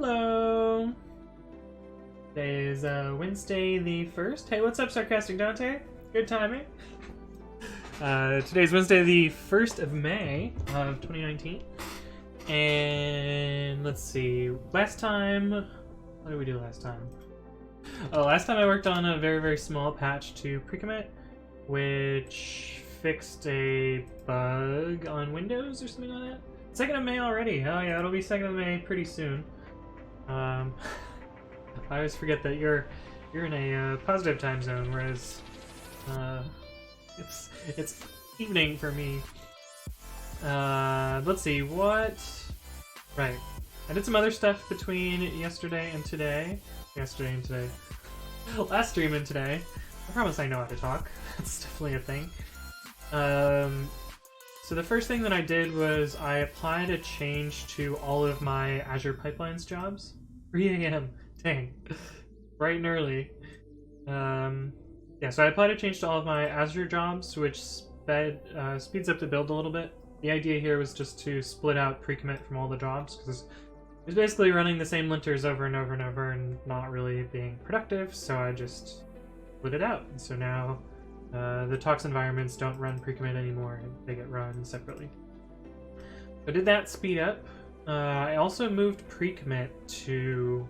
Hello! Today is Wednesday the 1st. Hey, what's up, Sarcastic Dante? Good timing. Today's Wednesday the 1st of May of 2019. And let's see, last time... What did we do last time? Oh, last time I worked on a very, very small patch to Precommit, which fixed a bug on Windows or something like that. 2nd of May already. Oh yeah, it'll be 2nd of May pretty soon. I always forget that you're in a positive time zone, whereas it's evening for me. Let's see what. Right, I did some other stuff between yesterday and today. Last stream and today. I promise I know how to talk. That's definitely a thing. So the first thing that I did was I applied a change to all of my Azure Pipelines jobs. 3 AM, dang, bright and early. Yeah, so I applied a change to all of my Azure jobs, which speeds up the build a little bit. The idea here was just to split out Precommit from all the jobs, because it was basically running the same linters over and over and over and not really being productive, so I just split it out. So now the Tox environments don't run Precommit anymore, they get run separately. So did that speed up. I also moved Precommit to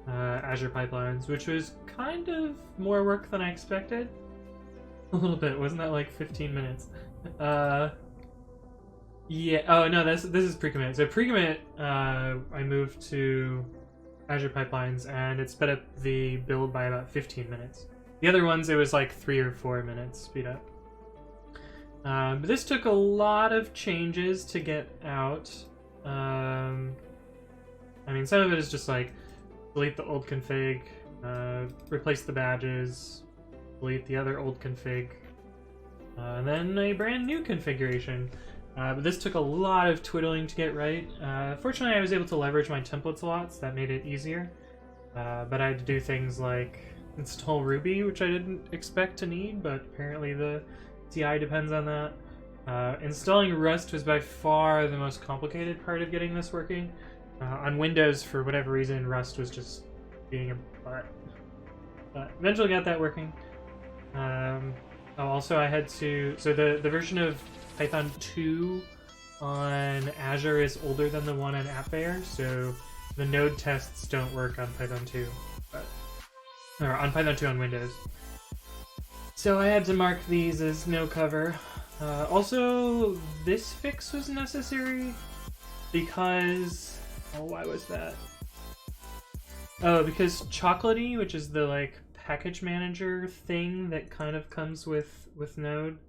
Azure Pipelines, which was kind of more work than I expected. A little bit, wasn't that like 15 minutes? Yeah, oh no, this is Precommit. So Precommit, I moved to Azure Pipelines, and it sped up the build by about 15 minutes. The other ones, it was like 3 or 4 minutes speed up. But this took a lot of changes to get out. I mean, some of it is just like delete the old config, replace the badges, delete the other old config, and then a brand new configuration. But this took a lot of twiddling to get right. Fortunately, I was able to leverage my templates a lot, so that made it easier. But I had to do things like install Ruby, which I didn't expect to need, but apparently the CI depends on that. Installing Rust was by far the most complicated part of getting this working. On Windows, for whatever reason, Rust was just being a butt. But eventually got that working. Also, I had to... So the version of Python 2 on Azure is older than the one on AppBear, so the node tests don't work on Python 2. Or on Python 2 on Windows. So I had to mark these as no cover. Also, this fix was necessary because... Oh, why was that? Oh, because Chocolatey, which is the like package manager thing that kind of comes with Node,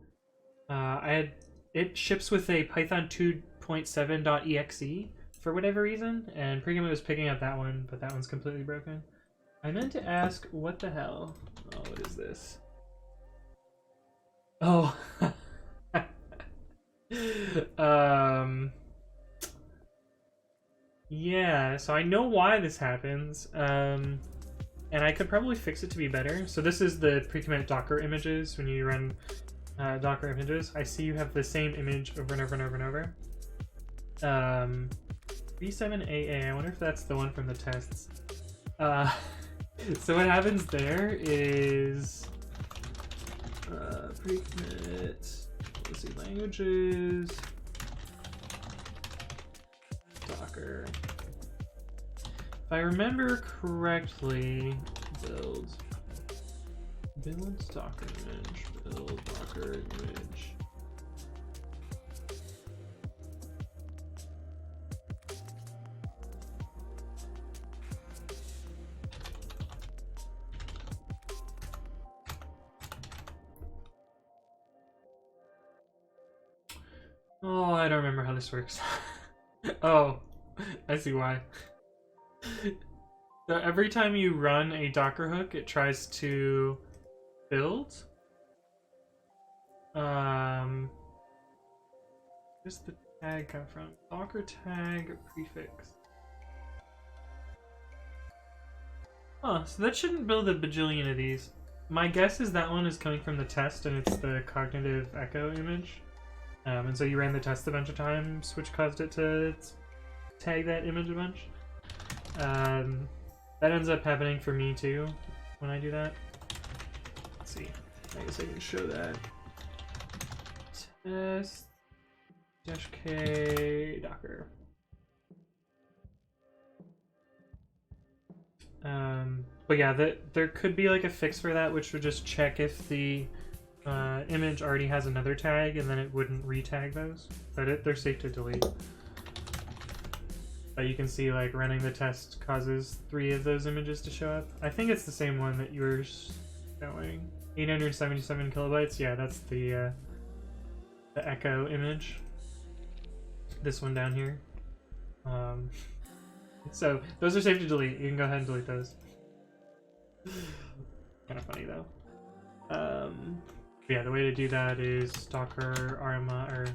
it ships with a Python 2.7.exe for whatever reason, and Precommit was picking up that one, but that one's completely broken. I meant to ask, what the hell? Oh, what is this? Oh. Yeah, so I know why this happens, and I could probably fix it to be better. So this is the Precommit Docker images. When you run Docker images, I see you have the same image over and over and over and over. 37AA, I wonder if that's the one from the tests. So what happens there is Precommit, let's see, languages, Docker. If I remember correctly, build Docker image, build Docker image. Oh, I don't remember how this works. Oh, I see why. So every time you run a Docker hook, it tries to build. Where's the tag come from? Docker tag prefix. Oh, so that shouldn't build a bajillion of these. My guess is that one is coming from the test, and it's the cognitive echo image. And so you ran the test a bunch of times, which caused it to tag that image a bunch. That ends up happening for me too when I do that. Let's see. I guess I can show that. Test -k docker. But yeah, there could be like a fix for that, which would just check if the image already has another tag, and then it wouldn't retag those. But they're safe to delete. But you can see like running the test causes 3 of those images to show up. I think it's the same one that you were showing. 877 kilobytes. Yeah, that's the echo image. This one down here. So those are safe to delete. You can go ahead and delete those. Kind of funny though. Yeah, the way to do that is docker rmi or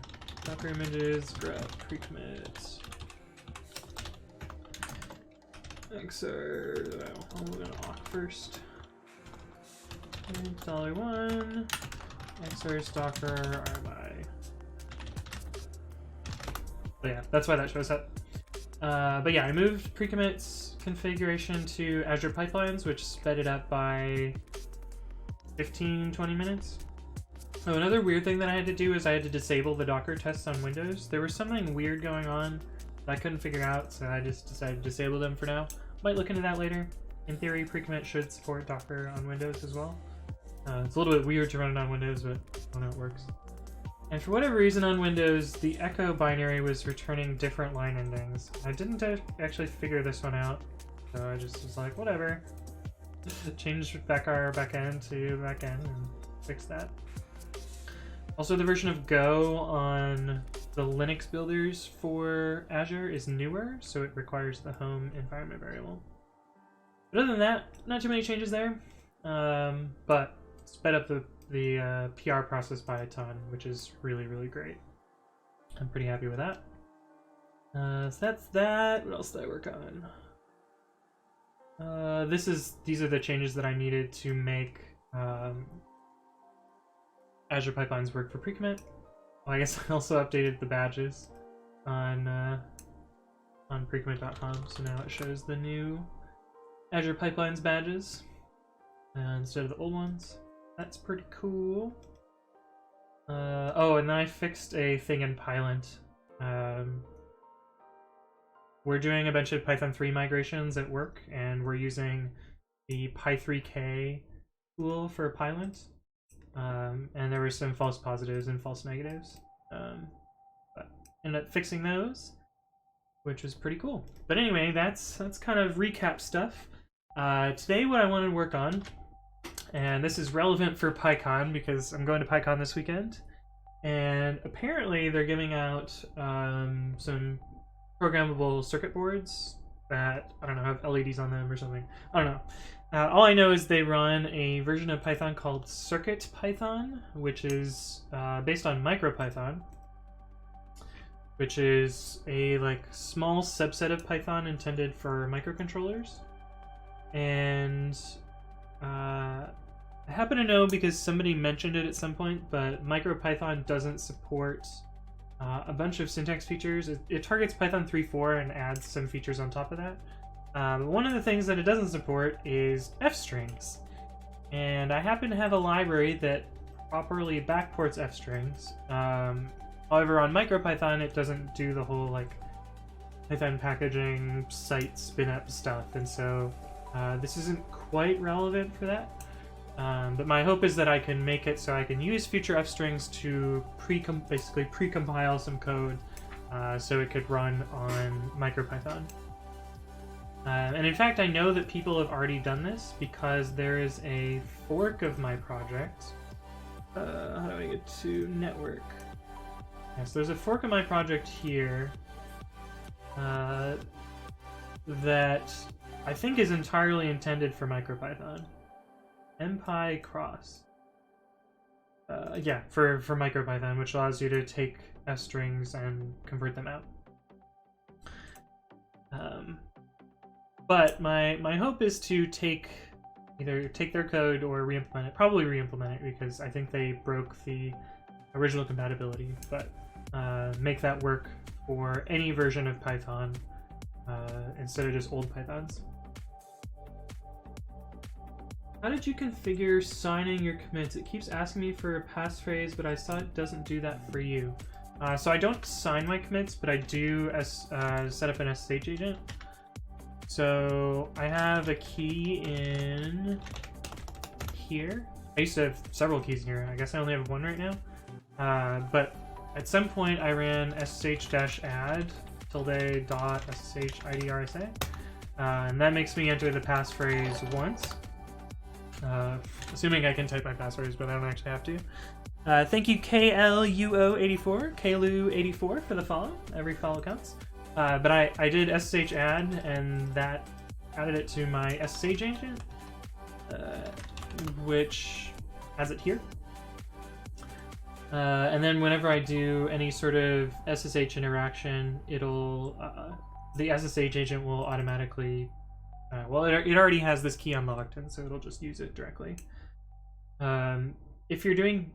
docker images grep precommit xr. I'm gonna awk first. $1 xr docker rmi. But yeah, that's why that shows up. But yeah, I moved Precommit's configuration to Azure Pipelines, which sped it up by 15-20 minutes. Oh, another weird thing that I had to do is I had to disable the Docker tests on Windows. There was something weird going on that I couldn't figure out, so I just decided to disable them for now. Might look into that later. In theory, Precommit should support Docker on Windows as well. It's a little bit weird to run it on Windows, but I don't know, it works. And for whatever reason on Windows, the echo binary was returning different line endings. I didn't actually figure this one out, so I just was like, whatever. Changed our backend to backend and fixed that. Also, the version of Go on the Linux builders for Azure is newer, so it requires the home environment variable. But other than that, not too many changes there, but sped up the PR process by a ton, which is really, really great. I'm pretty happy with that. So that's that. What else did I work on? These are the changes that I needed to make Azure Pipelines work for Precommit. Well, I guess I also updated the badges on precommit.com, so now it shows the new Azure Pipelines badges instead of the old ones. That's pretty cool. Oh, and then I fixed a thing in Pylint. We're doing a bunch of Python 3 migrations at work, and we're using the Py3k tool for Pylint. And there were some false positives and false negatives. But ended up fixing those, which was pretty cool. But anyway, that's kind of recap stuff. Today what I wanted to work on, and this is relevant for PyCon because I'm going to PyCon this weekend, and apparently they're giving out some programmable circuit boards that, I don't know, have LEDs on them or something. I don't know. All I know is they run a version of Python called CircuitPython, which is based on MicroPython, which is a small subset of Python intended for microcontrollers. And I happen to know because somebody mentioned it at some point, but MicroPython doesn't support a bunch of syntax features. It targets Python 3.4 and adds some features on top of that. One of the things that it doesn't support is fstrings. And I happen to have a library that properly backports fstrings. However, on MicroPython, it doesn't do the whole Python packaging site spin-up stuff, and so this isn't quite relevant for that. But my hope is that I can make it so I can use future-fstrings to basically pre-compile some code so it could run on MicroPython. And in fact, I know that people have already done this because there is a fork of my project. How do I get to network? Yes, there's a fork of my project here that I think is entirely intended for MicroPython. MPy cross. Yeah, for MicroPython, which allows you to take fstrings and convert them out. But my hope is to either take their code or re-implement it. Probably re-implement it because I think they broke the original compatibility. But make that work for any version of Python instead of just old Pythons. How did you configure signing your commits? It keeps asking me for a passphrase, but I saw it doesn't do that for you. So I don't sign my commits, but I do set up an SSH agent. So I have a key in here. I used to have several keys in here. I guess I only have one right now. But at some point I ran ssh-add ~sshidrsa. And that makes me enter the passphrase once. Assuming I can type my passwords, but I don't actually have to. Thank you KLUO84, KLU84 for the follow. Every follow counts. But I did SSH add, and that added it to my SSH agent, which has it here. And then whenever I do any sort of SSH interaction, it'll the SSH agent will automatically well, it already has this key unlocked, and so it'll just use it directly. If you're doing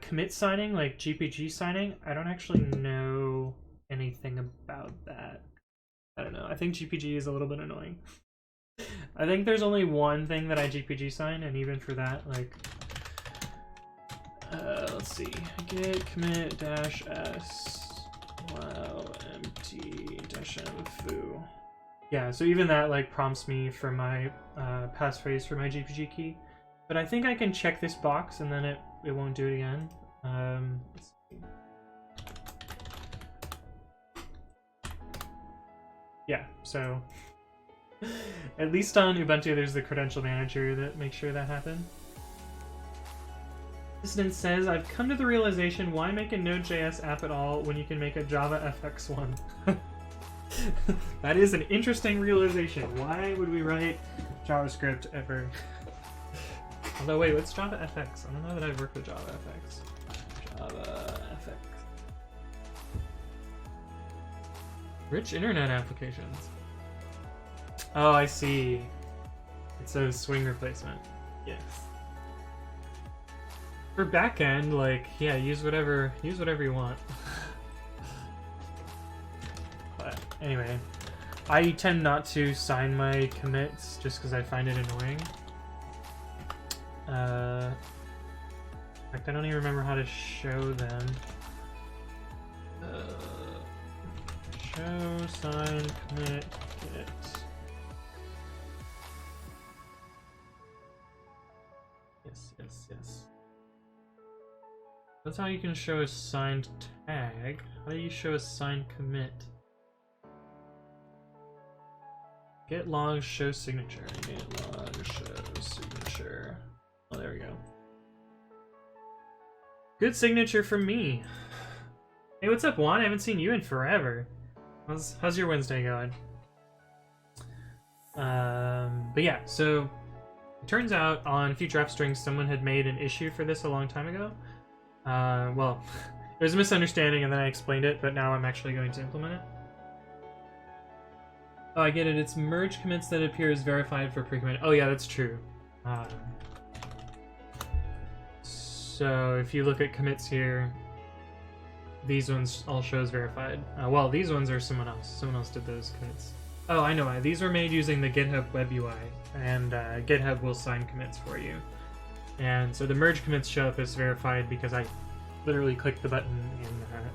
commit signing, like GPG signing, I don't actually know anything about that. I don't know. I think GPG is a little bit annoying. I think there's only one thing that I GPG sign, and even for that, like, let's see, git commit -s wow empty -m foo. Yeah, so even that like prompts me for my passphrase for my GPG key. But I think I can check this box and then it won't do it again. Let's see. Yeah, so at least on Ubuntu there's the credential manager that makes sure that happens. Dissident says, I've come to the realization, why make a Node.js app at all when you can make a Java FX one? That is an interesting realization. Why would we write JavaScript ever? Although, wait, what's Java FX? I don't know that I've worked with Java FX. Java FX. Rich internet applications. Oh, I see. It's a swing replacement. Yes. For backend, like, yeah, use whatever you want. But anyway, I tend not to sign my commits just because I find it annoying. In fact, I don't even remember how to show them. Show sign commit git. Yes. That's how you can show a signed tag. How do you show a signed commit? Get log show signature. Get log show signature. Oh, there we go. Good signature from me. Hey, what's up, Juan? I haven't seen you in forever. How's your Wednesday going? But yeah, so it turns out on future-fstrings someone had made an issue for this a long time ago. Well, it was a misunderstanding and then I explained it, but now I'm actually going to implement it. Oh, I get it. It's merge commits that appear as verified for precommit. Oh yeah, that's true. So if you look at commits here, these ones all show as verified. Well, these ones are someone else. Someone else did those commits. Oh, I know why. These were made using the GitHub web UI, and GitHub will sign commits for you. And so the merge commits show up as verified because I literally clicked the button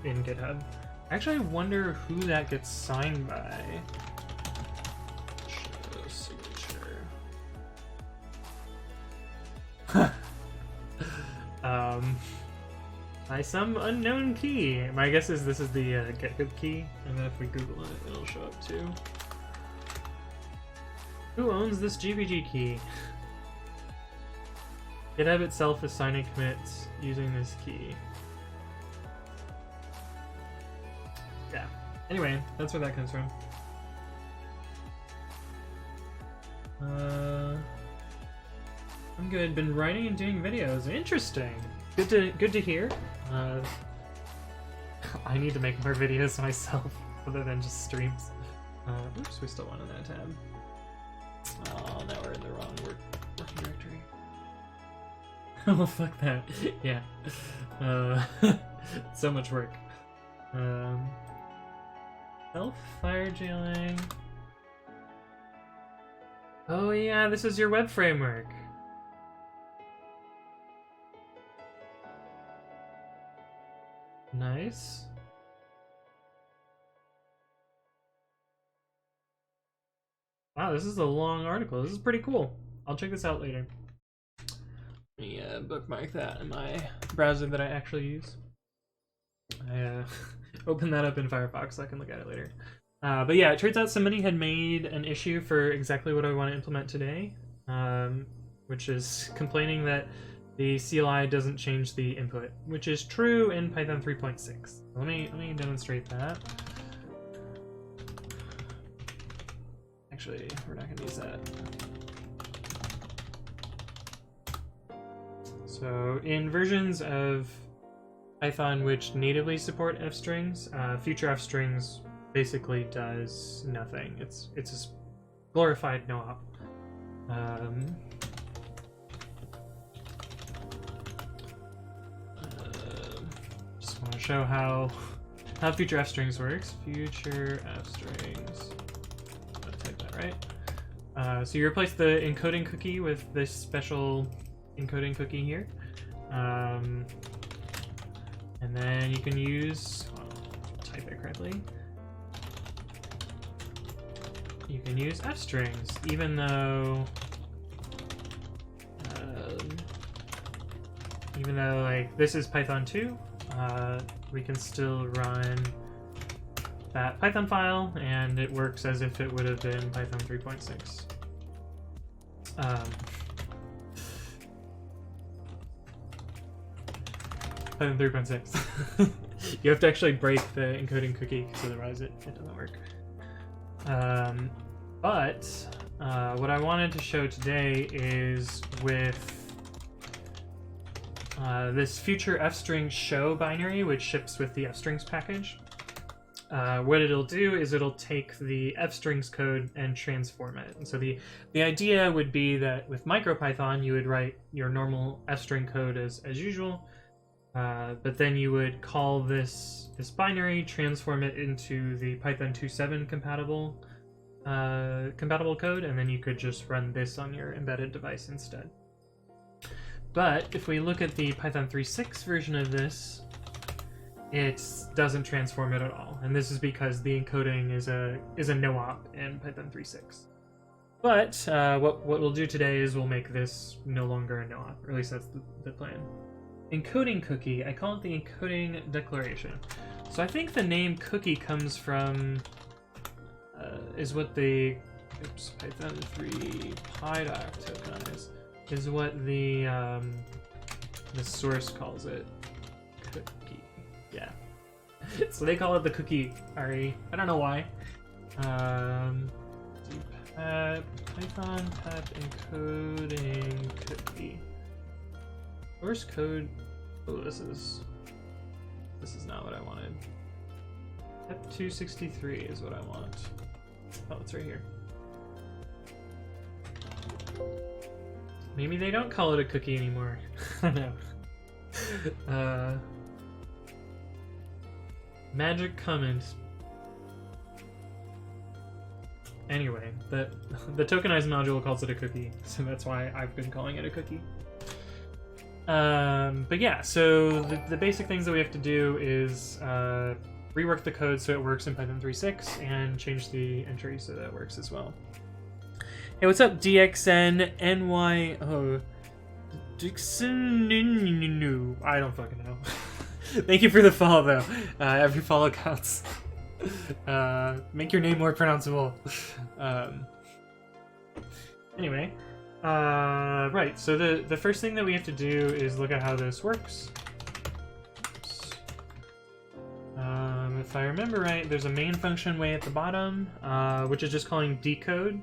in GitHub. Actually, I wonder who that gets signed by. Show signature. By some unknown key. My guess is this is the GitHub key, and then if we Google it, it'll show up too. Who owns this GPG key? GitHub itself is signing commits using this key. Yeah. Anyway, that's where that comes from. I'm good. Been writing and doing videos. Interesting. Good to hear. I need to make more videos myself other than just streams. Oops, we still want in that tab. Oh, now we're in the wrong working directory. Oh, fuck that. Yeah. So much work. Self-fire jailing. Oh yeah, this is your web framework. Nice. Wow, this is a long article. This is pretty cool. I'll check this out later. Let me bookmark that in my browser that I actually use. I open that up in Firefox so I can look at it later. But yeah, it turns out somebody had made an issue for exactly what I want to implement today, which is complaining that the CLI doesn't change the input, which is true in Python 3.6. Let me demonstrate that. Actually, we're not going to use that. So in versions of Python which natively support fstrings, future-fstrings basically does nothing. It's a glorified no-op. Just want to show how future-fstrings works. Future-fstrings. Type that right. So you replace the encoding cookie with this special encoding cookie here. And then you can use, type it correctly. You can use fstrings, even though like this is Python 2, we can still run that Python file, and it works as if it would have been Python 3.6. Python 3.6. You have to actually break the encoding cookie, because otherwise it doesn't work. But what I wanted to show today is with this future fstring show binary, which ships with the fstrings package. What it'll do is it'll take the fstrings code and transform it. And so the idea would be that with MicroPython, you would write your normal fstring code as usual, but then you would call this binary, transform it into the Python 2.7 compatible code, and then you could just run this on your embedded device instead. But if we look at the Python 3.6 version of this, it doesn't transform it at all, and this is because the encoding is a no-op in Python 3.6. But what we'll do today is we'll make this no longer a no-op, or at least that's the plan. Encoding cookie, I call it the encoding declaration. So I think the name cookie comes from, is what the, Python 3 PyDoc token is what the source calls it. Cookie, yeah. So they call it the cookie RE. I don't know why. Python pep encoding cookie. Source code. Oh, this is not what I wanted. Pep 263 is what I want. Oh, it's right here. Maybe they don't call it a cookie anymore. I don't know. Magic comment. Anyway, the tokenized module calls it a cookie, so that's why I've been calling it a cookie. But yeah, so the basic things that we have to do is rework the code so it works in Python 3.6 and change the entry so that it works as well. Hey, what's up, DXNNY? Oh, Dixon. I don't fucking know. Thank you for the follow, though. Every follow counts. Make your name more pronounceable. Anyway, right. So the first thing that we have to do is look at how this works. If I remember right, there's a main function way at the bottom, which is just calling decode.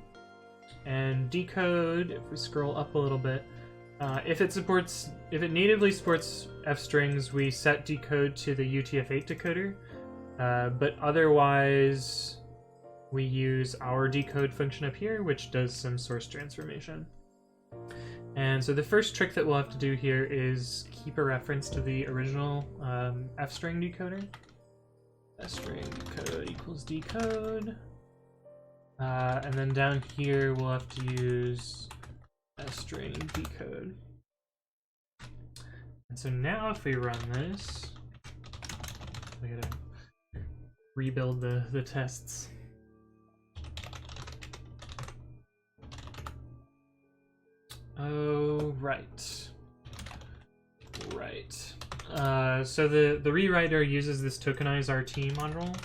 And decode, if we scroll up a little bit, if it natively supports fstrings, we set decode to the UTF-8 decoder, but otherwise we use our decode function up here, which does some source transformation. And so the first trick that we'll have to do here is keep a reference to the original fstring decoder. Fstring code equals decode. And then down here we'll have to use string decode. And so now if we run this, I gotta rebuild the tests. Oh, right. Right. So the rewriter uses this tokenize RT module,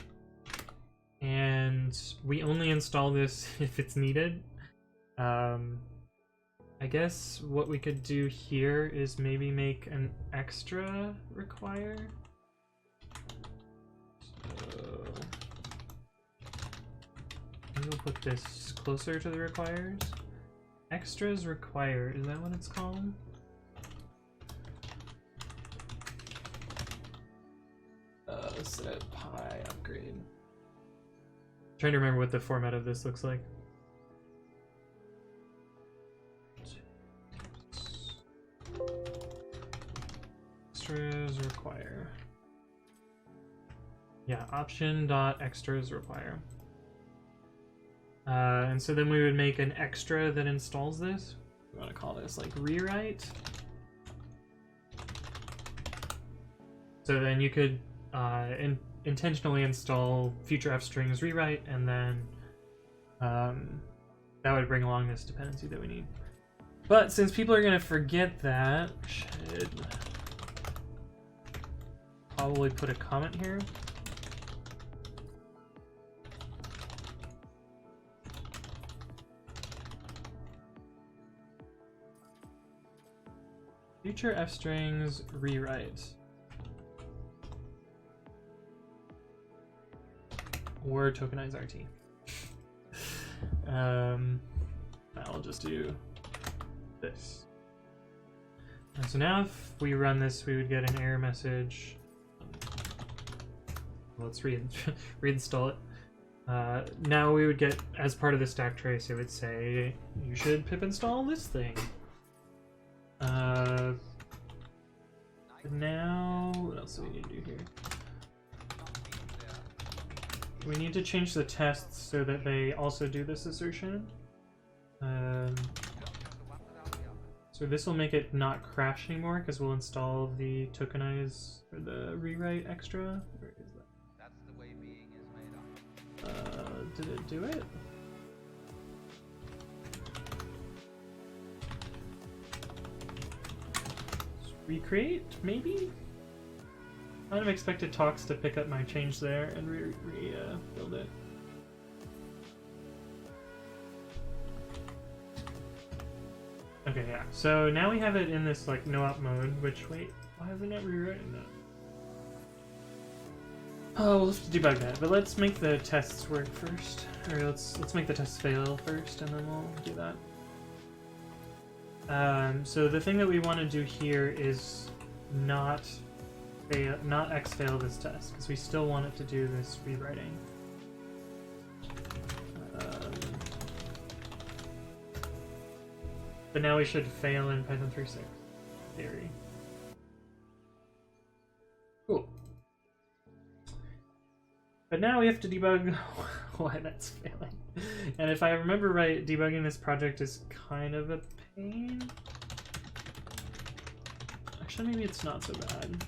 and we only install this if it's needed. I guess what we could do here is maybe make an extra require. So maybe we'll put this closer to the requires. Extras require, is that what it's called? Set pi upgrade. I'm trying to remember what the format of this looks like. Extras require. Yeah, option.extras require. And so then we would make an extra that installs this. We want to call this like rewrite. So then you could intentionally install future-fstrings rewrite, and then that would bring along this dependency that we need. But since people are going to forget that, we should probably put a comment here. Future-fstrings rewrite. Or tokenize RT. I'll just do this. And so now if we run this, we would get an error message. Let's reinstall it. Now we would get, as part of the stack trace, it would say, you should pip install this thing. Now, what else do we need to do here? We need to change the tests so that they also do this assertion. So this will make it not crash anymore because we'll install the tokenize or the rewrite extra. Where is that? That's the way being is made up. Did it do it? Recreate, maybe? I kind of expected talks to pick up my change there and build it. Okay, yeah. So now we have it in this like no-op mode, which, wait, why is it not rewriting that? Oh, we'll have to debug that, but let's make the tests work first. Or let's make the tests fail first, and then we'll do that. So the thing that we want to do here is not xfail this test, because we still want it to do this rewriting. But now we should fail in Python 3.6 theory. Cool. But now we have to debug why that's failing. And if I remember right, debugging this project is kind of a pain. Actually, maybe it's not so bad.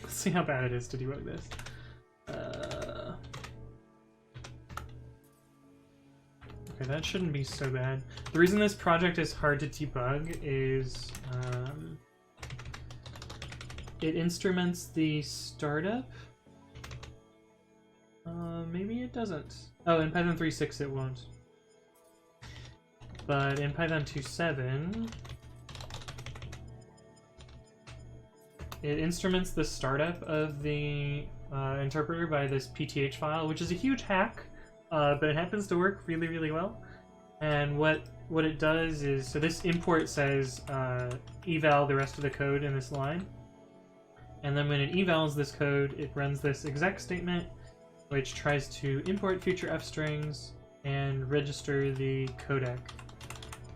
Let's see how bad it is to debug this. Okay, that shouldn't be so bad. The reason this project is hard to debug is it instruments the startup. Maybe it doesn't. Oh, in Python 3.6 it won't. But in Python 2.7, it instruments the startup of the interpreter by this PTH file, which is a huge hack, but it happens to work really, really well. And what it does is, so this import says eval the rest of the code in this line. And then when it evals this code, it runs this exec statement, which tries to import future-fstrings and register the codec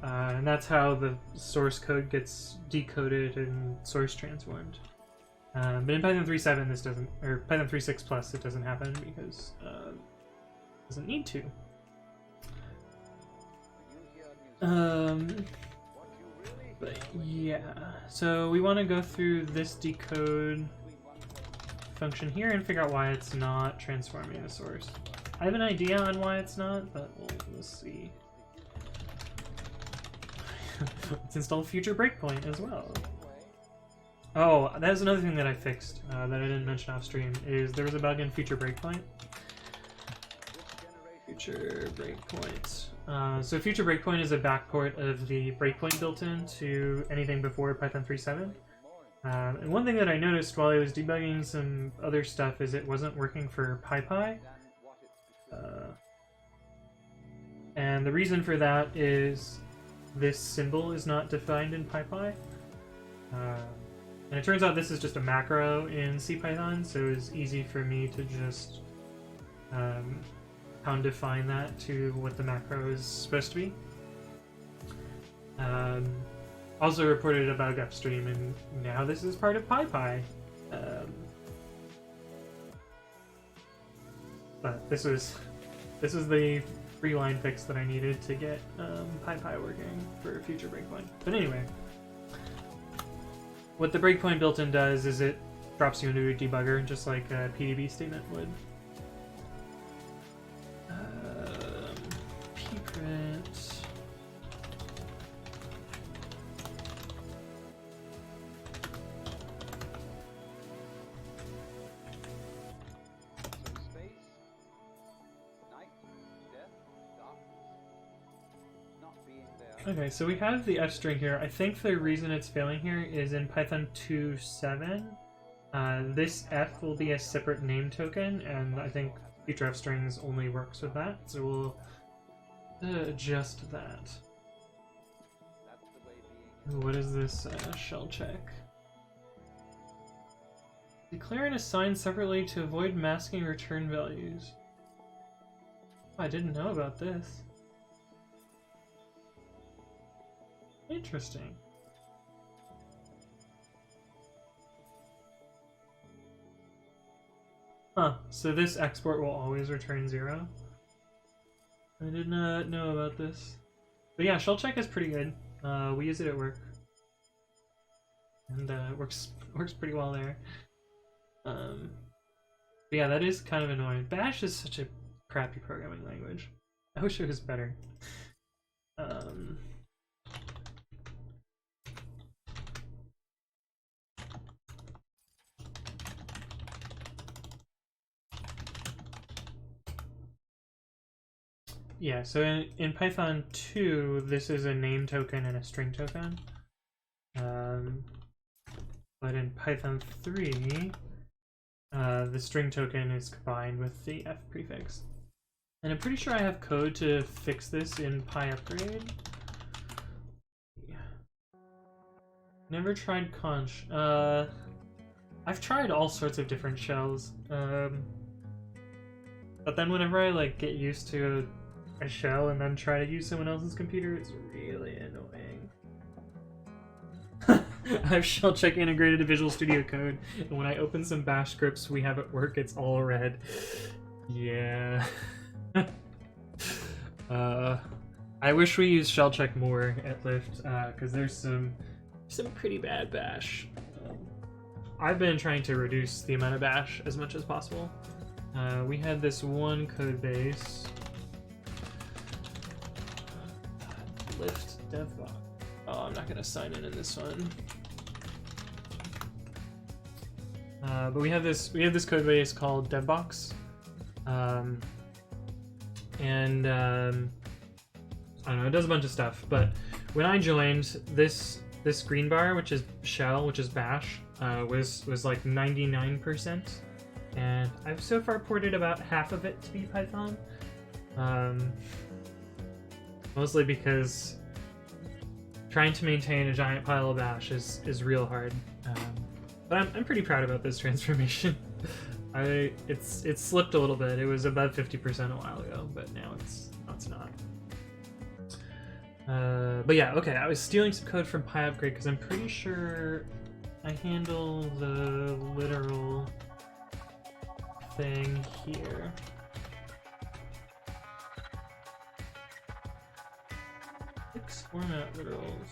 and that's how the source code gets decoded and source transformed. But in Python 3.7 this doesn't, or Python 3.6 plus it doesn't happen because it doesn't need to. But yeah, so we want to go through this decode function here and figure out why it's not transforming the source. I have an idea on why it's not, but we'll see. Let's install FutureBreakpoint as well. Oh, that is another thing that I fixed that I didn't mention off stream, is there was a bug in FutureBreakpoint. FutureBreakpoint. So FutureBreakpoint is a backport of the breakpoint built in to anything before Python 3.7. And one thing that I noticed while I was debugging some other stuff is it wasn't working for PyPy. And the reason for that is this symbol is not defined in PyPy. And it turns out this is just a macro in CPython, so it's easy for me to just pound define that to what the macro is supposed to be. Also reported a bug upstream, and now this is part of PyPy. But this was the free line fix that I needed to get PyPy working for FutureBreakpoint. But anyway, what the breakpoint built-in does is it drops you into a debugger, just like a PDB statement would. Pprint. Okay, so we have the fstring here. I think the reason it's failing here is in Python 2.7. This f will be a separate name token, and I think future-fstrings only works with that, so we'll adjust that. Ooh, what is this shell check? Declare and assign separately to avoid masking return values. Oh, I didn't know about this. Interesting. Huh, so this export will always return 0? I did not know about this. But yeah, shell check is pretty good. We use it at work. And it works pretty well there. But yeah, that is kind of annoying. Bash is such a crappy programming language. I wish it was better. Yeah, so in Python 2, this is a name token and a string token. But in Python 3, the string token is combined with the f prefix. And I'm pretty sure I have code to fix this in PyUpgrade. Yeah. Never tried conch. I've tried all sorts of different shells. But then whenever I like get used to a shell and then try to use someone else's computer, it's really annoying. I have shell check integrated to Visual Studio Code, and when I open some bash scripts we have at work, it's all red. Yeah. I wish we used shell check more at Lyft, because there's some pretty bad bash. I've been trying to reduce the amount of bash as much as possible. We had this one code base. Lyft devbox. Oh, I'm not gonna sign in this one. But we have this code base called devbox, and I don't know, it does a bunch of stuff. But when I joined, this green bar, which is shell, which is bash, was like 99%, and I've so far ported about half of it to be Python. Mostly because trying to maintain a giant pile of bash is real hard. But I'm pretty proud about this transformation. It's slipped a little bit. It was above 50% a while ago, but now it's not. But yeah, okay, I was stealing some code from PyUpgrade because I'm pretty sure I handle the literal thing here. Fixformat literals.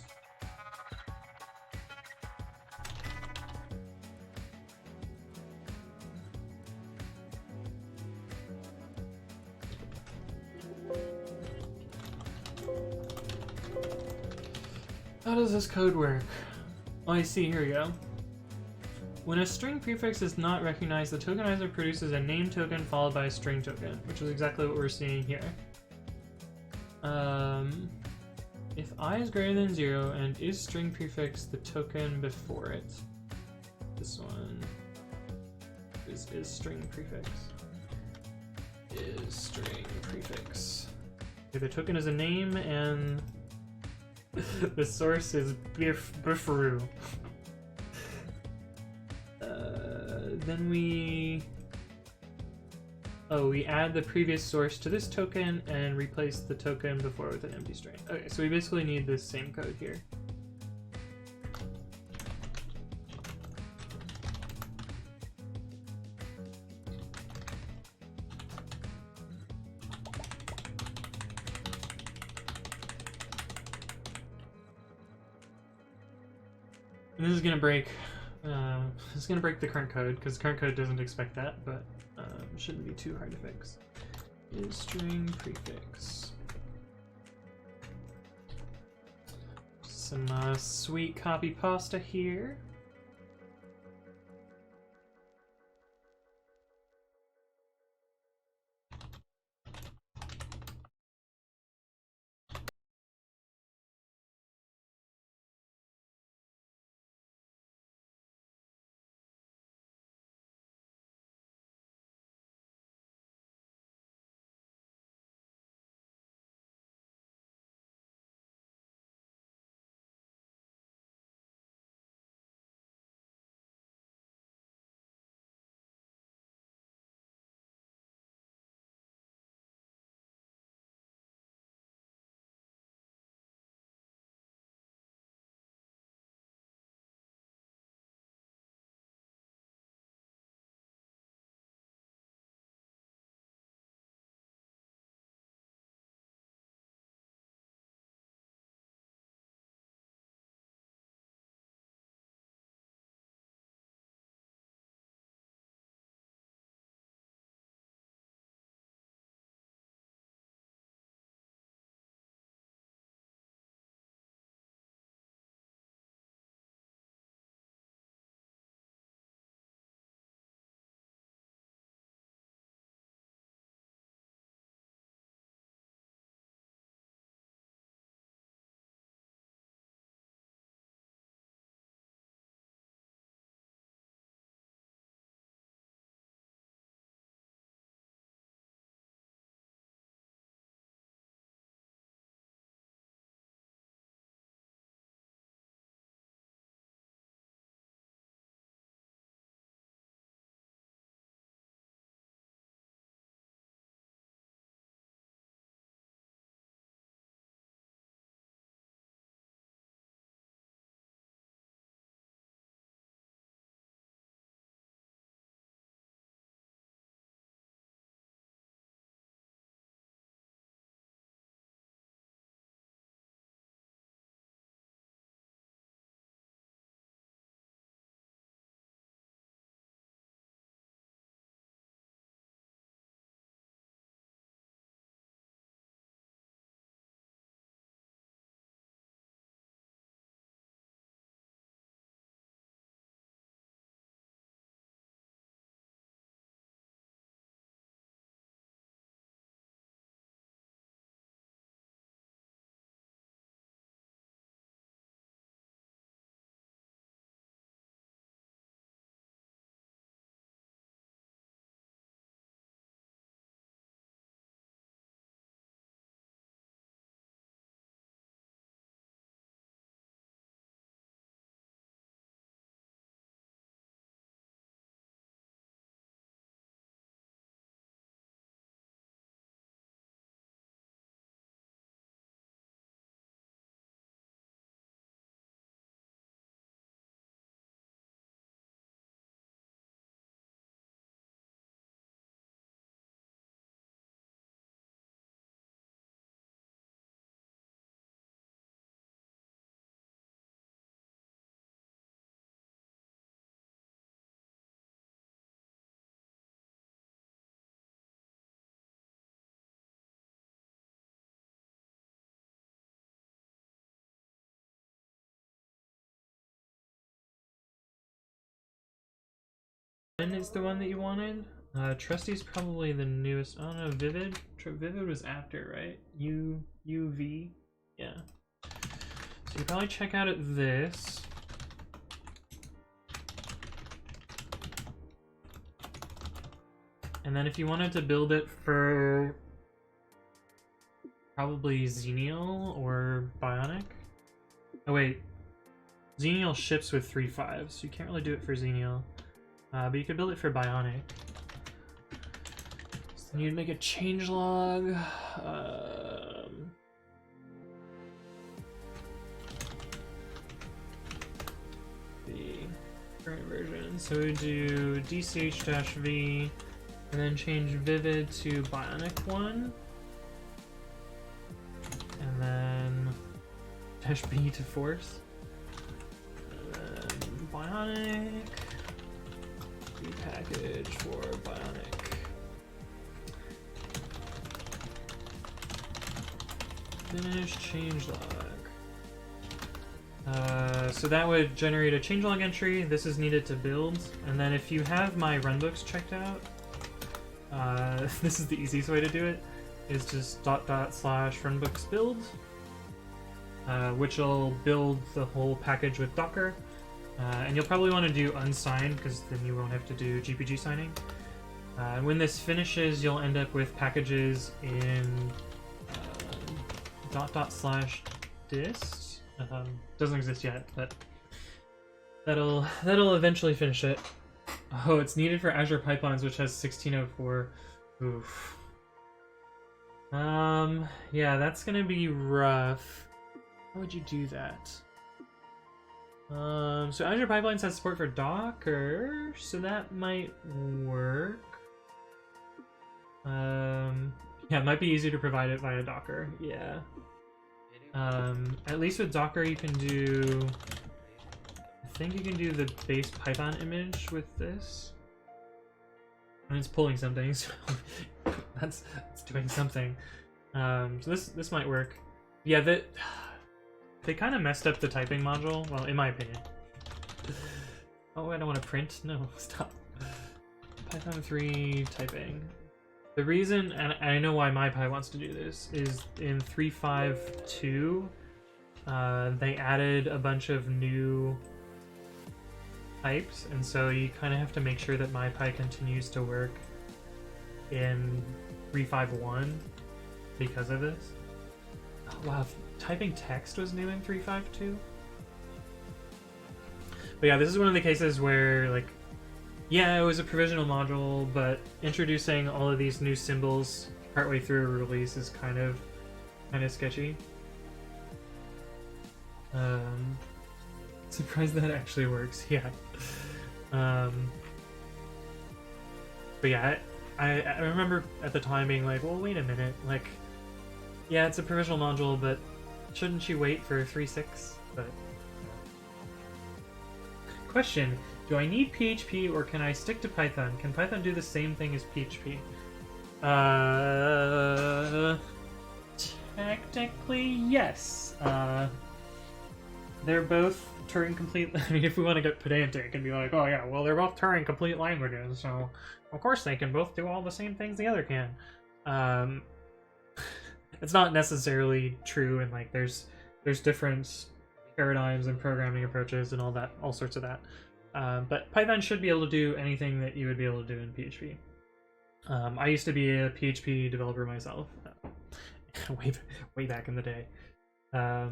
How does this code work? Oh, I see, here we go. When a string prefix is not recognized, the tokenizer produces a name token followed by a string token, which is exactly what we're seeing here. If I is greater than 0 and is string prefix the token before it. This one is string prefix. Is string prefix. Okay, the token is a name and the source is bifru. Then we add the previous source to this token and replace the token before with an empty string. Okay, so we basically need this same code here. And this is gonna break. This is gonna break the current code because current code doesn't expect that, but it shouldn't be too hard to fix. Is string prefix. Some sweet copy pasta here. When is the one that you wanted? Trusty's probably the newest. I don't know. Vivid. Vivid was after, right? UV. Yeah. So you probably check out at this. And then if you wanted to build it for probably Xenial or Bionic. Oh wait, Xenial ships with 3.5, so you can't really do it for Xenial. But you could build it for Bionic. So then you'd make a changelog. The current version. So we do dch-v. And then change Vivid to Bionic 1. And then -B to Force. And then Bionic. Repackage for Bionic. Finish changelog. So that would generate a changelog entry. This is needed to build. And then if you have my runbooks checked out, this is the easiest way to do it, is just /runbooks build, which will build the whole package with Docker. And you'll probably want to do unsigned, because then you won't have to do GPG signing. And when this finishes, you'll end up with packages in /dist. Doesn't exist yet, but that'll eventually finish it. Oh, it's needed for Azure Pipelines, which has 1604. Oof. Yeah, that's gonna be rough. How would you do that? So Azure Pipelines has support for Docker, so that might work. Yeah, it might be easier to provide it via Docker. Yeah. At least with Docker, you can do. I think you can do the base Python image with this. And it's pulling something, so that's doing something. So this might work. Yeah, they kind of messed up the typing module. Well, in my opinion. Oh, I don't want to print. No, stop. Python 3 typing. The reason, and I know why MyPy wants to do this, is in 3.5.2, they added a bunch of new types, and so you kind of have to make sure that MyPy continues to work in 3.5.1 because of this. Oh, wow, typing text was new in 3.5.2? But yeah, this is one of the cases where, like, yeah, it was a provisional module, but introducing all of these new symbols partway through a release is kind of sketchy. Surprised that actually works. Yeah. But yeah, I remember at the time being like, well, wait a minute, like, yeah, it's a provisional module, but shouldn't you wait for 3.6? But question. Do I need PHP or can I stick to Python? Can Python do the same thing as PHP? Technically, yes. They're both Turing complete. I mean, if we want to get pedantic and be like, oh yeah, well, they're both Turing complete languages, so of course they can both do all the same things the other can. It's not necessarily true, and like there's different paradigms and programming approaches and all sorts of that. But Python should be able to do anything that you would be able to do in PHP. I used to be a PHP developer myself, way back in the day. But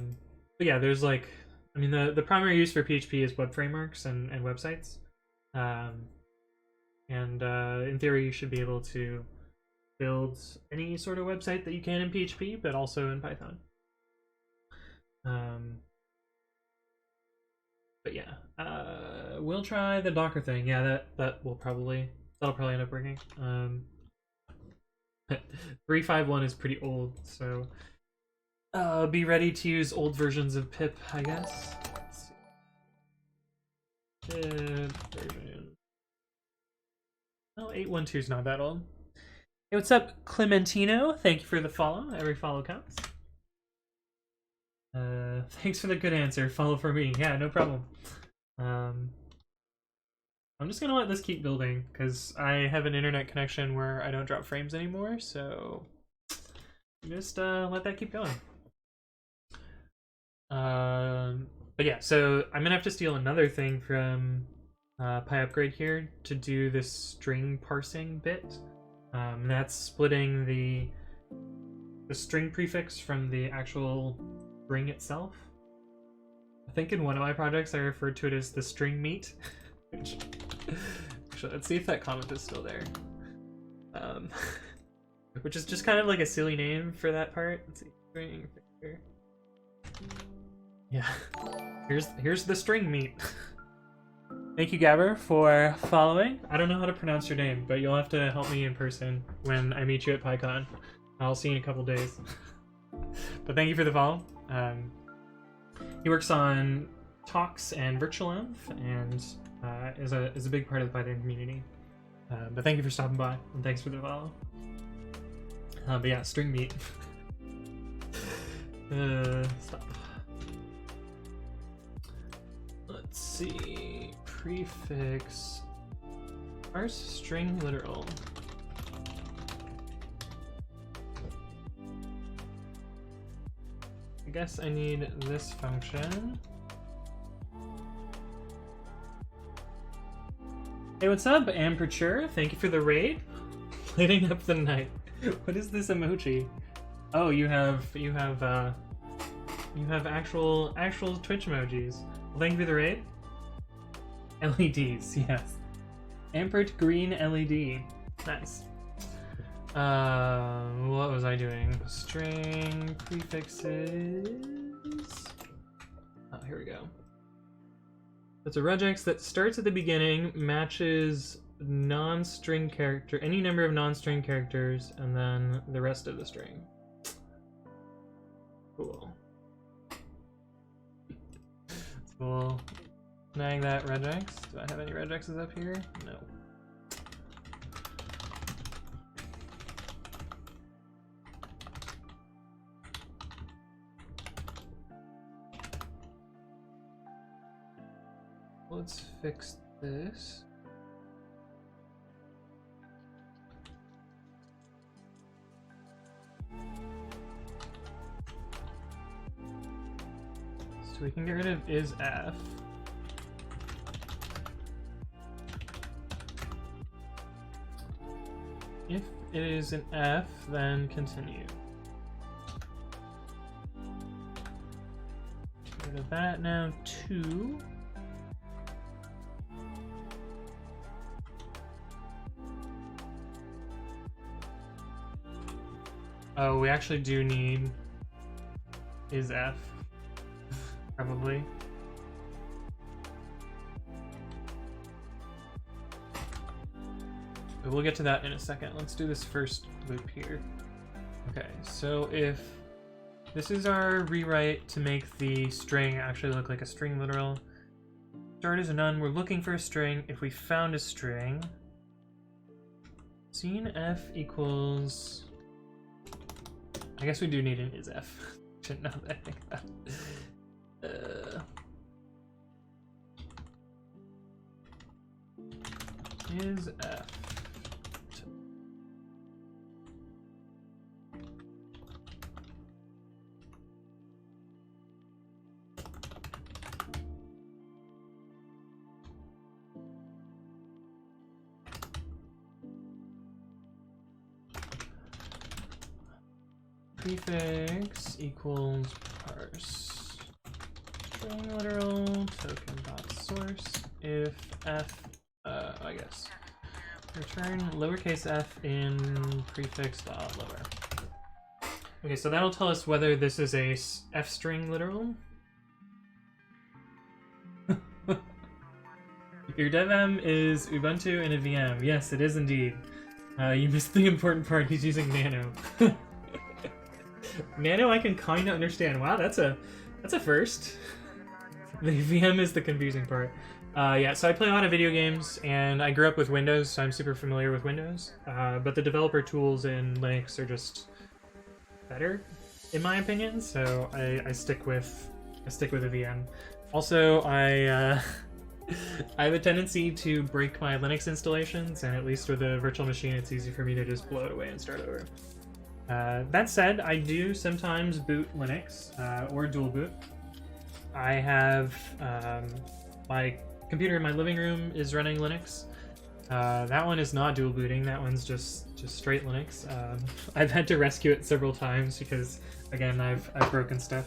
yeah, there's like, I mean, the primary use for PHP is web frameworks and websites. In theory, you should be able to build any sort of website that you can in PHP, but also in Python. But yeah, we'll try the Docker thing. Yeah, that'll probably end up working. 3.5.1 is pretty old, so be ready to use old versions of pip, I guess. Let's see. Pip version. Oh, 8.1.2 is not that old. Hey, what's up, Clementino? Thank you for the follow. Every follow counts. Thanks for the good answer. Follow for me. Yeah, no problem. I'm just gonna let this keep building because I have an internet connection where I don't drop frames anymore, so just let that keep going. But yeah, so I'm gonna have to steal another thing from PyUpgrade here to do this string parsing bit. That's splitting the string prefix from the actual string itself. I think in one of my projects I referred to it as the stringmeet. Actually, let's see if that comment is still there. Which is just kind of like a silly name for that part. Let's see, string here. Yeah, here's the stringmeet. Thank you, Gabber, for following. I don't know how to pronounce your name, but you'll have to help me in person when I meet you at PyCon. I'll see you in a couple days. But thank you for the follow. He works on talks and virtualenv, and is a big part of the Python community. But thank you for stopping by, and thanks for the follow. But yeah, stringmeet. Stop. Let's see. Prefix. Parse string literal. I guess I need this function. Hey, what's up, Amperature? Thank you for the raid. Lighting up the night. What is this emoji? Oh, you have actual Twitch emojis. Well, thank you for the raid. LEDs, yes. Ampert green LED. Nice. What was I doing? String prefixes. Oh, here we go. It's a regex that starts at the beginning, matches non-string character, any number of non-string characters, and then the rest of the string. Cool. Cool. Snag that regex. Do I have any regexes up here? No. Let's fix this. So we can get rid of isF. If it is an F, then continue. Get rid of that now, 2. Oh, we actually do need isF. Probably. But we'll get to that in a second. Let's do this first loop here. Okay, so if this is our rewrite to make the string actually look like a string literal. Start as a none. We're looking for a string. If we found a string, scenf equals. I guess we do need an isF. Shouldn't know that I think about. isF. Prefix equals parse string literal token dot source if f I guess return lowercase f in prefix dot lower. Okay, so that'll tell us whether this is a fstring literal. Your devm is Ubuntu and a VM. Yes, it is indeed. You missed the important part. He's using Nano. Nano I can kind of understand. Wow, that's a first. The VM is the confusing part. Yeah, so I play a lot of video games, and I grew up with Windows, so I'm super familiar with Windows. But the developer tools in Linux are just better, in my opinion. So I stick with a VM. Also, I have a tendency to break my Linux installations, and at least with a virtual machine, it's easy for me to just blow it away and start over. That said, I do sometimes boot Linux or dual boot. I have my computer in my living room is running Linux. That one is not dual booting. That one's just straight Linux. I've had to rescue it several times because, again, I've broken stuff.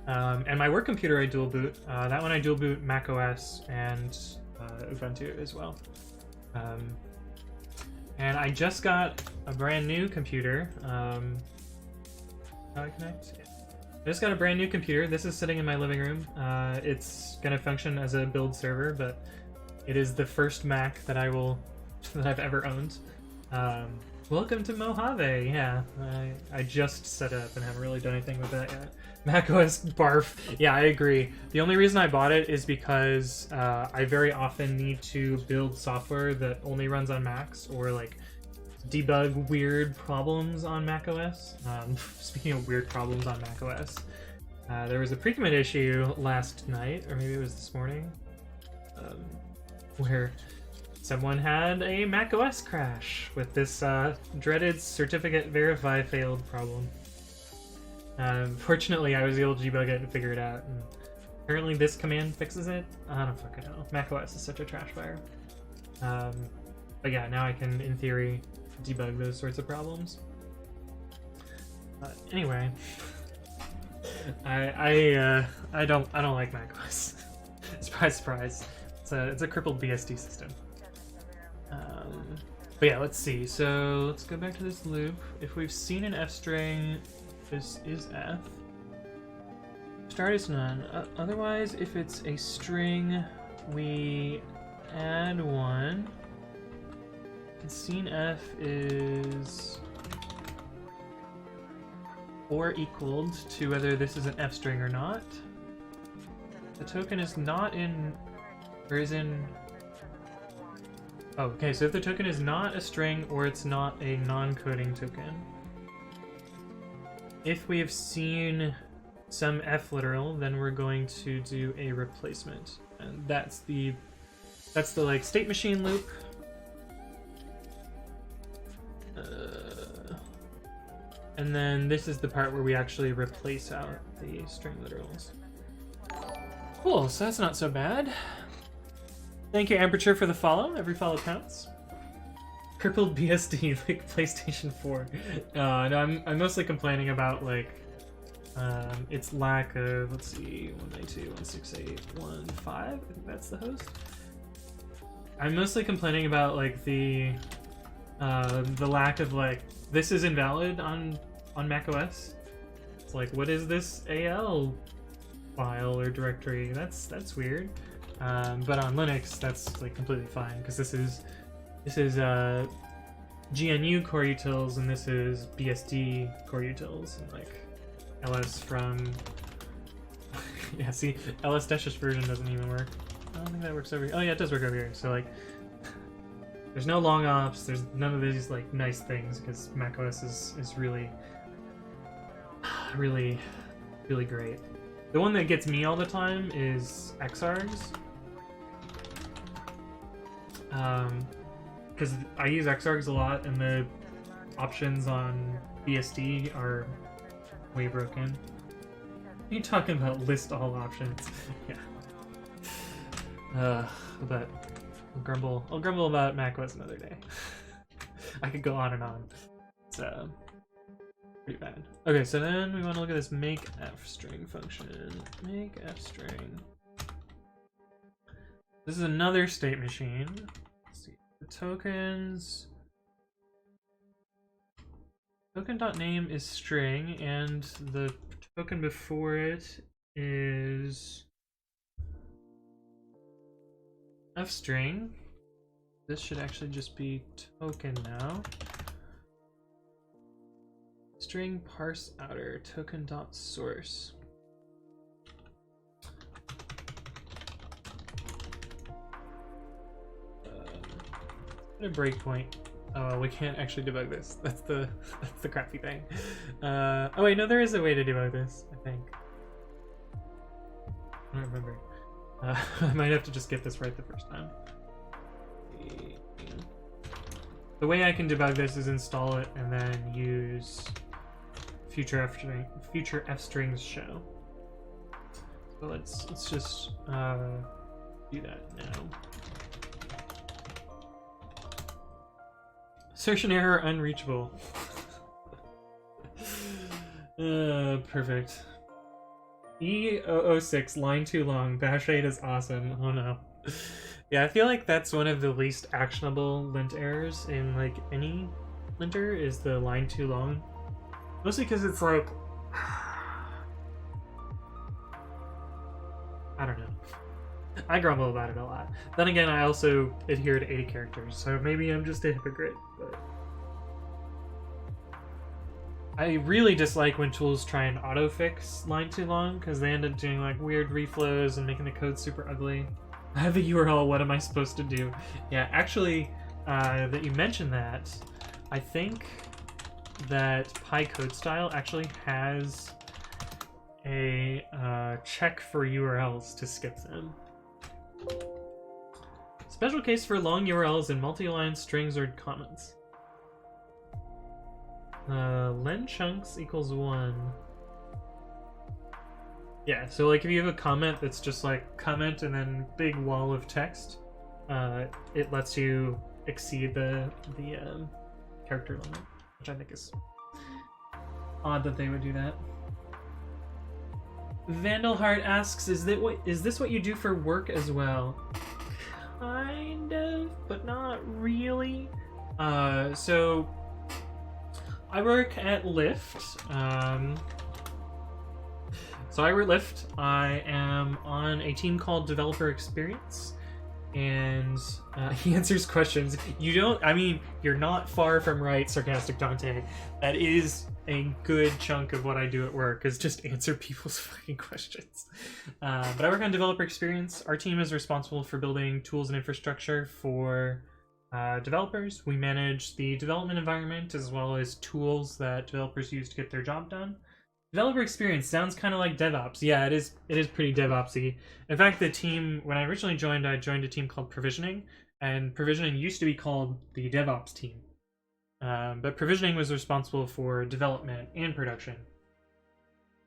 And my work computer I dual boot. That one I dual boot Mac OS and Ubuntu as well. And I just got a brand new computer. How do I connect? Yeah. I just got a brand new computer. This is sitting in my living room. It's gonna function as a build server, but it is the first Mac that I've ever owned. Welcome to Mojave. Yeah, I just set up and haven't really done anything with that yet. macOS barf. Yeah, I agree. The only reason I bought it is because I very often need to build software that only runs on Macs, or like debug weird problems on macOS. Speaking of weird problems on macOS, there was a Precommit issue last night, or maybe it was this morning, where someone had a macOS crash with this dreaded certificate verify failed problem. Fortunately, I was able to debug it and figure it out, and apparently this command fixes it. I don't fucking know. macOS is such a trash fire. But yeah, now I can, in theory, debug those sorts of problems. But anyway, I don't like macOS. Surprise, surprise. It's a crippled BSD system. But yeah, let's see. So let's go back to this loop. If we've seen an fstring, this is f. Start is none. Otherwise, if it's a string, we add one. And scene f is or equaled to whether this is an f string or not. The token is not in, or is in. Oh, okay, so if the token is not a string or it's not a non-coding token. If we have seen some f literal, then we're going to do a replacement. And that's the like state machine loop. And then this is the part where we actually replace out the string literals. Cool, so that's not so bad. Thank you, Aperture, for the follow. Every follow counts. Crippled BSD, like PlayStation 4. No, I'm mostly complaining about, like, its lack of, let's see, 192.168.1.5. I think that's the host. I'm mostly complaining about, like, the lack of, like, this is invalid on macOS. It's like, what is this AL file or directory? That's weird. But on Linux, that's like completely fine, because this is GNU core utils, and this is BSD core utils, and like ls from yeah, see, ls dash version doesn't even work. I don't think that works over here. Oh yeah, it does work over here. So like, there's no long ops, there's none of these like nice things, because macOS is really great. The one that gets me all the time is Xargs. Because I use Xargs a lot, and the options on BSD are way broken. What are you talking about? List all options? Yeah. But I'll grumble about macOS another day. I could go on and on. It's pretty bad. Okay, so then we want to look at this make fstring function. Make fstring. This is another state machine. Let's see. The tokens. Token.name is string, and the token before it is fstring. This should actually just be token now. String parse outer token.source. A breakpoint. Oh, we can't actually debug this. That's the crappy thing. Oh wait, no, there is a way to debug this, I think. I don't remember. I might have to just get this right the first time. The way I can debug this is install it and then use future-fstrings show. So let's just do that now. Assertion error unreachable. Perfect. E006, line too long. Bash 8 is awesome. Oh no. Yeah, I feel like that's one of the least actionable lint errors in like any linter is the line too long. Mostly because it's like I don't know. I grumble about it a lot. Then again, I also adhere to 80 characters, so maybe I'm just a hypocrite, but I really dislike when tools try and auto-fix line too long, because they end up doing like weird reflows and making the code super ugly. I have a URL, what am I supposed to do? Yeah, actually, that you mentioned that, I think that PyCodeStyle actually has a check for URLs to skip them. Special case for long URLs in multi-line strings or comments. Len chunks equals 1. Yeah, so like if you have a comment that's just like comment and then big wall of text, it lets you exceed the character limit, which I think is odd that they would do that. Vandalheart asks, is this what you do for work as well? Kind of, but not really. So I work at Lyft. So I work at Lyft. I am on a team called Developer Experience, and he answers questions. You don't, I mean, you're not far from right, Sarcastic Dante. That is a good chunk of what I do at work, is just answer people's fucking questions. But I work on Developer Experience. Our team is responsible for building tools and infrastructure for developers. We manage the development environment as well as tools that developers use to get their job done. Developer Experience sounds kind of like DevOps. Yeah, it is pretty DevOpsy. In fact, the team, when I originally joined, I joined a team called Provisioning, and Provisioning used to be called the DevOps team. But Provisioning was responsible for development and production.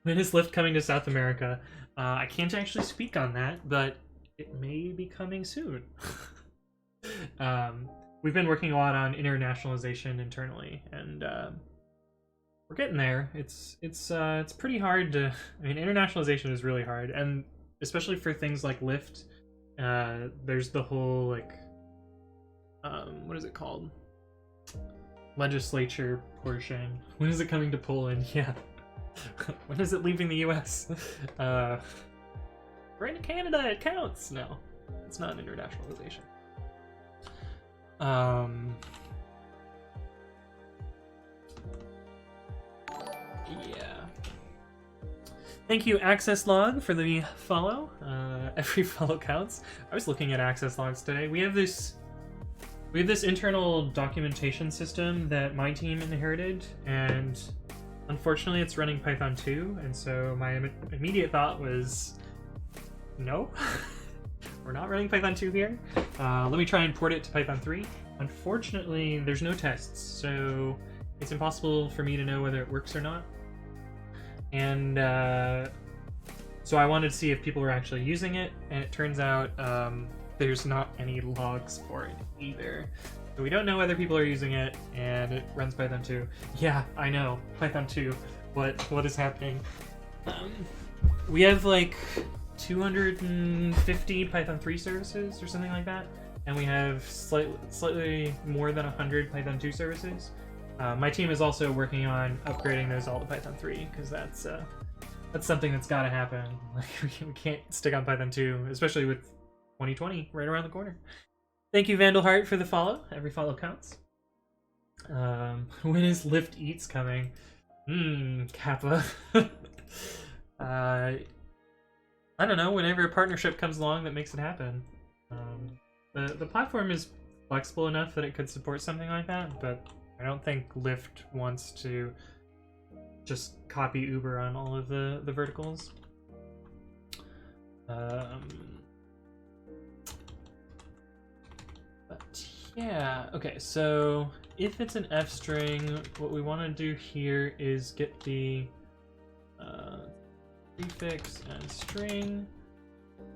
When is Lyft coming to South America? I can't actually speak on that, but it may be coming soon. We've been working a lot on internationalization internally, and we're getting there. It's pretty hard to. I mean, internationalization is really hard, and especially for things like Lyft. There's the whole like, what is it called? Legislature portion. When is it coming to Poland? Yeah. When is it leaving the U.S.? We're in Canada. It counts. No, it's not an internationalization. Yeah. Thank you, accesslog, for the follow. Every follow counts. I was looking at accesslogs today. We have this internal documentation system that my team inherited, and unfortunately it's running Python 2, and so my immediate thought was, no, we're not running Python 2 here. Let me try and port it to Python 3. Unfortunately, there's no tests, so it's impossible for me to know whether it works or not. And so I wanted to see if people were actually using it, and it turns out there's not any logs for it either. So we don't know whether people are using it, and it runs Python 2. Yeah, I know, Python 2. What is happening? We have like 250 Python 3 services or something like that, and we have slightly more than 100 Python 2 services. My team is also working on upgrading those all to Python 3, because that's something that's got to happen. Like, we can't stick on Python 2, especially with 2020 right around the corner. Thank you, Vandalheart, for the follow. Every follow counts. When is Lyft Eats coming? Kappa. I don't know, whenever a partnership comes along that makes it happen. The platform is flexible enough that it could support something like that, but I don't think Lyft wants to just copy Uber on all of the verticals. But yeah, okay, so if it's an f string, what we want to do here is get the prefix and string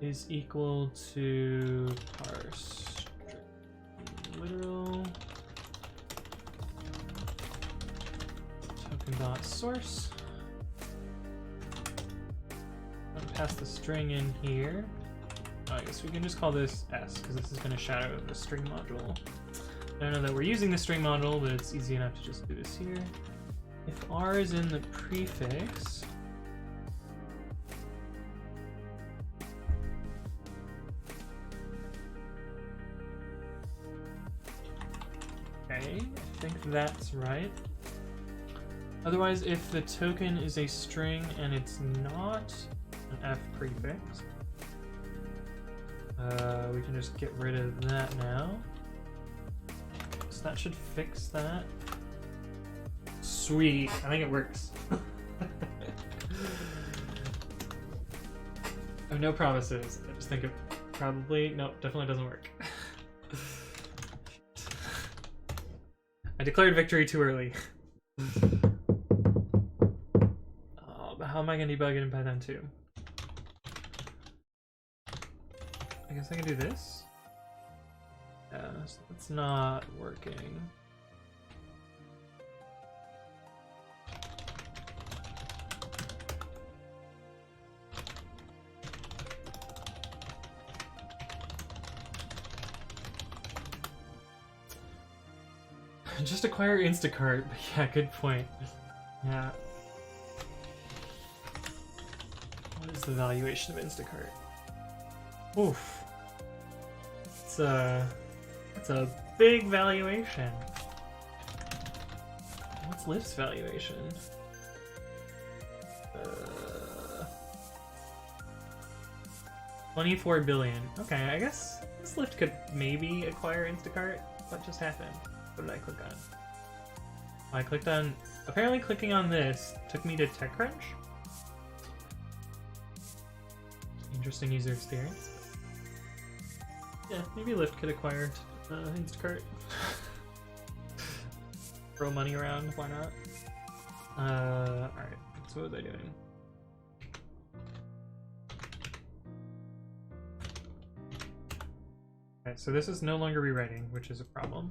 is equal to parse literal token dot source. I'm gonna pass the string in here. Oh, I guess we can just call this S because this is going to shadow the string module. I don't know that we're using the string module, but it's easy enough to just do this here. If R is in the prefix, okay, I think that's right. Otherwise, if the token is a string and it's not an F prefix, we can just get rid of that now. So that should fix that. Sweet, I think it works. I have no promises. I just think it probably, no, definitely doesn't work. I declared victory too early. Oh, but how am I going to debug it in Python 2? I guess I can do this. Yeah, so it's not working. Just acquire Instacart. Yeah, good point. Yeah. What is the valuation of Instacart? Oof. It's a big valuation. What's Lyft's valuation? 24 billion. Okay, I guess this Lyft could maybe acquire Instacart. What just happened? What did I click on? I clicked on... Apparently clicking on this took me to TechCrunch. Interesting user experience. Yeah, maybe Lyft could acquire Instacart. Throw money around, why not? Alright, so what was I doing? Alright, so this is no longer rewriting, which is a problem.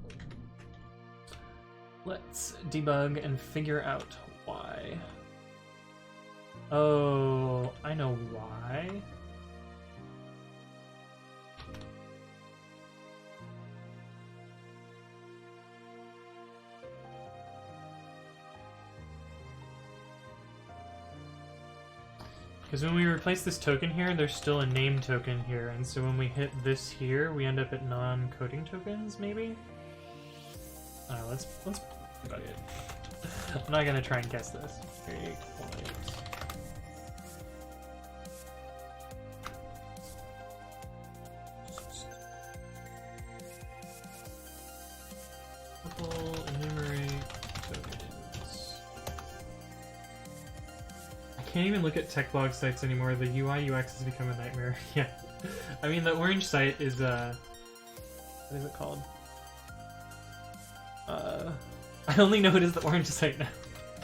Let's debug and figure out why. Oh, I know why. Because when we replace this token here, there's still a name token here, and so when we hit this here, we end up at non-coding tokens, maybe? Let's debug it. I'm not gonna try and guess this. Enumerate tokens. I can't even look at tech blog sites anymore. The UI UX has become a nightmare. Yeah. I mean, the orange site is, what is it called? I only know it is the orange site now.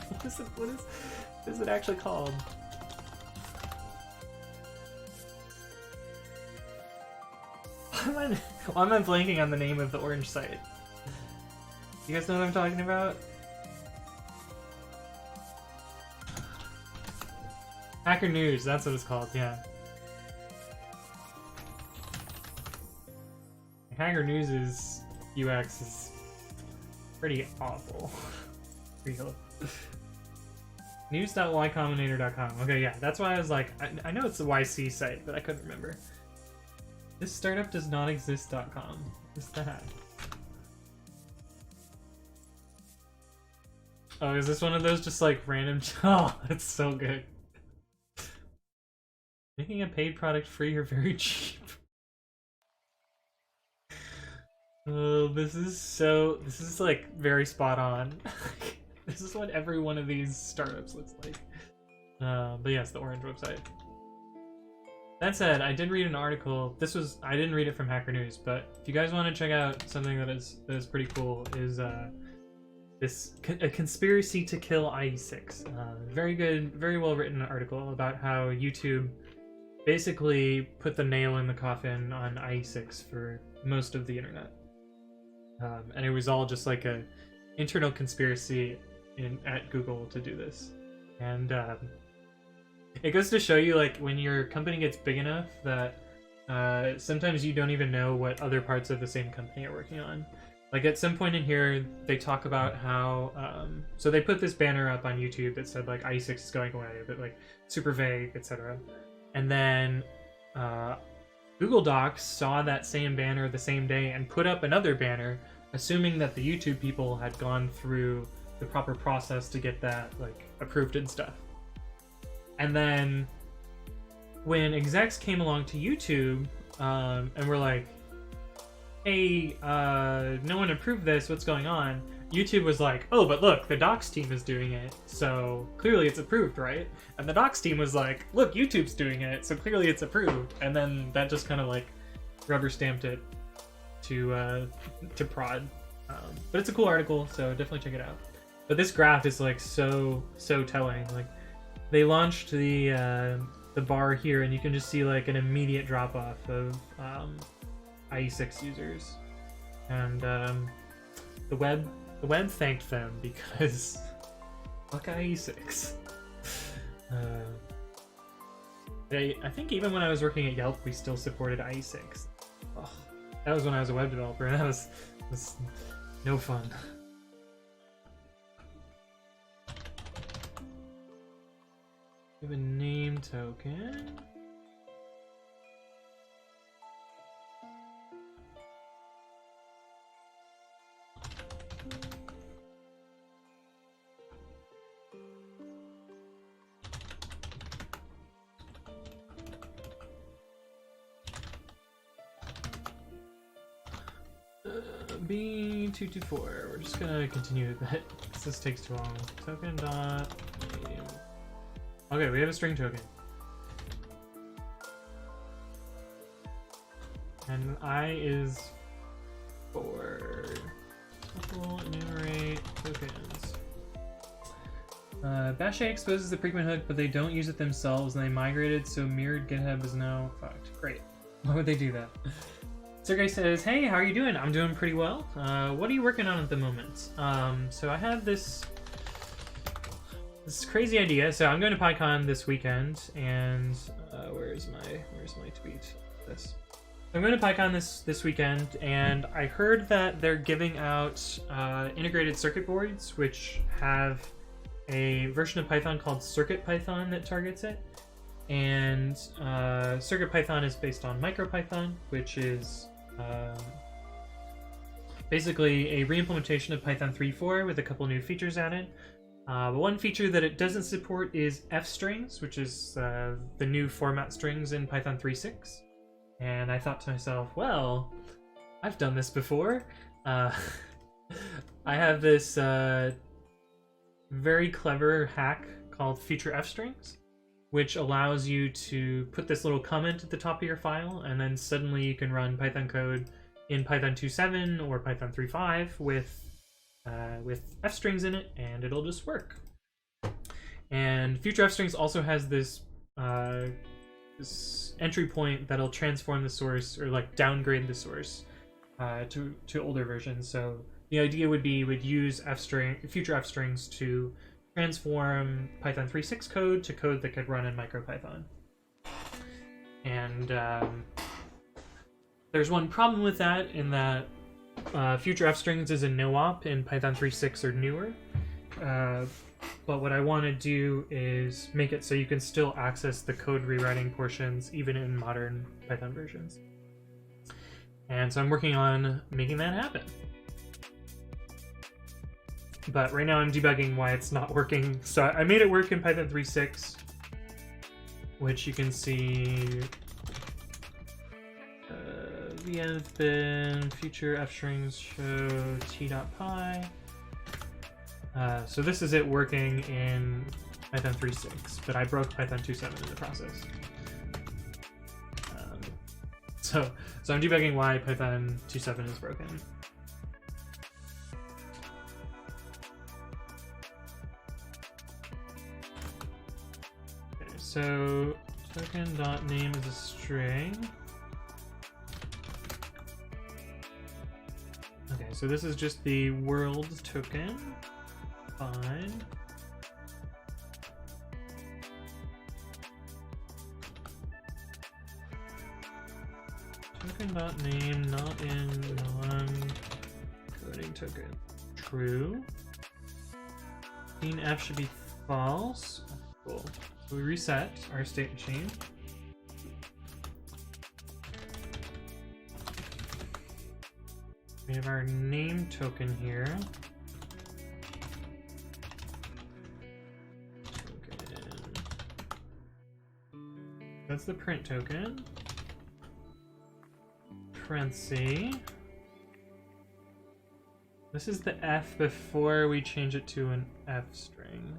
What is it actually called? Why am I blanking on the name of the orange site? You guys know what I'm talking about? Hacker News, that's what it's called, yeah. Hacker News' UX is pretty awful. Real. News.ycombinator.com. Okay, yeah, that's why I was like, I know it's the YC site, but I couldn't remember. This startup does not exist.com. What's that? Oh, is this one of those just like random? Oh, it's so good. Making a paid product free or very cheap. Oh, this is like very spot on. This is what every one of these startups looks like. But yes, the orange website. That said, I did read an article. I didn't read it from Hacker News, but if you guys want to check out something that is pretty cool, is a conspiracy to kill IE6. Very good, very well written article about how YouTube basically put the nail in the coffin on IE6 for most of the internet, and it was all just like a internal conspiracy at Google to do this, and it goes to show you, like, when your company gets big enough that sometimes you don't even know what other parts of the same company are working on. Like, at some point in here, they talk about how, so they put this banner up on YouTube that said, like, IE6 is going away, but, like, super vague, etc. And then Google Docs saw that same banner the same day and put up another banner, assuming that the YouTube people had gone through the proper process to get that, like, approved and stuff. And then when execs came along to YouTube and were like, hey, no one approved this, what's going on? YouTube was like, oh, but look, the docs team is doing it, so clearly it's approved, right? And the docs team was like, look, YouTube's doing it, so clearly it's approved. And then that just kind of like rubber stamped it to prod. But it's a cool article, so definitely check it out. But this graph is like so telling. Like, they launched the bar here, and you can just see like an immediate drop off of IE6 users, and the web thanked them because fuck IE6. I think even when I was working at Yelp, we still supported IE6. Oh, that was when I was a web developer, and that was no fun. We have a name token. B224. We're just gonna continue with that because this takes too long. Token dot name. Okay, we have a string token. And I is for tuple enumerate tokens. Bash A exposes the Precommit hook, but they don't use it themselves, and they migrated, so mirrored GitHub is now fucked. Great. Why would they do that? Sergey says, hey, how are you doing? I'm doing pretty well. What are you working on at the moment? So I have this crazy idea. So I'm going to PyCon this weekend, and where's my tweet? This. I'm going to PyCon this weekend, and I heard that they're giving out integrated circuit boards, which have a version of Python called CircuitPython that targets it. And CircuitPython is based on MicroPython, which is basically a reimplementation of Python 3.4 with a couple new features added. But one feature that it doesn't support is fstrings, which is the new format strings in Python 3.6. And I thought to myself, well, I've done this before. I have this very clever hack called future-fstrings, which allows you to put this little comment at the top of your file, and then suddenly you can run Python code in Python 2.7 or Python 3.5 with fstrings in it, and it'll just work. And future-fstrings also has this entry point that'll transform the source, or like downgrade the source to older versions. So the idea would be we'd use future-fstrings to transform Python 3.6 code to code that could run in MicroPython. And there's one problem with that, in that future-fstrings is a no-op in Python 3.6 or newer. But what I want to do is make it so you can still access the code rewriting portions even in modern Python versions. And so I'm working on making that happen. But right now I'm debugging why it's not working. So I made it work in Python 3.6, which you can see v-env bin future-fstrings show t.py. So this is it working in Python 3.6, but I broke Python 2.7 in the process. So I'm debugging why Python 2.7 is broken. Okay, so token.name is a string. Okay, so this is just the world token. Fine. Token.name not in non-coding token. True. F should be false. Cool. So we reset our state machine. We have our name token here. Token. That's the print token. Parenthesis. This is the F before we change it to an F string.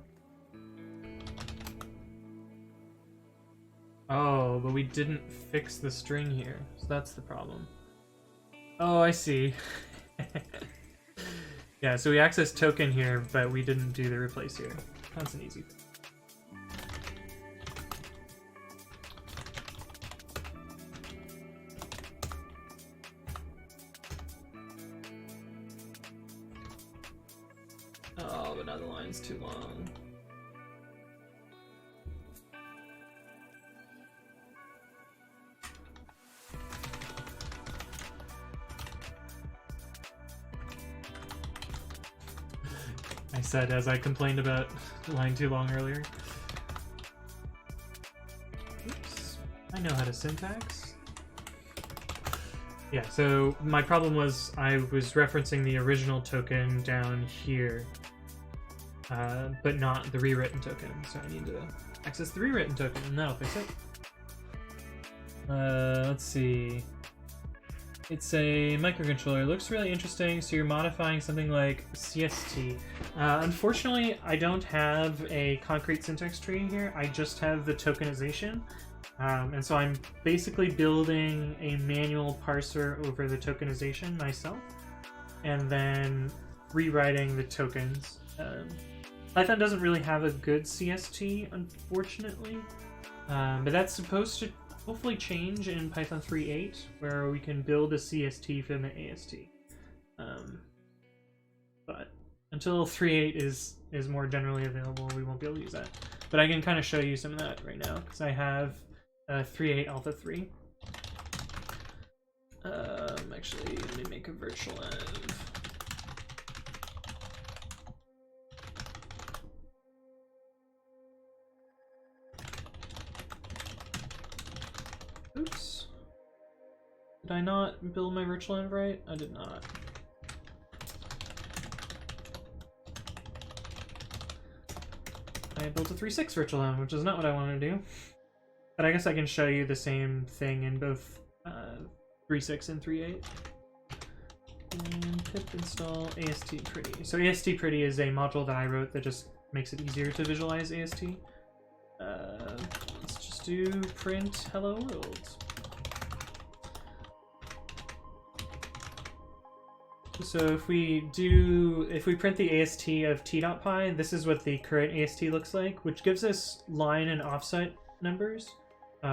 Oh, but we didn't fix the string here, so that's the problem. Oh, I see. Yeah, so we access token here, but we didn't do the replace here. That's an easy thing. Oh, but now the line's too long. I said as I complained about the line too long earlier. Oops. I know how to syntax. Yeah, so my problem was I was referencing the original token down here, but not the rewritten token. So I need to access the rewritten token, and that'll fix it. Let's see. It's a microcontroller. It looks really interesting. So you're modifying something like CST. Unfortunately, I don't have a concrete syntax tree here. I just have the tokenization. And so I'm basically building a manual parser over the tokenization myself, and then rewriting the tokens. Python doesn't really have a good CST, unfortunately, but that's supposed to hopefully change in Python 3.8, where we can build a CST from the AST. But until 3.8 is more generally available, we won't be able to use that. But I can kind of show you some of that right now, because I have 3.8 Alpha 3. Actually, let me make a virtual env. Oops. Did I not build my virtual env right? I did not. I built a 3.6 virtual env, which is not what I wanted to do. But I guess I can show you the same thing in both 3.6 and 3.8. And pip install AST pretty. So AST pretty is a module that I wrote that just makes it easier to visualize AST. Let's just do print hello world. So if we print the AST of t.py, this is what the current AST looks like, which gives us line and offset numbers.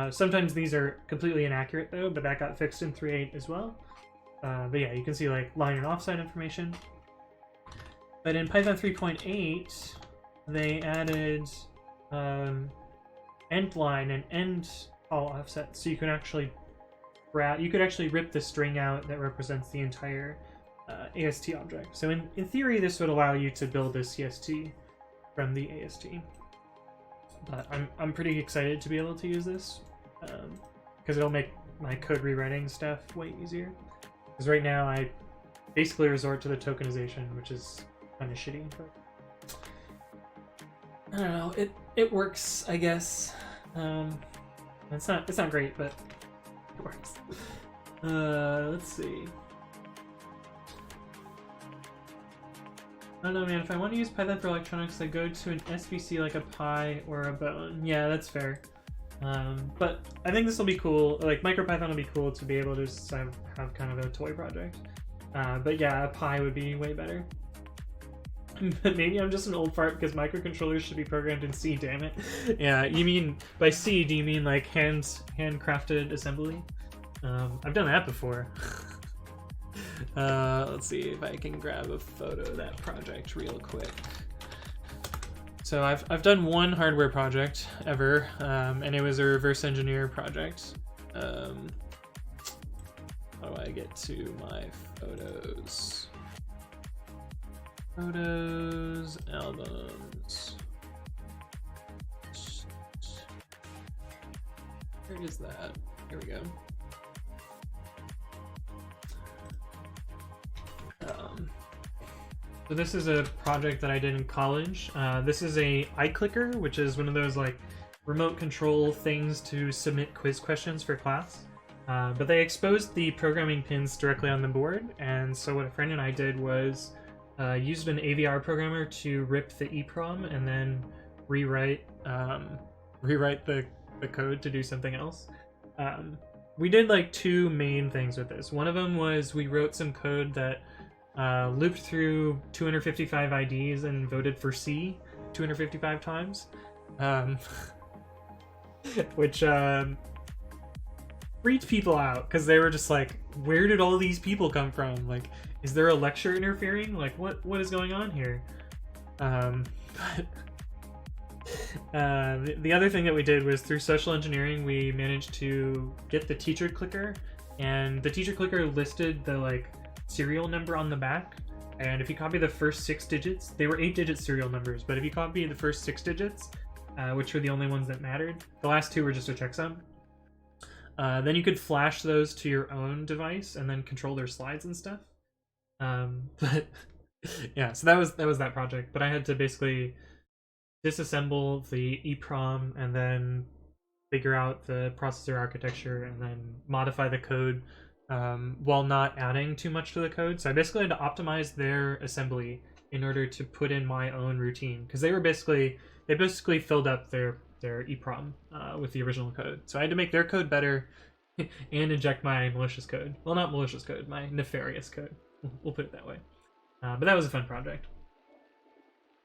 Sometimes these are completely inaccurate though, but that got fixed in 3.8 as well. But yeah, you can see like line and offset information. But in Python 3.8, they added end line and end all offset, so you can actually rip the string out that represents the entire AST object. So in theory, this would allow you to build a CST from the AST. But I'm pretty excited to be able to use this because it'll make my code rewriting stuff way easier. Because right now I basically resort to the tokenization, which is kind of shitty. But I don't know. It works, I guess. It's not great, but it works. Let's see. I don't know, man. If I want to use Python for electronics, I go to an SVC like a Pi or a Bone. Yeah, that's fair. But I think this will be cool. Like MicroPython will be cool to be able to just have kind of a toy project. But yeah, a Pi would be way better. But maybe I'm just an old fart because microcontrollers should be programmed in C, damn it. Yeah, you mean, by C, do you mean like handcrafted assembly? I've done that before. Let's see if I can grab a photo of that project real quick. So I've done one hardware project ever, and it was a reverse engineer project. How do I get to my photos? Photos, albums. Where is that? Here we go. So this is a project that I did in college. This is a iClicker, which is one of those like remote control things to submit quiz questions for class. But they exposed the programming pins directly on the board, and so what a friend and I did was used an AVR programmer to rip the EEPROM and then rewrite the code to do something else. We did like two main things with this. One of them was we wrote some code that looped through 255 IDs and voted for C 255 times, which freaked people out because they were just like, where did all these people come from? Like, is there a lecture interfering? Like, what is going on here? The other thing that we did was through social engineering, we managed to get the teacher clicker, and the teacher clicker listed the like serial number on the back, and if you copy the first 6 digits, they were 8-digit serial numbers, but if you copy the first 6 digits, which were the only ones that mattered, the last 2 were just a checksum, then you could flash those to your own device and then control their slides and stuff. But yeah, so that was that project, but I had to basically disassemble the EEPROM and then figure out the processor architecture and then modify the code while not adding too much to the code. So I basically had to optimize their assembly in order to put in my own routine, because they basically filled up their EEPROM with the original code. So I had to make their code better and inject my malicious code. Well, not malicious code, my nefarious code. We'll put it that way. But that was a fun project.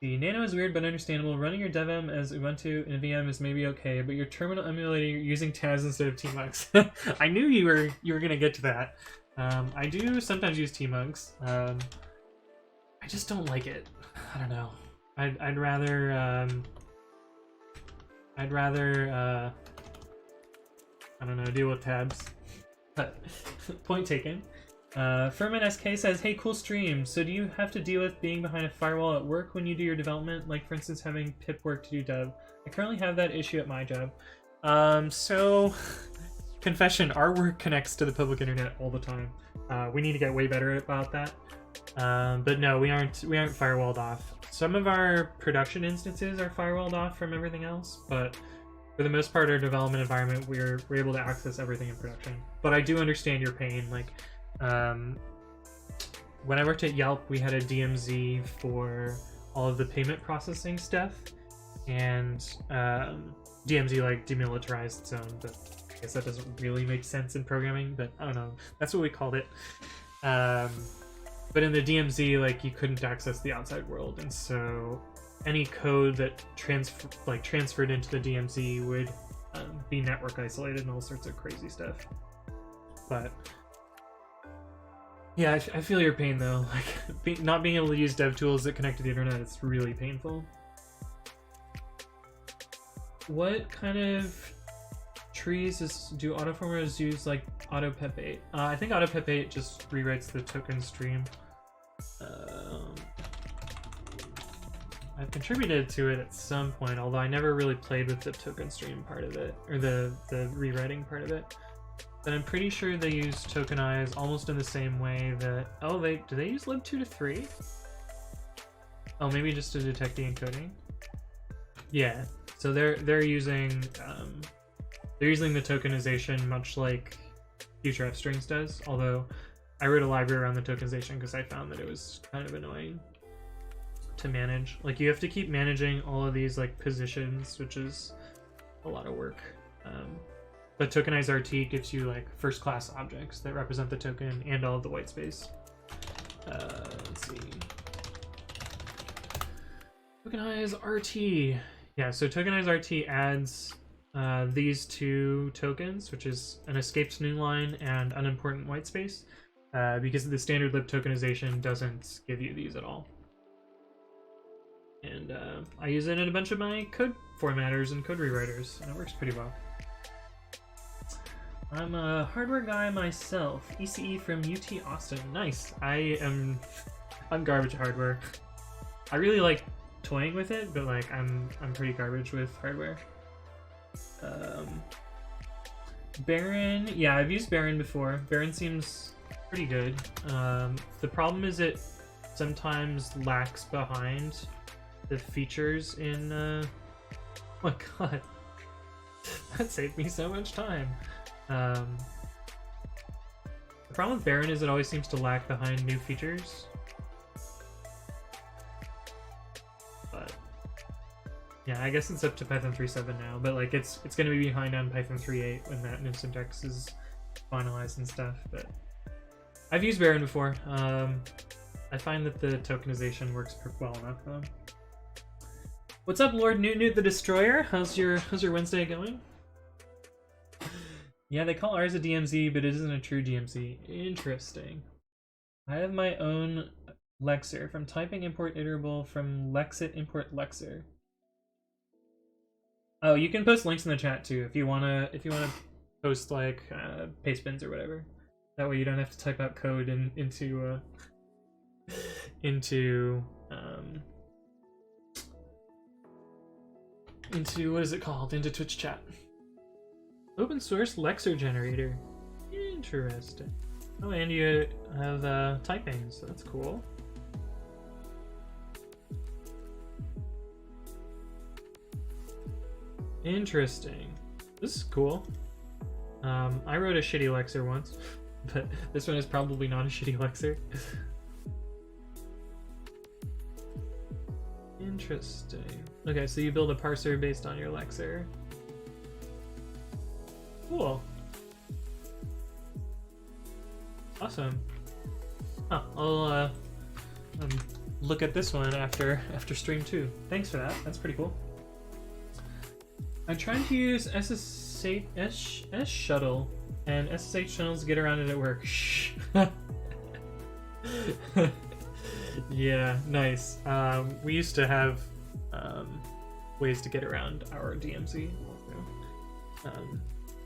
The Nano is weird but understandable. Running your devm as Ubuntu in a VM is maybe okay, but your terminal emulator using tabs instead of tmux. I knew you were gonna get to that. I do sometimes use tmux. I just don't like it. I don't know. I'd rather I don't know, deal with tabs. But point taken. Furman SK says, hey, cool stream. So do you have to deal with being behind a firewall at work when you do your development? Like, for instance, having pip work to do dev. I currently have that issue at my job. So, confession, our work connects to the public internet all the time. We need to get way better about that. But no, we aren't firewalled off. Some of our production instances are firewalled off from everything else, but for the most part, our development environment, we're able to access everything in production. But I do understand your pain. Like, when I worked at Yelp, we had a DMZ for all of the payment processing stuff, and DMZ like demilitarized zone, but I guess that doesn't really make sense in programming, but I don't know, that's what we called it. But in the DMZ, like, you couldn't access the outside world, and so any code that transferred into the DMZ would be network isolated and all sorts of crazy stuff. But yeah, I feel your pain though. Like, not being able to use dev tools that connect to the internet, it's really painful. What kind of trees do autoformers use, like AutoPep8? I think AutoPep8 just rewrites the token stream. I've contributed to it at some point, although I never really played with the token stream part of it, or the rewriting part of it. But I'm pretty sure they use tokenize almost in the same way that... Oh, do they use lib2-3? Oh, maybe just to detect the encoding? Yeah, so they're using the tokenization much like future-fstrings does, although I wrote a library around the tokenization because I found that it was kind of annoying to manage. Like, you have to keep managing all of these like positions, which is a lot of work. But tokenized RT gives you like first class objects that represent the token and all of the white space. Let's see. Tokenize RT. Yeah, so tokenize RT adds these two tokens, which is an escaped new line and unimportant white space, because the standard lib tokenization doesn't give you these at all. And I use it in a bunch of my code formatters and code rewriters, and it works pretty well. I'm a hardware guy myself. ECE from UT Austin. Nice. I'm garbage at hardware. I really like toying with it, but like I'm pretty garbage with hardware. Baron, yeah, I've used Baron before. Baron seems pretty good. The problem is it sometimes lacks behind the features in oh my god. That saved me so much time. The problem with Baron is it always seems to lag behind new features. But yeah, I guess it's up to Python 3.7 now, but like it's gonna be behind on Python 3.8 when that new syntax is finalized and stuff. But I've used Baron before. I find that the tokenization works well enough though. What's up, Lord Newt the Destroyer? How's your Wednesday going? Yeah, they call ours a DMZ, but it isn't a true DMZ. Interesting. I have my own lexer from typing import iterable from lexit import lexer. Oh, you can post links in the chat too if you wanna post like paste bins or whatever. That way you don't have to type out code into what is it called? Into Twitch chat. Open source lexer generator. Interesting. Oh, and you have typing, so that's cool. Interesting. This is cool. I wrote a shitty lexer once, but this one is probably not a shitty lexer. Interesting. Okay, so you build a parser based on your lexer. Cool. Awesome. Oh, I'll look at this one after stream 2. Thanks for that. That's pretty cool. I'm trying to use SSH shuttle and SSH channels to get around it at work. Shh. Yeah, nice. We used to have ways to get around our DMZ.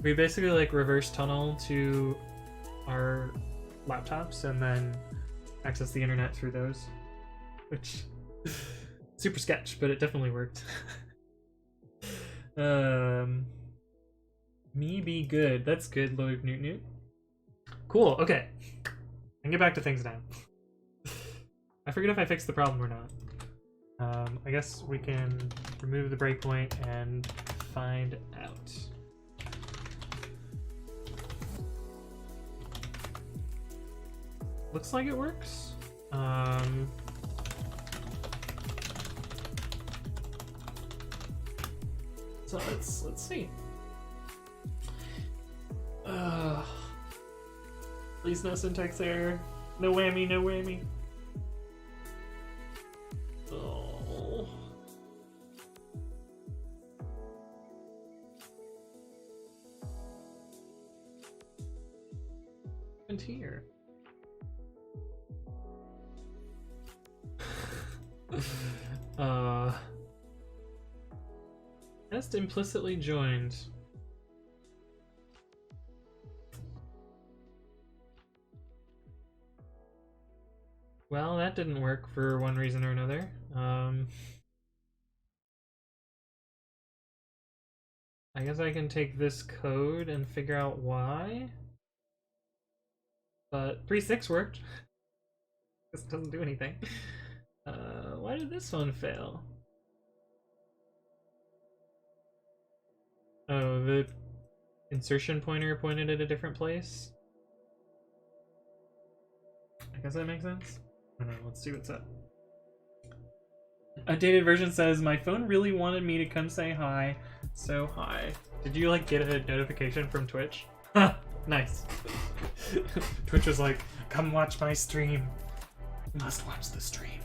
We basically like reverse tunnel to our laptops and then access the internet through those, which super sketch, but it definitely worked. Me be good. That's good, Lord Newt. Cool. Okay, I can get back to things now. I forget if I fixed the problem or not. I guess we can remove the breakpoint and find out. Looks like it works. So let's see. Please no syntax error. No whammy, no whammy. Oh. And here. Test implicitly joined. Well, that didn't work for one reason or another. I guess I can take this code and figure out why. But 3.6 worked. This doesn't do anything. Why did this one fail? Oh, the insertion pointer pointed at a different place? I guess that makes sense. I don't know, let's see what's up. Updated version says, my phone really wanted me to come say hi, so hi. Did you like get a notification from Twitch? Nice. Twitch was like, come watch my stream. You must watch the stream.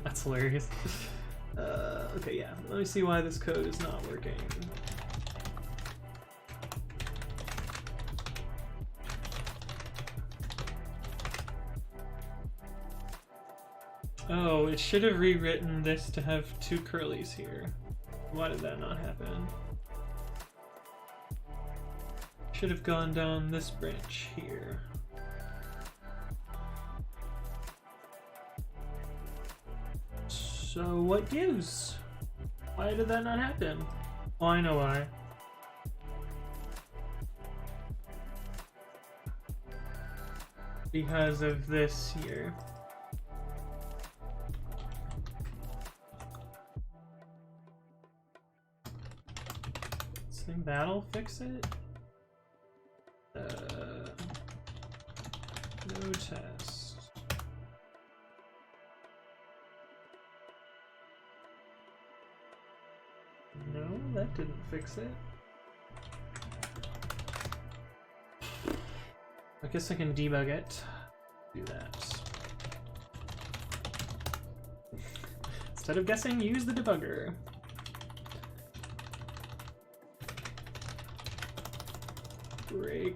That's hilarious. Okay, yeah. Let me see why this code is not working. Oh, it should have rewritten this to have 2 curlies here. Why did that not happen? Should have gone down this branch here. So what gives? Why did that not happen? Oh, I know why. Because of this here. Think that'll fix it? No test. No, that didn't fix it. I guess I can debug it. Do that. Instead of guessing, use the debugger. Breakpoint.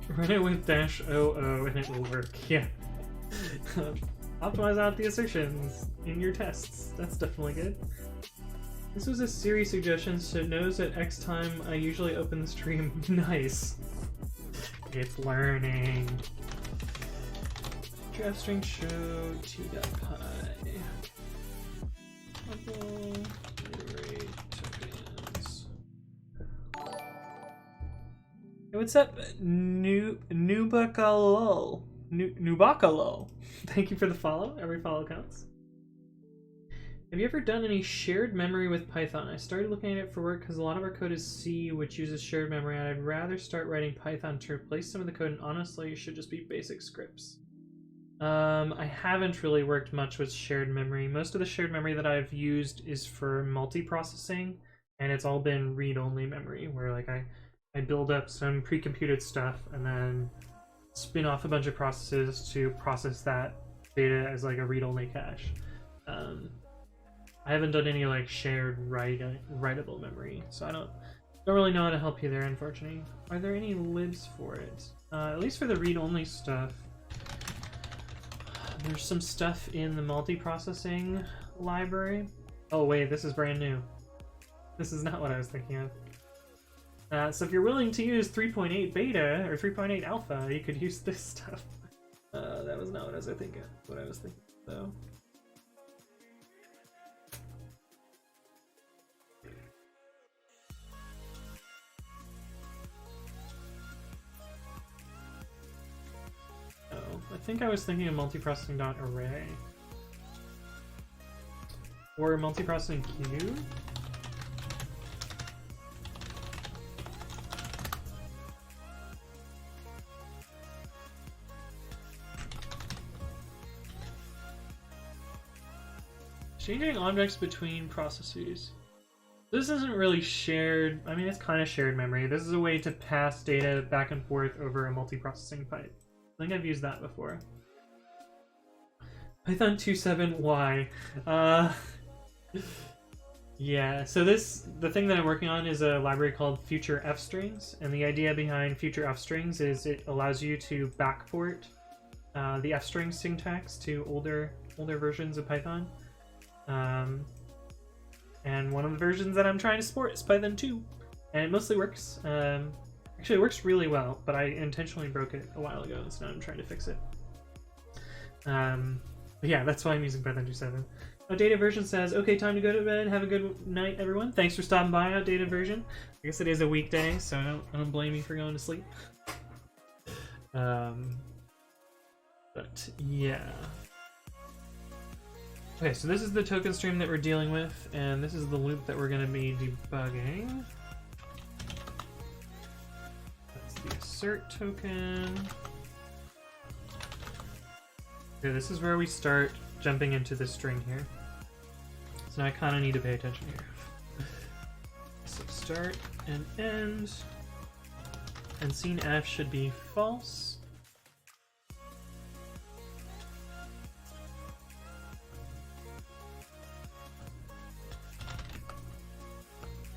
Run it with -00 and it will work. Yeah. Optimize out the assertions in your tests. That's definitely good. This was a Siri suggestion, so it knows at X time I usually open the stream. Nice. It's learning. Fstring show t.pi. Array tokens. Hey, what's up, Nubakalo? Nubakalo. Thank you for the follow. Every follow counts. Have you ever done any shared memory with Python? I started looking at it for work because a lot of our code is C, which uses shared memory, and I'd rather start writing Python to replace some of the code, and honestly, it should just be basic scripts. I haven't really worked much with shared memory. Most of the shared memory that I've used is for multiprocessing, and it's all been read-only memory, where like I build up some pre-computed stuff and then spin off a bunch of processes to process that data as like a read-only cache. I haven't done any like shared writable memory, so I don't really know how to help you there, unfortunately. Are there any libs for it? At least for the read-only stuff. There's some stuff in the multiprocessing library. Oh wait, this is brand new. This is not what I was thinking of. So if you're willing to use 3.8 beta or 3.8 alpha, you could use this stuff. That was not what I was thinking. Though. I think I was thinking of multiprocessing.array. Or multiprocessing queue? Changing objects between processes. This isn't really shared, I mean it's kind of shared memory. This is a way to pass data back and forth over a multiprocessing pipe. I think I've used that before. Python 2.7, why? Yeah, so the thing that I'm working on is a library called future-fstrings, and the idea behind future-fstrings is it allows you to backport the f-string syntax to older versions of Python. And one of the versions that I'm trying to support is Python 2, and it mostly works. Actually, it works really well, but I intentionally broke it a while ago, so now I'm trying to fix it. But yeah, that's why I'm using Python 2.7. Outdated version says, okay, time to go to bed. Have a good night, everyone. Thanks for stopping by, outdated version. I guess it is a weekday, so I don't blame you for going to sleep. But yeah. Okay, so this is the token stream that we're dealing with, and this is the loop that we're going to be debugging. That's the assert token. Okay, this is where we start jumping into the string here. So now I kind of need to pay attention here. So start and end. And scene F should be false.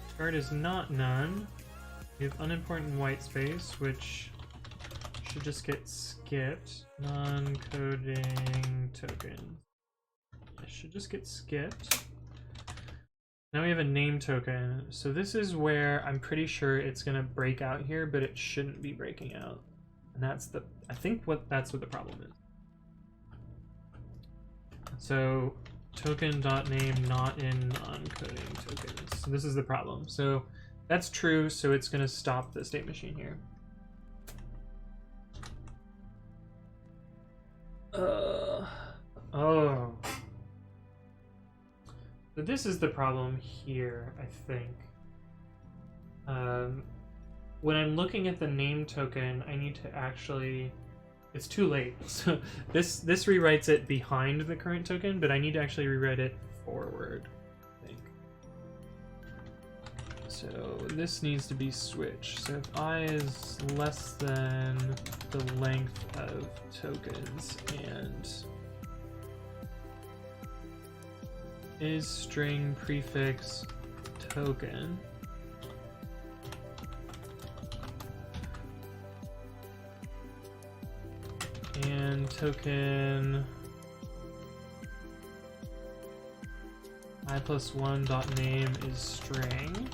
Start is not none. We have unimportant white space, which should just get skipped. Non-coding token. It should just get skipped. Now we have a name token. So this is where I'm pretty sure it's gonna break out here, but it shouldn't be breaking out. And that's the, I think that's what the problem is. So token.name not in non-coding tokens. So this is the problem. So that's true, so it's gonna stop the state machine here. Oh. So this is the problem here, I think. When I'm looking at the name token, I need to actually... It's too late. So this rewrites it behind the current token, but I need to actually rewrite it forward, I think. So this needs to be switched. So if I is less than the length of tokens and is string prefix token, and token I+1 dot name is string.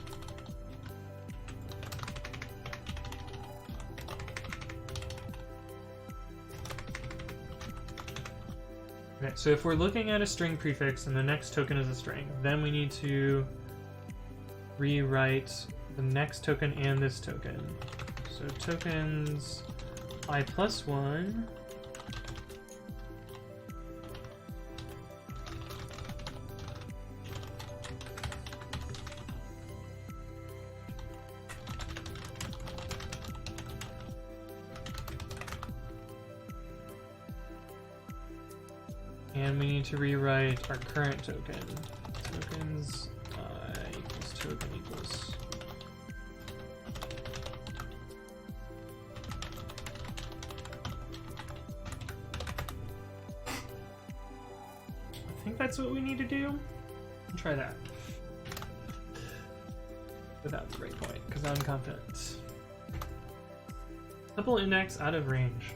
Okay, so if we're looking at a string prefix and the next token is a string, then we need to rewrite the next token and this token. So tokens I+1 and we need to rewrite our current token. Tokens I equals token equals. I think that's what we need to do. I'll try that. Without the breakpoint, because I'm confident. Tuple index out of range.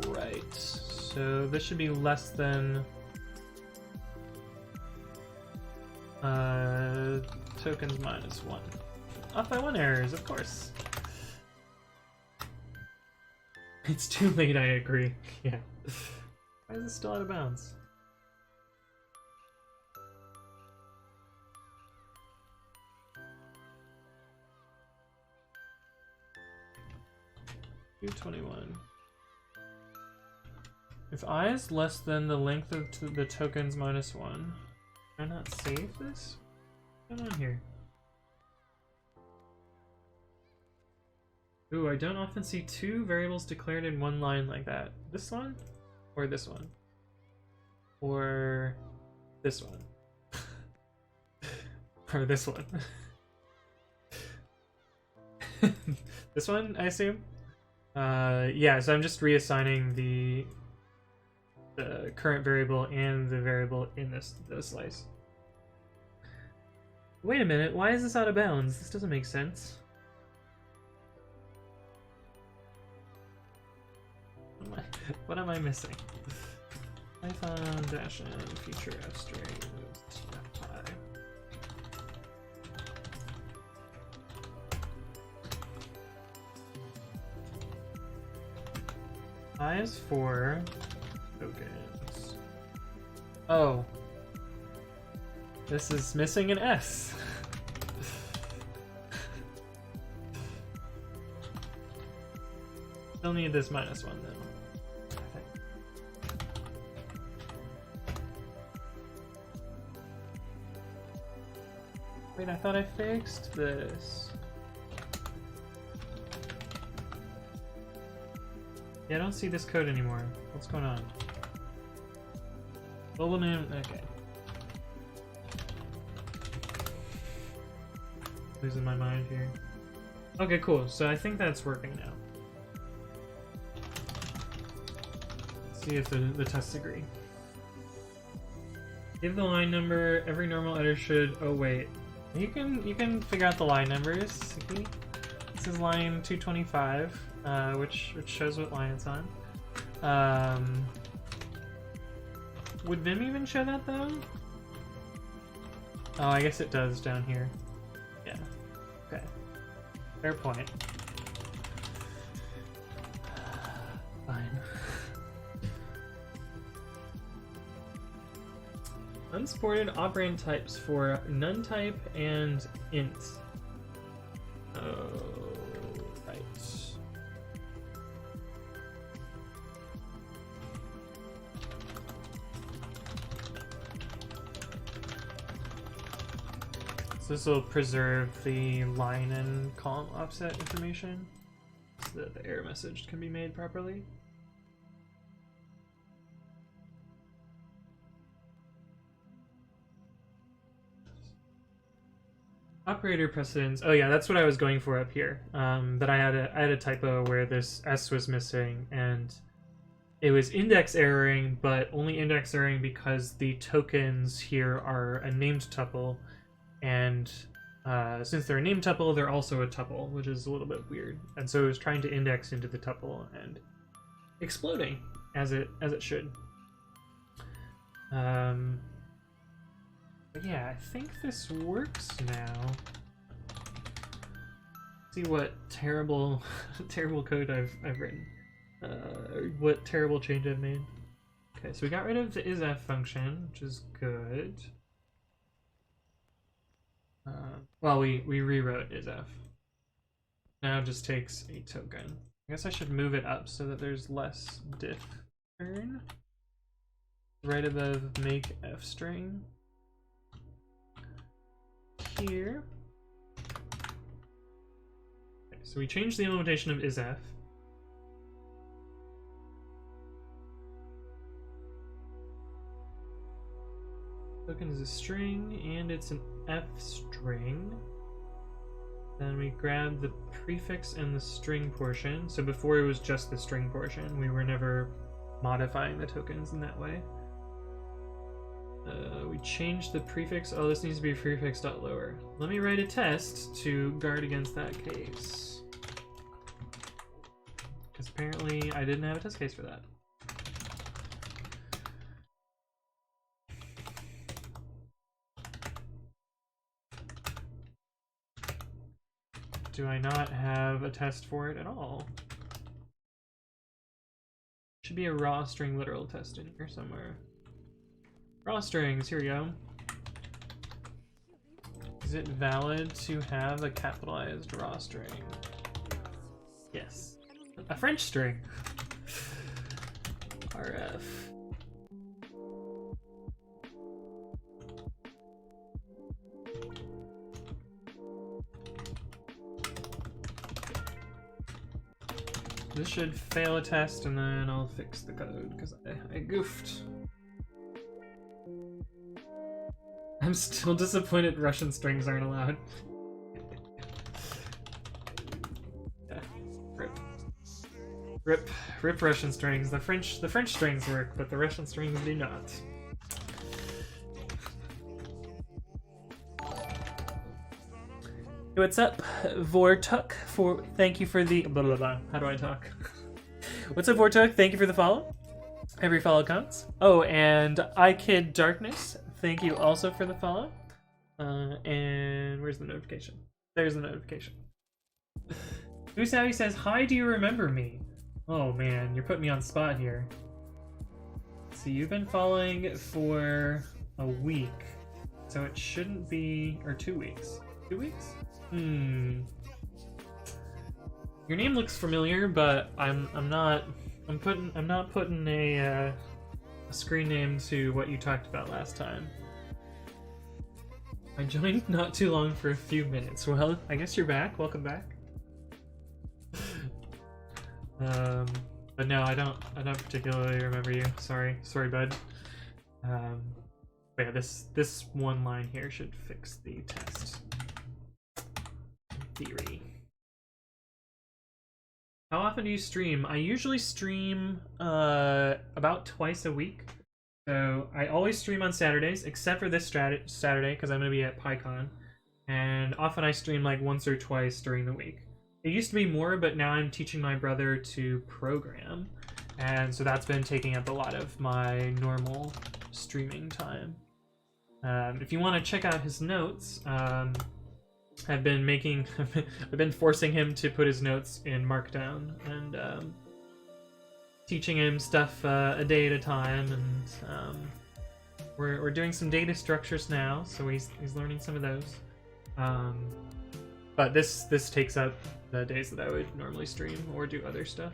Right. So this should be less than tokens -1. Off by 1 errors, of course. It's too late, I agree. Yeah. Why is it still out of bounds? $221. If I is less than the length of the tokens -1, can I not save this? What's going on here? Ooh, I don't often see two variables declared in one line like that. This one? Or this one? Or this one? Or this one? This one, I assume? Yeah, so I'm just reassigning the current variable and the variable in this slice. Wait a minute, why is this out of bounds? This doesn't make sense. What am I missing? Python dash n future-fstrings pi. I is for tokens. Oh. This is missing an S. Still need this -1 though. Wait, I thought I fixed this. Yeah, I don't see this code anymore. What's going on? Global name, okay. Losing my mind here. Okay, cool. So I think that's working now. Let's see if the tests agree. Give the line number. Every normal editor should. Oh wait, you can figure out the line numbers. See? This is line 225, which shows what line it's on. Would Vim even show that though? Oh, I guess it does down here. Yeah. Okay. Fair point. Fine. Unsupported operand types for none type and int. Oh, right. So this will preserve the line and column offset information so that the error message can be made properly. Operator precedence. Oh yeah, that's what I was going for up here. But I had a typo where this S was missing, and it was index erroring, but only index erroring because the tokens here are a named tuple, and since they're a named tuple, they're also a tuple, which is a little bit weird. And so it was trying to index into the tuple and exploding as it should. But yeah, I think this works now. Let's see what terrible code I've written. What terrible change I've made. Okay, so we got rid of the isf function, which is good. Well, we rewrote isf. Now it just takes a token. I guess I should move it up so that there's less diff turn. Right above make fstring. Here. Okay, so we changed the implementation of isf. Token is a string and it's an f string. Then we grab the prefix and the string portion. So before it was just the string portion. We were never modifying the tokens in that way. We changed the prefix. Oh, this needs to be prefix.lower. Let me write a test to guard against that case. Because apparently I didn't have a test case for that. Do I not have a test for it at all? Should be a raw string literal test in here somewhere. Raw strings, here we go. Is it valid to have a capitalized raw string? Yes. A French string. RF. This should fail a test and then I'll fix the code because I goofed. I'm still disappointed Russian strings aren't allowed. Yeah. Rip Russian strings. The French strings work, but the Russian strings do not. What's up, Vortuk? Thank you for the blah blah blah. How do I talk? What's up, Vortuk? Thank you for the follow. Every follow counts. Oh, and iKid Darkness. Thank you also for the follow. And where's the notification? There's the notification. Usavi says, "Hi, do you remember me?" Oh man, you're putting me on the spot here. So you've been following for a week, so it shouldn't be, or 2 weeks. 2 weeks? Your name looks familiar, but I'm not putting a screen name to what you talked about last time. I joined not too long for a few minutes. Well, I guess you're back. Welcome back. But no, I don't particularly remember you. Sorry, bud. But yeah, this one line here should fix the test. In theory. How often do you stream? I usually stream about twice a week. So I always stream on Saturdays, except for this Saturday because I'm gonna be at PyCon, and often I stream like once or twice during the week. It used to be more, but now I'm teaching my brother to program, and so that's been taking up a lot of my normal streaming time. If you want to check out his notes, I've been forcing him to put his notes in Markdown and teaching him stuff a day at a time, and we're doing some data structures now, so he's learning some of those. But this takes up the days that I would normally stream or do other stuff.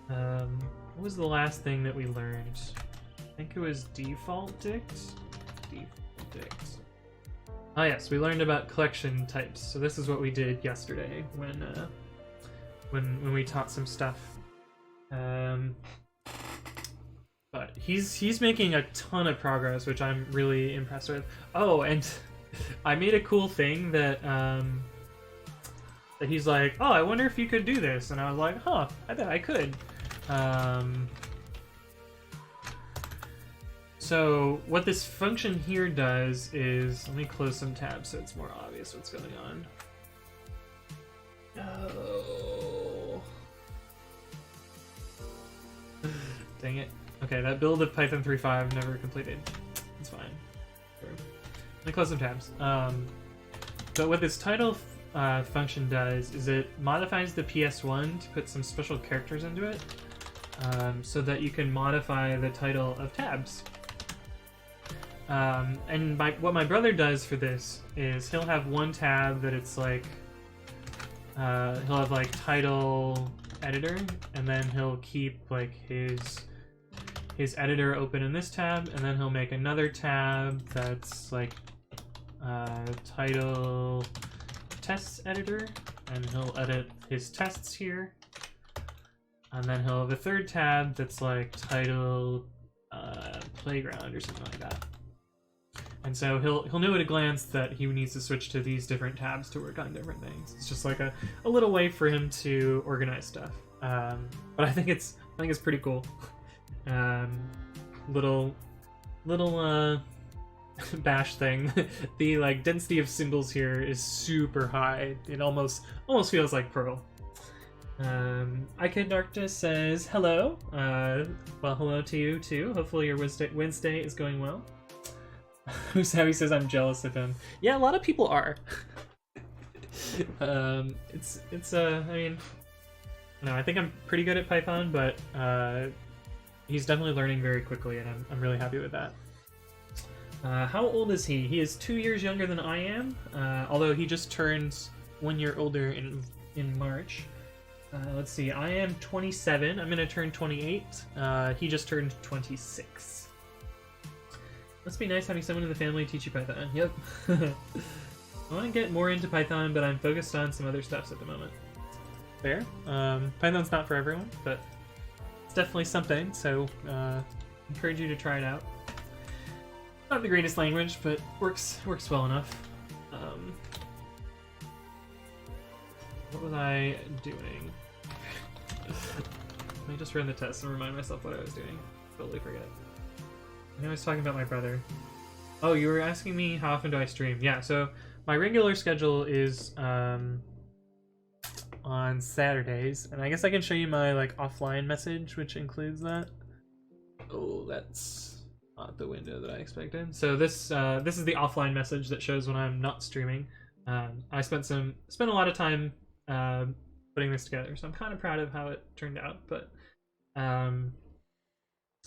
What was the last thing that we learned? I think it was default dict. Default dict. Oh yes, we learned about collection types. So this is what we did yesterday when we taught some stuff. But he's making a ton of progress, which I'm really impressed with. Oh, and I made a cool thing that that he's like, oh, I wonder if you could do this, and I was like, huh, I bet I could. So what this function here does is, let me close some tabs so it's more obvious what's going on. Oh. Dang it. Okay, that build of Python 3.5 never completed. It's fine. Sure. Let me close some tabs. But what this title function does is it modifies the PS1 to put some special characters into it, so that you can modify the title of tabs. And what my brother does for this is he'll have one tab that it's like, he'll have like title editor, and then he'll keep like his editor open in this tab, and then he'll make another tab that's like title tests editor, and he'll edit his tests here, and then he'll have a third tab that's like title playground or something like that. And so he'll know at a glance that he needs to switch to these different tabs to work on different things. It's just like a little way for him to organize stuff. But I think it's pretty cool. Little bash thing. The like density of symbols here is super high. It almost feels like Perl. Darkness says hello. Well, hello to you too. Hopefully your Wednesday is going well. He says I'm jealous of him. Yeah, a lot of people are. I mean, no, I think I'm pretty good at Python, but he's definitely learning very quickly, and I'm really happy with that. How old is he? He is 2 years younger than I am, although he just turns 1 year older in March. Let's see, I am 27. I'm going to turn 28. He just turned 26. Must be nice having someone in the family teach you Python. Yep. I want to get more into Python, but I'm focused on some other stuff at the moment. Fair. Python's not for everyone, but it's definitely something, so encourage you to try it out. Not the greatest language, but works well enough. What was I doing? Let me just run the test and remind myself what I was doing. Totally forget. I know I was talking about my brother. Oh, you were asking me how often do I stream? Yeah, so my regular schedule is on Saturdays, and I guess I can show you my like offline message, which includes that. Oh, that's not the window that I expected. So this is the offline message that shows when I'm not streaming. I spent a lot of time putting this together, so I'm kind of proud of how it turned out. But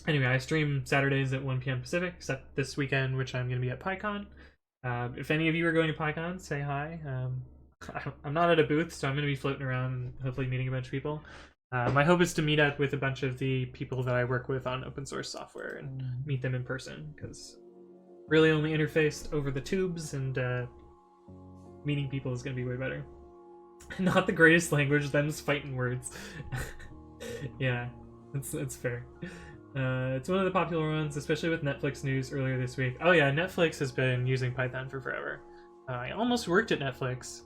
anyway, I stream Saturdays at 1 p.m. Pacific, except this weekend, which I'm going to be at PyCon. If any of you are going to PyCon, say hi. I'm not at a booth, so I'm going to be floating around and hopefully meeting a bunch of people. My hope is to meet up with a bunch of the people that I work with on open source software and meet them in person, because really only interfaced over the tubes, and meeting people is going to be way better. Not the greatest language, them's fighting words. Yeah, it's fair. It's one of the popular ones, especially with Netflix news earlier this week. Oh yeah, Netflix has been using Python for forever. I almost worked at Netflix,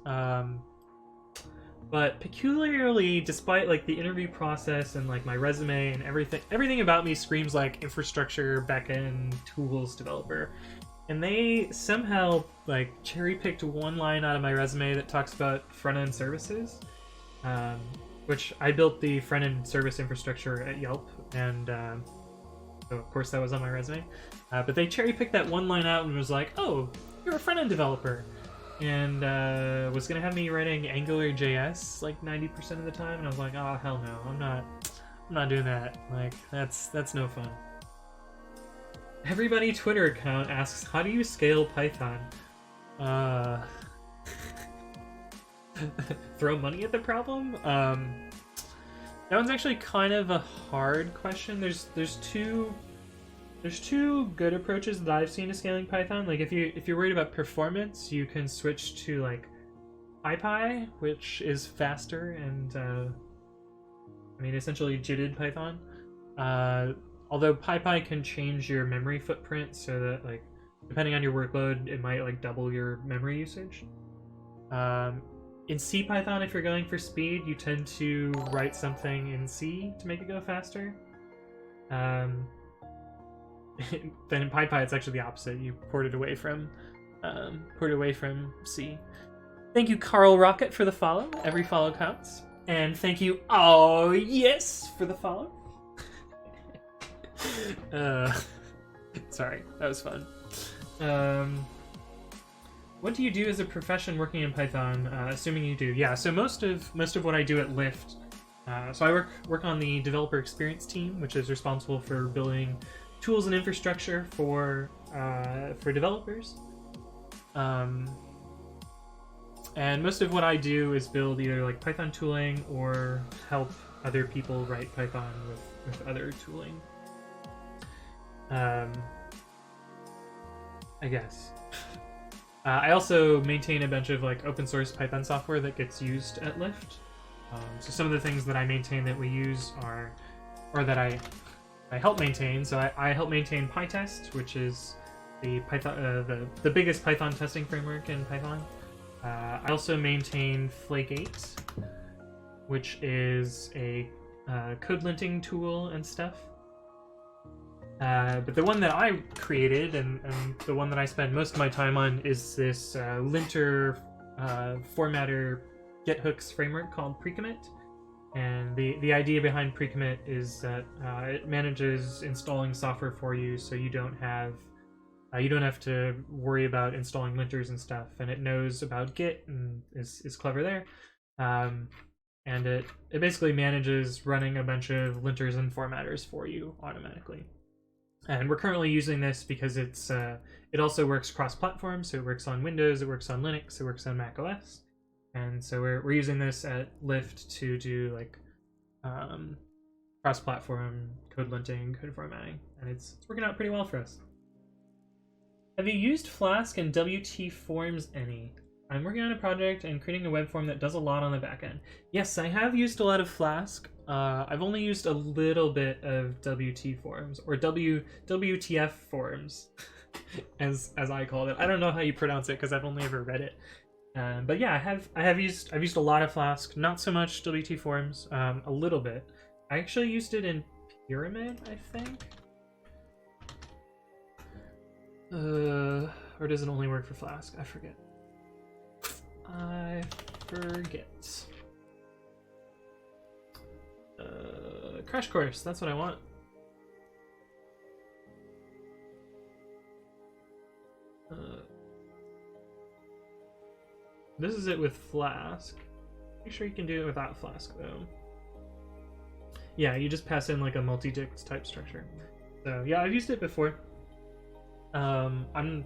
but peculiarly, despite like the interview process and like my resume and everything about me screams like infrastructure backend tools developer. And they somehow like cherry-picked one line out of my resume that talks about front-end services, which I built the front-end service infrastructure at Yelp, and so of course that was on my resume. But they cherry-picked that one line out and was like, "Oh, you're a front-end developer," and was gonna have me writing Angular JS like 90% of the time, and I was like, "Oh hell no, I'm not doing that. Like that's no fun." Everybody Twitter account asks, how do you scale Python? Throw money at the problem? That one's actually kind of a hard question. There's two good approaches that I've seen to scaling Python. Like if you're worried about performance, you can switch to like PyPy, which is faster and I mean essentially JITted Python. Although PyPy can change your memory footprint so that, like, depending on your workload, it might, like, double your memory usage. In CPython, if you're going for speed, you tend to write something in C to make it go faster. Then in PyPy, it's actually the opposite. You port it away from C. Thank you, Carl Rocket, for the follow. Every follow counts. And thank you, oh yes, for the follow. Sorry, that was fun. What do you do as a profession working in Python? Assuming you do, yeah. So most of what I do at Lyft. So I work on the developer experience team, which is responsible for building tools and infrastructure for developers. And most of what I do is build either like Python tooling or help other people write Python with other tooling. I guess. I also maintain a bunch of like open source Python software that gets used at Lyft. So some of the things that I maintain that we use are, or that I help maintain. So I help maintain PyTest, which is the Python, the biggest Python testing framework in Python. I also maintain Flake8, which is a code linting tool and stuff. But the one that I created and the one that I spend most of my time on is this linter formatter get hooks framework called Precommit. And the idea behind Precommit is that it manages installing software for you, so you don't have to worry about installing linters and stuff. And it knows about Git and is clever there. And it basically manages running a bunch of linters and formatters for you automatically. And we're currently using this because it also works cross-platform, so it works on Windows, it works on Linux, it works on Mac OS. And so we're using this at Lyft to do like cross-platform code linting, code formatting, and it's working out pretty well for us. Have you used Flask and WT Forms any? I'm working on a project and creating a web form that does a lot on the back end. Yes, I have used a lot of Flask. I've only used a little bit of WT Forms, or WTF Forms, as I called it. I don't know how you pronounce it because I've only ever read it. But yeah, I've used a lot of Flask, not so much WT Forms, a little bit. I actually used it in Pyramid, I think. Or does it only work for Flask? I forget. Crash Course, that's what I want. This is it with Flask. Make sure you can do it without Flask though. Yeah, you just pass in like a multi-dict type structure. So yeah, I've used it before. I'm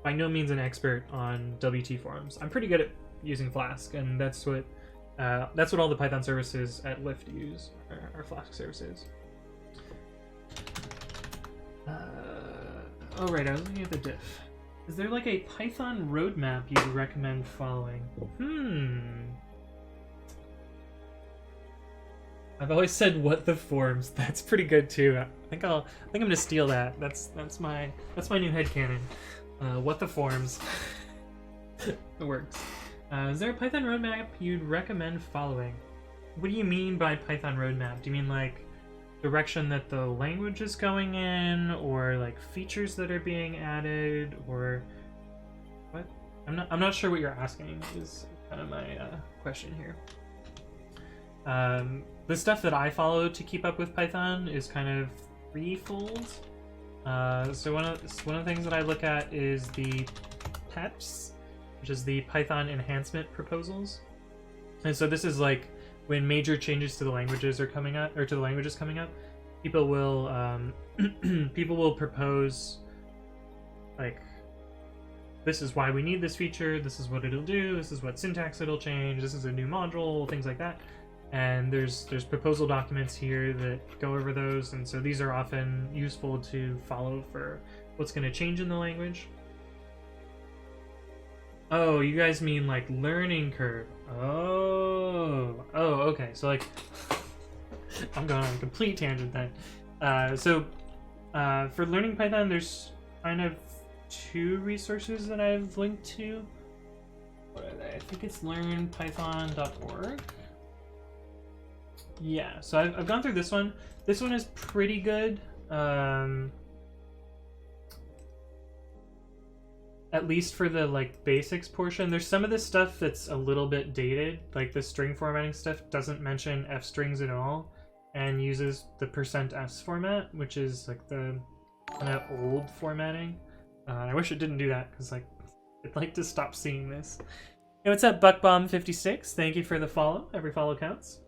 by no means an expert on WT Forms. I'm pretty good at using Flask, and that's what all the Python services at Lyft use, are Flask services. Oh right, I was looking at the diff. Is there like a Python roadmap you'd recommend following? I've always said what the forms. That's pretty good too. I think I'm gonna steal that. That's my new headcanon. What the forms. It works. Is there a Python roadmap you'd recommend following? What do you mean by Python roadmap? Do you mean like direction that the language is going in, or like features that are being added, or what? I'm not sure what you're asking is kind of my question here. The stuff that I follow to keep up with Python is kind of threefold. So one of the things that I look at is the PEPs, which is the Python enhancement proposals. And so this is like when major changes to the languages are coming up, or to the languages coming up, people will people will propose like, this is why we need this feature, this is what it'll do, this is what syntax it'll change, this is a new module, things like that. And there's proposal documents here that go over those, and so these are often useful to follow for what's going to change in the language. Oh, you guys mean like learning curve. Oh, okay. So like, I'm going on a complete tangent then. For learning Python, there's kind of two resources that I've linked to. What are they? I think it's learnpython.org. Yeah, so I've gone through this one. This one is pretty good. At least for the like basics portion. There's some of this stuff that's a little bit dated, like the string formatting stuff doesn't mention fstrings at all and uses the %s format, which is like the kind of old formatting. I wish it didn't do that, because like I'd like to stop seeing this. Hey, what's up, Buckbomb56? Thank you for the follow. Every follow counts.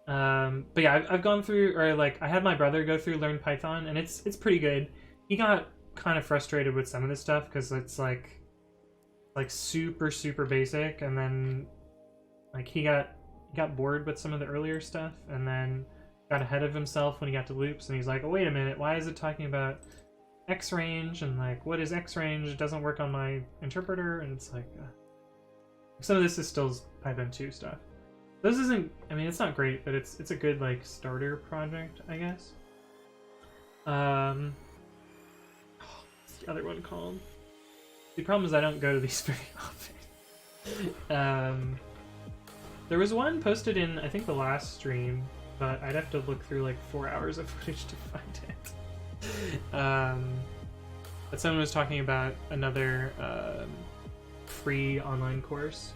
But yeah, I've gone through, or like I had my brother go through Learn Python, and it's pretty good. He got kind of frustrated with some of this stuff because it's like super basic, and then like he got bored with some of the earlier stuff, and then got ahead of himself when he got to loops, and he's like, oh wait a minute, why is it talking about X range, and like what is X range? It doesn't work on my interpreter. And it's like some of this is still Python 2 stuff. This isn't, I mean, it's not great, but it's a good like starter project, I guess. What's the other one called? The problem is I don't go to these very often. There was one posted in, I think, the last stream, but I'd have to look through like 4 hours of footage to find it. But someone was talking about another free online course.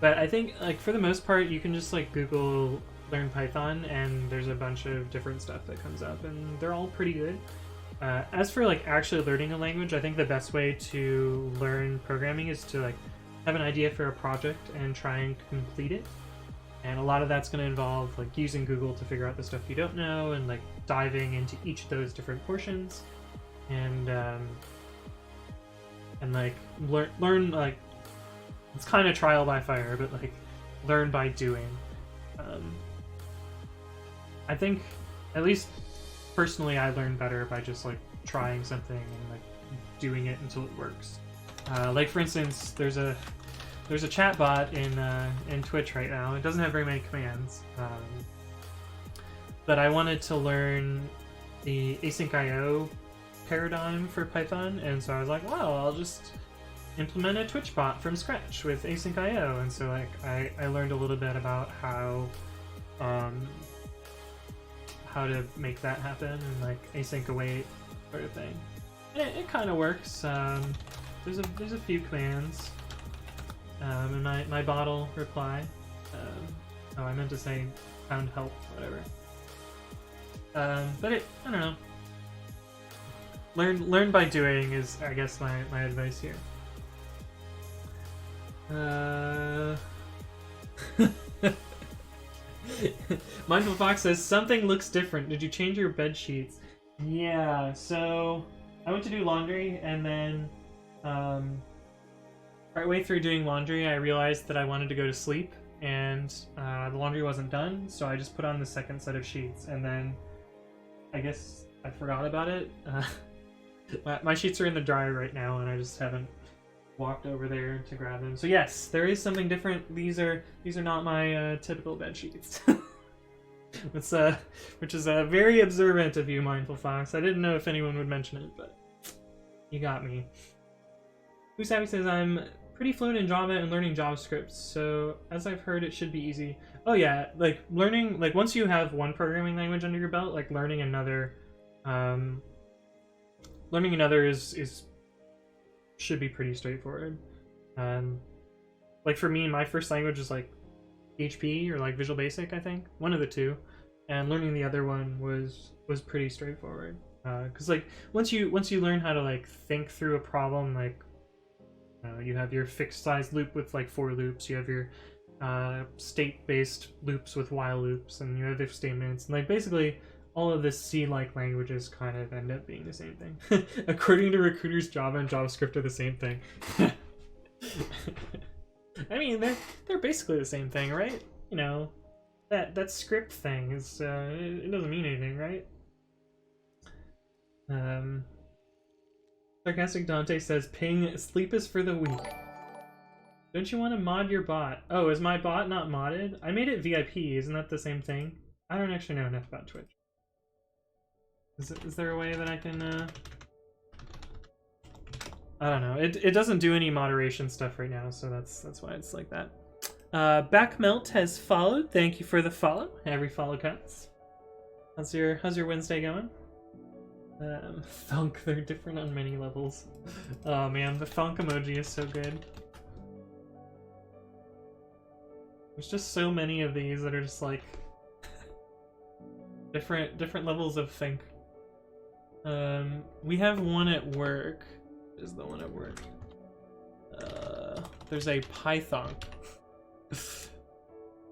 But I think, like, for the most part, you can just like Google Learn Python, and there's a bunch of different stuff that comes up, and they're all pretty good. As for like actually learning a language, I think the best way to learn programming is to like have an idea for a project and try and complete it. And a lot of that's going to involve like using Google to figure out the stuff you don't know, and like diving into each of those different portions, and like learn like, it's kind of trial by fire, but like learn by doing. I think, at least personally, I learn better by just like trying something and like doing it until it works. Like for instance, there's a chat bot in Twitch right now. It doesn't have very many commands, but I wanted to learn the async IO paradigm for Python, and so I was like, wow, I'll just implement a Twitch bot from scratch with async IO. And so like I learned a little bit about how to make that happen, and like async await sort of thing. And it kind of works. There's a few commands. And my bottle reply. Oh, I meant to say found help, whatever. But I don't know. Learn by doing is, I guess, my advice here. Mindful Fox says, something looks different. Did you change your bed sheets? Yeah, so I went to do laundry, and then partway through doing laundry, I realized that I wanted to go to sleep, and the laundry wasn't done, so I just put on the second set of sheets, and then I guess I forgot about it. My sheets are in the dryer right now, and I just haven't walked over there to grab them. So yes, there is something different. These are not my typical bed sheets. It's which is very observant of you, Mindful Fox. I didn't know if anyone would mention it, but you got me. Who's Happy says I'm pretty fluent in Java and learning JavaScript, so as I've heard, it should be easy. Oh yeah, like learning, like once you have one programming language under your belt, like learning another is should be pretty straightforward. Like for me, my first language is like PHP or like Visual Basic, I think, one of the two, and learning the other one was pretty straightforward. Because like once you learn how to like think through a problem, like you have your fixed size loop with like for loops, you have your state-based loops with while loops, and you have if statements, and like basically all of the C-like languages kind of end up being the same thing. According to recruiters, Java and JavaScript are the same thing. I mean, they're basically the same thing, right? You know, that script thing is it doesn't mean anything, right? Sarcastic Dante says, "Ping, sleep is for the weak." Don't you want to mod your bot? Oh, is my bot not modded? I made it VIP. Isn't that the same thing? I don't actually know enough about Twitch. Is there a way that I can? I don't know. It doesn't do any moderation stuff right now, so that's why it's like that. Backmelt has followed. Thank you for the follow. Every follow counts. How's your Wednesday going? Thunk, they're different on many levels. Oh man, the thunk emoji is so good. There's just so many of these that are just like different levels of think. We have one at work. Is the one at work? There's a Python. Let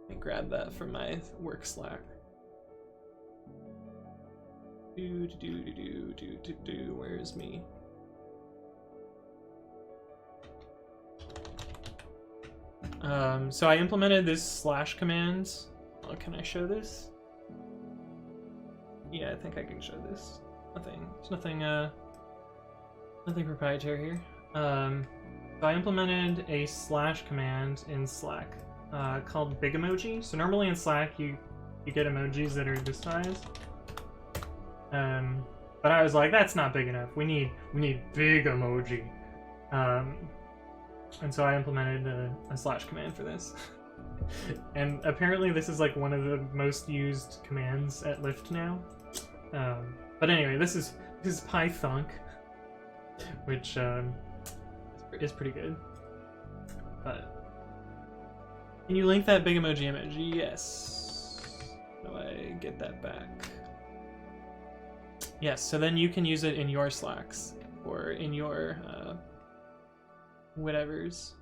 me grab that from my work Slack. Where's me? So I implemented this slash command. Oh, can I show this? Yeah, I think I can show this. There's nothing proprietary here. So I implemented a slash command in Slack called big emoji. So normally in Slack you get emojis that are this size. But I was like, that's not big enough. We need big emoji. And so I implemented a slash command for this. And apparently this is like one of the most used commands at Lyft now. But anyway, this is Python, which is pretty good. But can you link that big emoji image? Yes. How do I get that back? Yes, so then you can use it in your Slacks or in your whatever's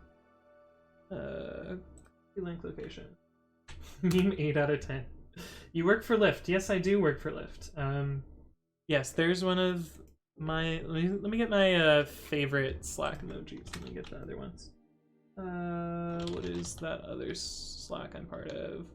link location. Meme 8 out of 10. You work for Lyft. Yes, I do work for Lyft. Yes, there's one of my... Let me get my favorite Slack emojis. Let me get the other ones. What is that other Slack I'm part of?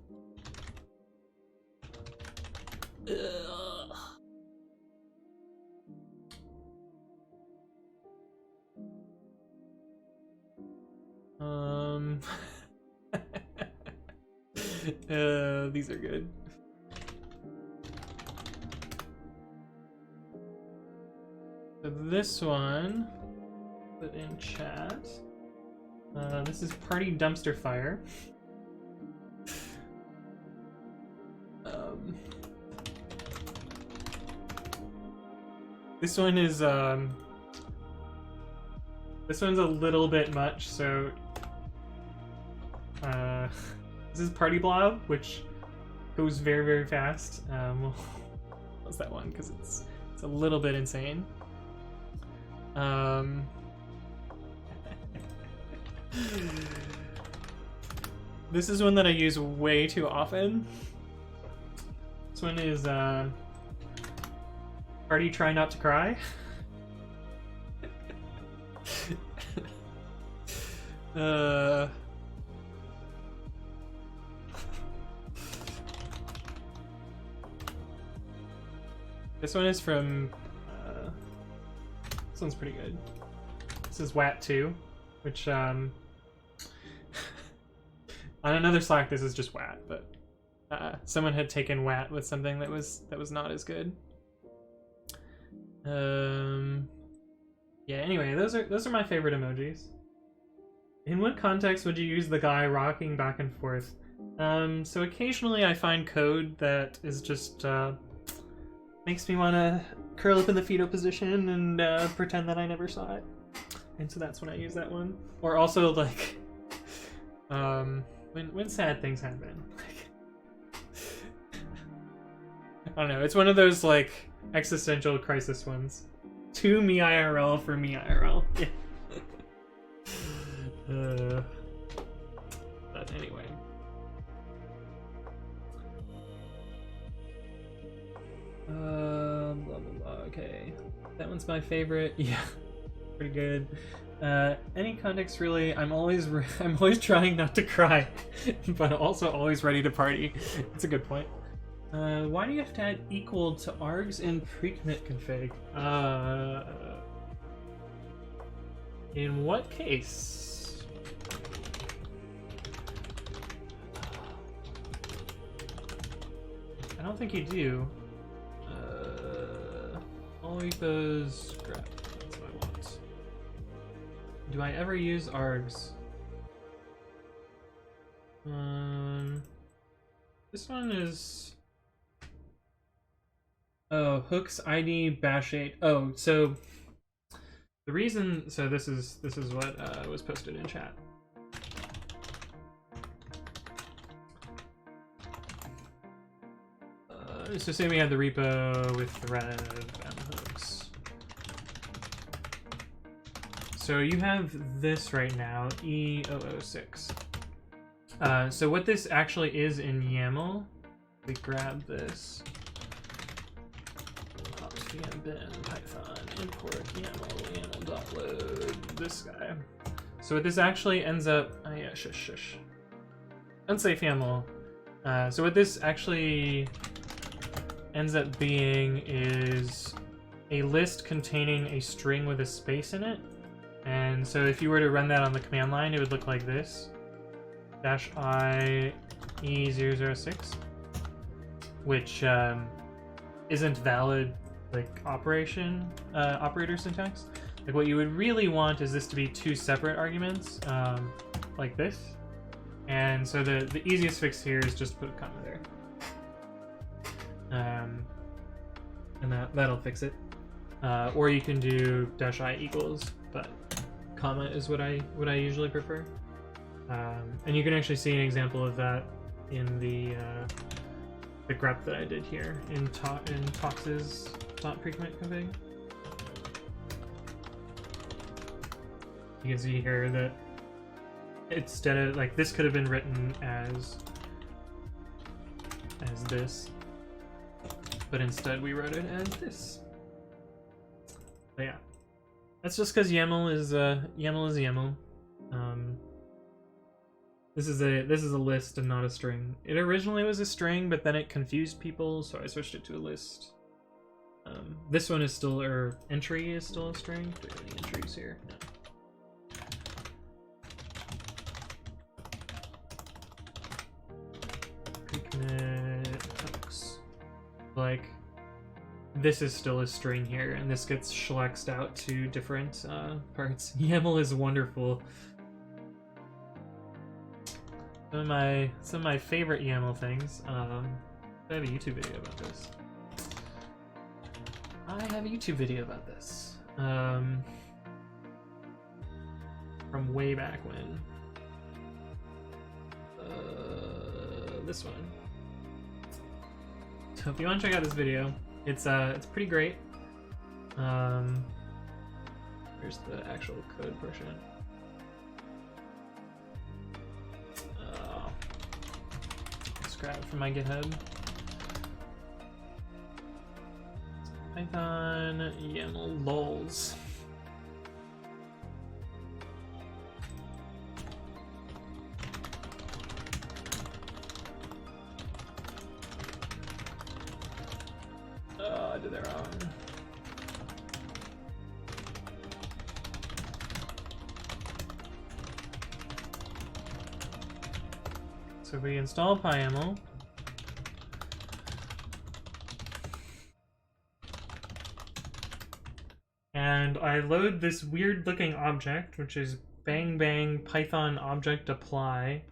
These are good. So this one, put in chat. This is Party Dumpster Fire. This one is this one's a little bit much, so this is Party Blob, which goes very, very fast. We'll close that one because it's a little bit insane. This is one that I use way too often. This one is Party Try Not to Cry. This one is from this one's pretty good. This is WAT2, which on another Slack this is just WAT, but someone had taken WAT with something that was not as good. Yeah, anyway, those are my favorite emojis. In what context would you use the guy rocking back and forth? So occasionally I find code that is just makes me want to curl up in the fetal position and pretend that I never saw it. And so that's when I use that one. Or also like when sad things happen. I don't know, it's one of those like existential crisis ones. To me IRL for me IRL. Yeah. But anyway. Blah blah blah. Okay, that one's my favorite. Yeah, pretty good. Any context really? I'm always trying not to cry, but also always ready to party. It's a good point. Why do you have to add equal to args in precommit config? In what case? I don't think you do. All equals grep. That's what I want. Do I ever use args? This one is. Oh, hooks ID bash 8. Oh, so the reason. So this is what was posted in chat. So say we had the repo with the rev and hooks. So you have this right now, E006. So what this actually is in YAML, we grab this. Ops VM bin python import YAML this guy. So what this actually ends up, oh yeah, shush. Unsafe YAML. So what this actually ends up being is a list containing a string with a space in it. And so if you were to run that on the command line, it would look like this. -I E006, which isn't valid like operator syntax. Like what you would really want is this to be two separate arguments, like this. And so the easiest fix here is just put a comma there. And that'll fix it. Or you can do -I equals, but comma is what I usually prefer. And you can actually see an example of that in the grep that I did here in Tox's .precommit config. You can see here that instead of like this could have been written as this, but instead we wrote it as this. But yeah, that's just because YAML is YAML. This is a list and not a string. It originally was a string, but then it confused people, so I switched it to a list. This one is still, or entry is still a string. Do we have any entries here? No. Precommit hooks. Like, this is still a string here, and this gets schlexed out to different parts. YAML is wonderful. Some of my favorite YAML things. I have a YouTube video about this. From way back when. This one. So if you want to check out this video, it's pretty great. Here's the actual code portion. Grab it from my GitHub. Python YAML lols. Oh, I did that wrong. So we install PyYAML. And I load this weird looking object, which is bang bang python object apply.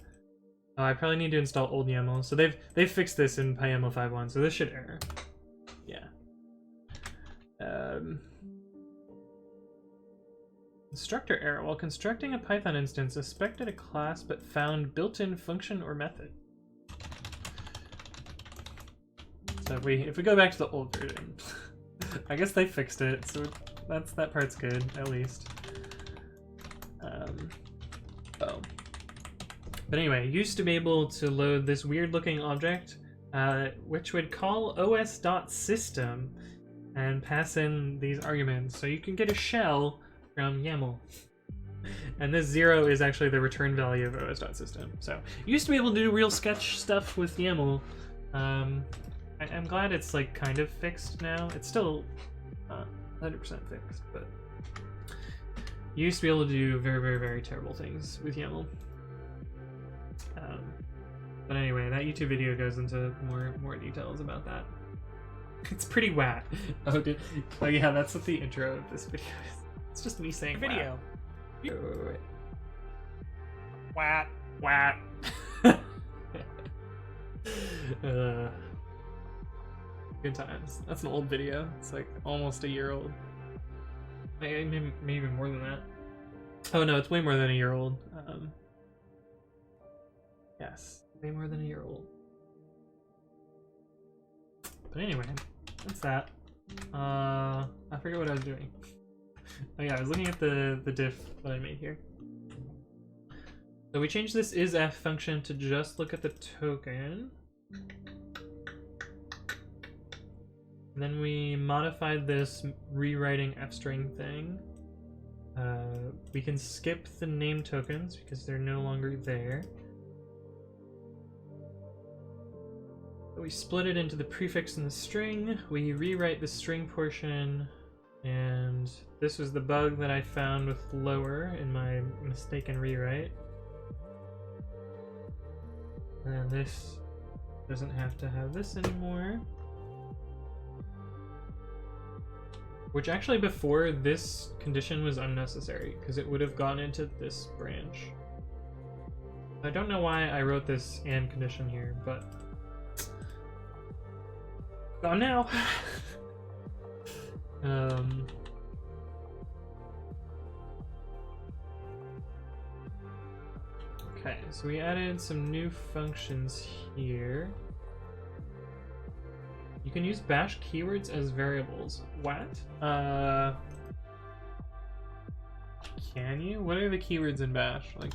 I probably need to install old YAML. So they've fixed this in PyYAML 5.1, so this should error. Yeah. Constructor error. While constructing a Python instance, expected a class but found built-in function or method. So if we go back to the old version, I guess they fixed it, so that part's good, at least. Oh. But anyway, used to be able to load this weird-looking object, which would call os.system and pass in these arguments. So you can get a shell from YAML. And this 0 is actually the return value of os.system. So you used to be able to do real sketch stuff with YAML. I'm glad it's like kind of fixed now. It's still not 100% fixed, but you used to be able to do very, very, very terrible things with YAML. But anyway, that YouTube video goes into more details about that. It's pretty whack. Oh yeah, that's what the intro of this video is. It's just me saying video. Wait. Whack. Whack. Good times. That's an old video. It's like almost a year old. Maybe more than that. Oh no, it's way more than a year old. Yes, way more than a year old. But anyway, that's that. I forget what I was doing. Oh yeah, I was looking at the diff that I made here. So we changed this isF function to just look at the token. And then we modified this rewriting fstring thing. We can skip the name tokens because they're no longer there. We split it into the prefix and the string. We rewrite the string portion, and this was the bug that I found with lower in my mistaken rewrite. And this doesn't have to have this anymore. Which actually before this condition was unnecessary, because it would have gone into this branch. I don't know why I wrote this and condition here, but gone now. Okay, so we added some new functions here. You can use bash keywords as variables. What? Can you? What are the keywords in bash? Like,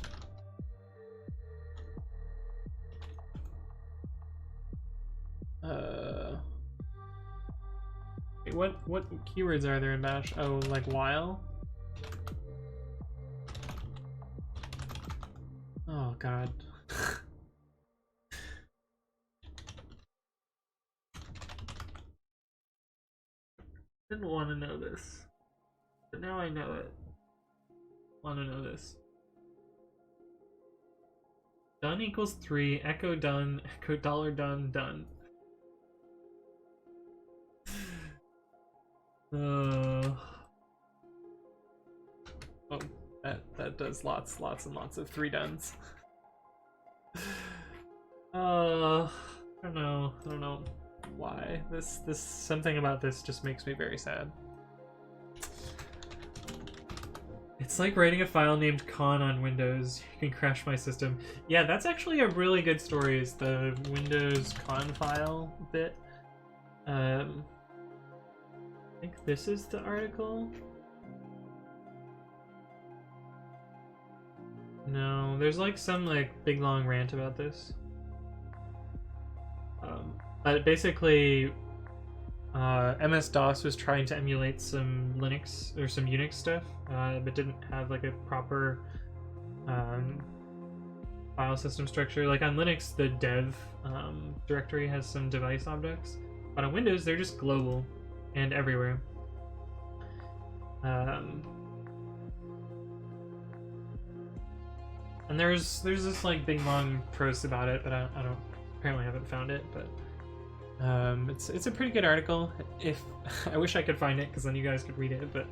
wait, what keywords are there in bash? Oh, like while? Oh god. Didn't want to know this, but now I know it. Want to know this. Done equals 3, echo done, echo $done, done. Oh, that does lots and lots of 3 dones. I don't know why. This something about this just makes me very sad. It's like writing a file named con on Windows. You can crash my system. Yeah, that's actually a really good story, is the Windows con file bit. I think this is the article. No, there's like some like big long rant about this. But basically, MS-DOS was trying to emulate some Linux or some Unix stuff, but didn't have like a proper file system structure. Like on Linux, the dev directory has some device objects, but on Windows, they're just global and everywhere. And there's this like big long prose about it, but I don't apparently haven't found it. But it's a pretty good article. If I wish I could find it, because then you guys could read it. But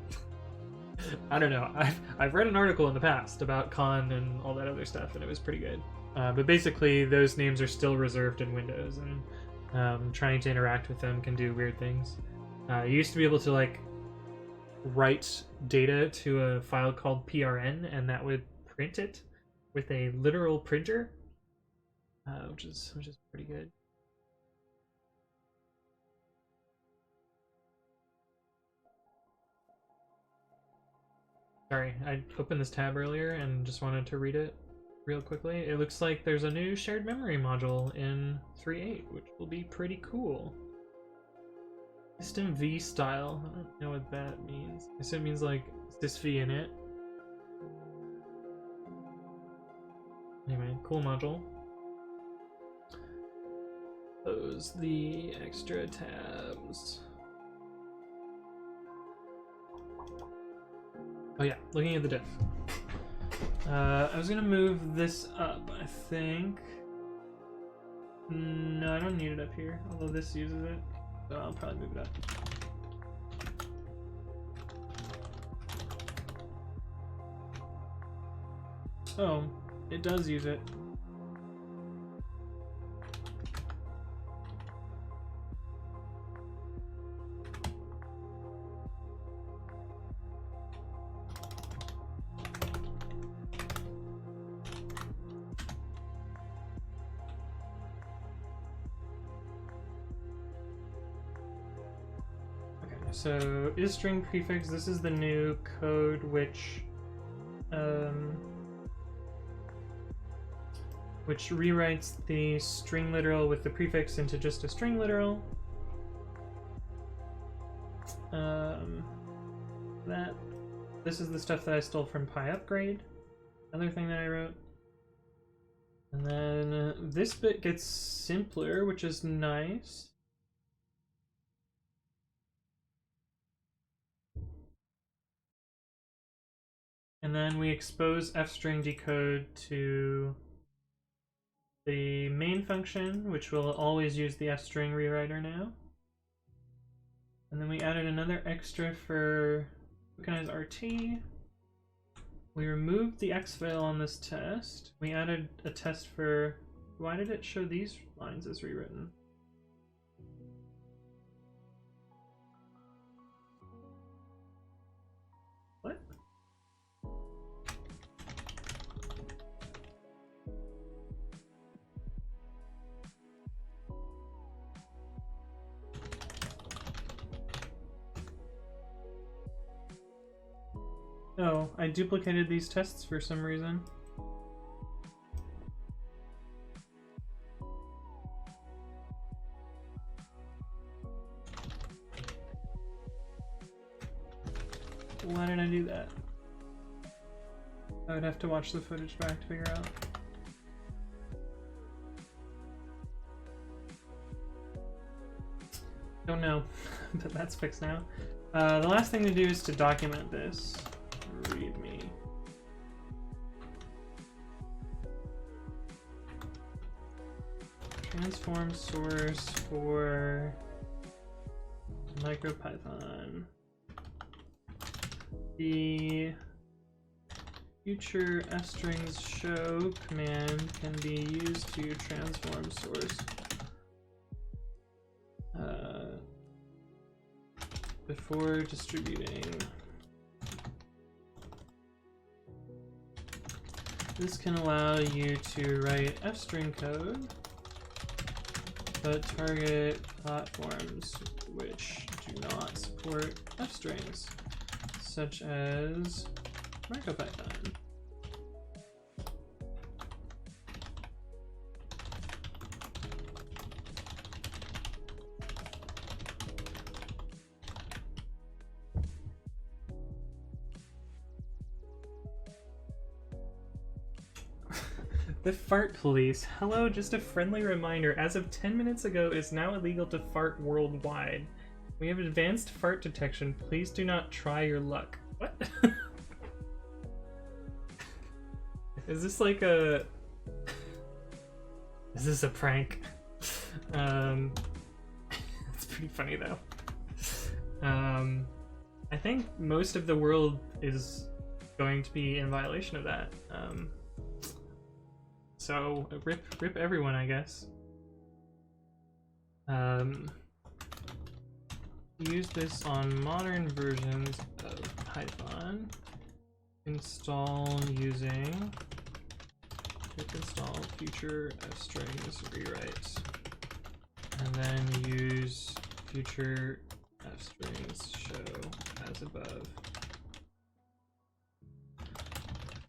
I don't know. I've read an article in the past about Con and all that other stuff, and it was pretty good. But basically, those names are still reserved in Windows, and trying to interact with them can do weird things. You used to be able to like write data to a file called PRN, and that would print it with a literal printer, which is pretty good. Sorry, I opened this tab earlier and just wanted to read it real quickly. It looks like there's a new shared memory module in 3.8, which will be pretty cool. System V style. I don't know what that means. I assume it means like sysv in it. Anyway, cool module. Close the extra tabs. Oh yeah, looking at the diff. I was gonna move this up, I think. No, I don't need it up here, although this uses it. So I'll probably move it up. Oh, it does use it. So is string prefix, this is the new code which rewrites the string literal with the prefix into just a string literal. This is the stuff that I stole from PyUpgrade, another thing that I wrote. And then this bit gets simpler, which is nice. And then we expose fstring decode to the main function, which will always use the fstring rewriter now. And then we added another extra for tokenize RT. We removed the exfil on this test. We added a test for, why did it show these lines as rewritten? What? Oh, I duplicated these tests for some reason. Why did I do that? I would have to watch the footage back to figure out. Don't know, but that's fixed now. The last thing to do is to document this. README. Transform source for micropython. The future-fstrings show command can be used to transform source before distributing. This can allow you to write fstring code, but target platforms which do not support fstrings, such as micropython. The fart police. Hello, just a friendly reminder. As of 10 minutes ago, it is now illegal to fart worldwide. We have advanced fart detection. Please do not try your luck. What? Is this like a... Is this a prank? It's pretty funny though. I think most of the world is going to be in violation of that. So rip everyone, I guess. Use this on modern versions of Python. Install using pip install future-fstrings rewrite, and then use future-fstrings show as above.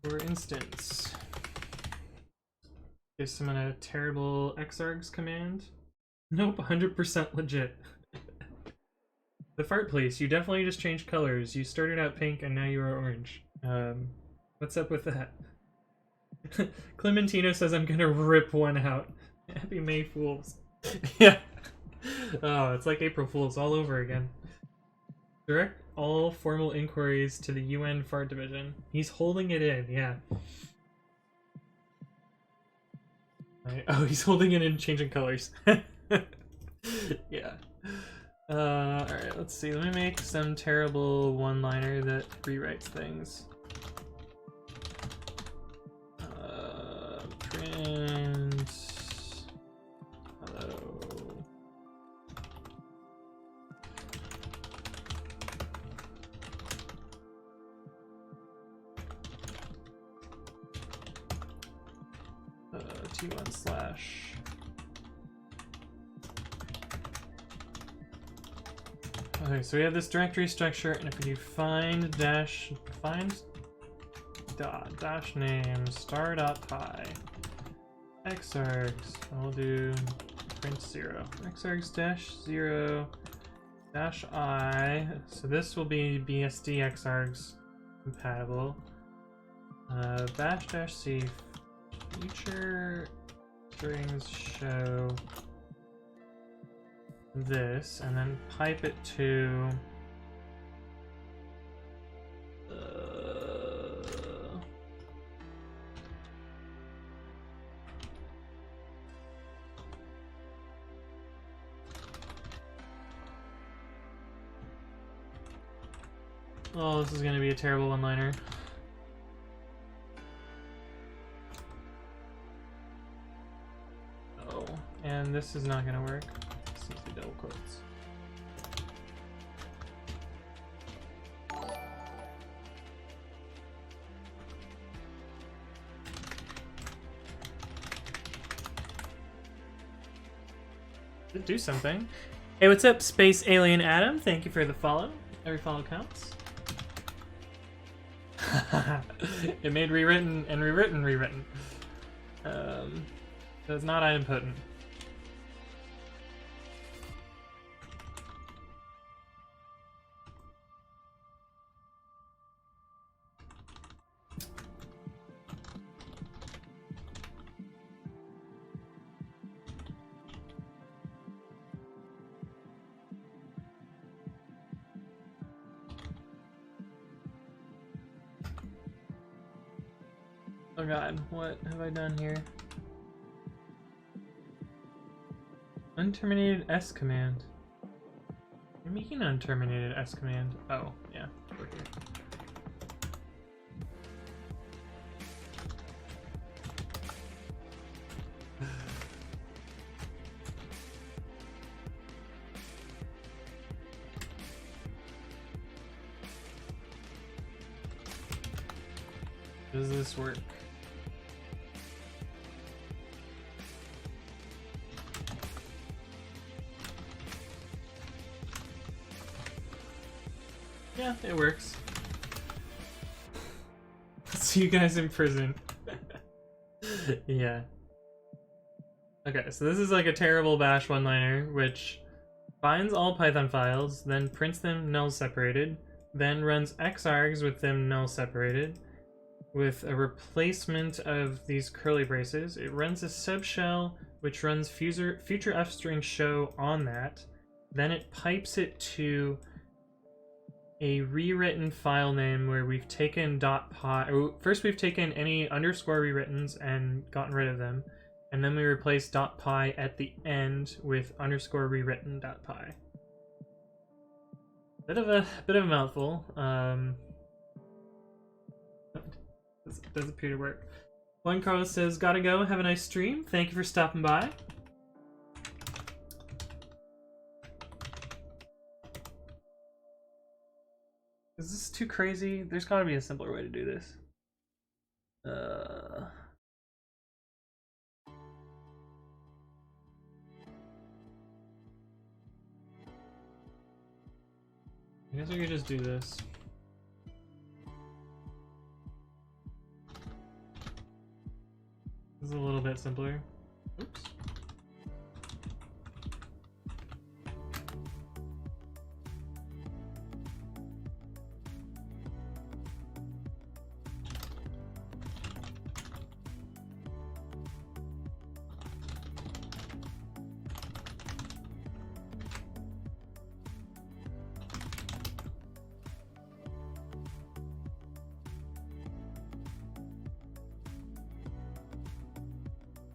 For instance, give someone a terrible xargs command. Nope, 100% legit. The fart place, you definitely just changed colors. You started out pink and now you are orange. What's up with that? Clementino says I'm gonna rip one out. Happy May Fools. Yeah. Oh, it's like April Fools all over again. Direct all formal inquiries to the UN Fart Division. He's holding it in, yeah. Right. Oh, he's holding it in, changing colors. Yeah. Alright, let's see. Let me make some terrible one-liner that rewrites things. Print... Hello. T1 slash... Okay, so we have this directory structure, and if we do find dash name star.py xargs, we'll do print 0 xargs dash 0 dash I. So this will be BSD xargs compatible. Bash dash c future strings show this, and then pipe it to oh, this is gonna be a terrible one-liner. Oh, and this is not gonna work. Double quotes. Did do something. Hey, what's up, Space Alien Adam? Thank you for the follow. Every follow counts. It made rewritten and rewritten. So it's not idempotent. Oh god, what have I done here? Unterminated S command. You're making an unterminated S command. Oh, yeah, we're here. Does this work? Yeah, it works. See you guys in prison. Yeah. Okay, so this is like a terrible bash one-liner, which finds all Python files, then prints them null separated, then runs xargs with them null separated, with a replacement of these curly braces. It runs a subshell, which runs future-fstrings show on that. Then it pipes it to a rewritten file name where we've taken .py. First, we've taken any underscore rewrittens and gotten rid of them, and then we replace .py at the end with underscore rewritten.py. Bit of a mouthful. Does appear to work. Juan Carlos says, "Gotta go. Have a nice stream. Thank you for stopping by." Is this too crazy? There's gotta be a simpler way to do this. I guess we could just do this. This is a little bit simpler. Oops.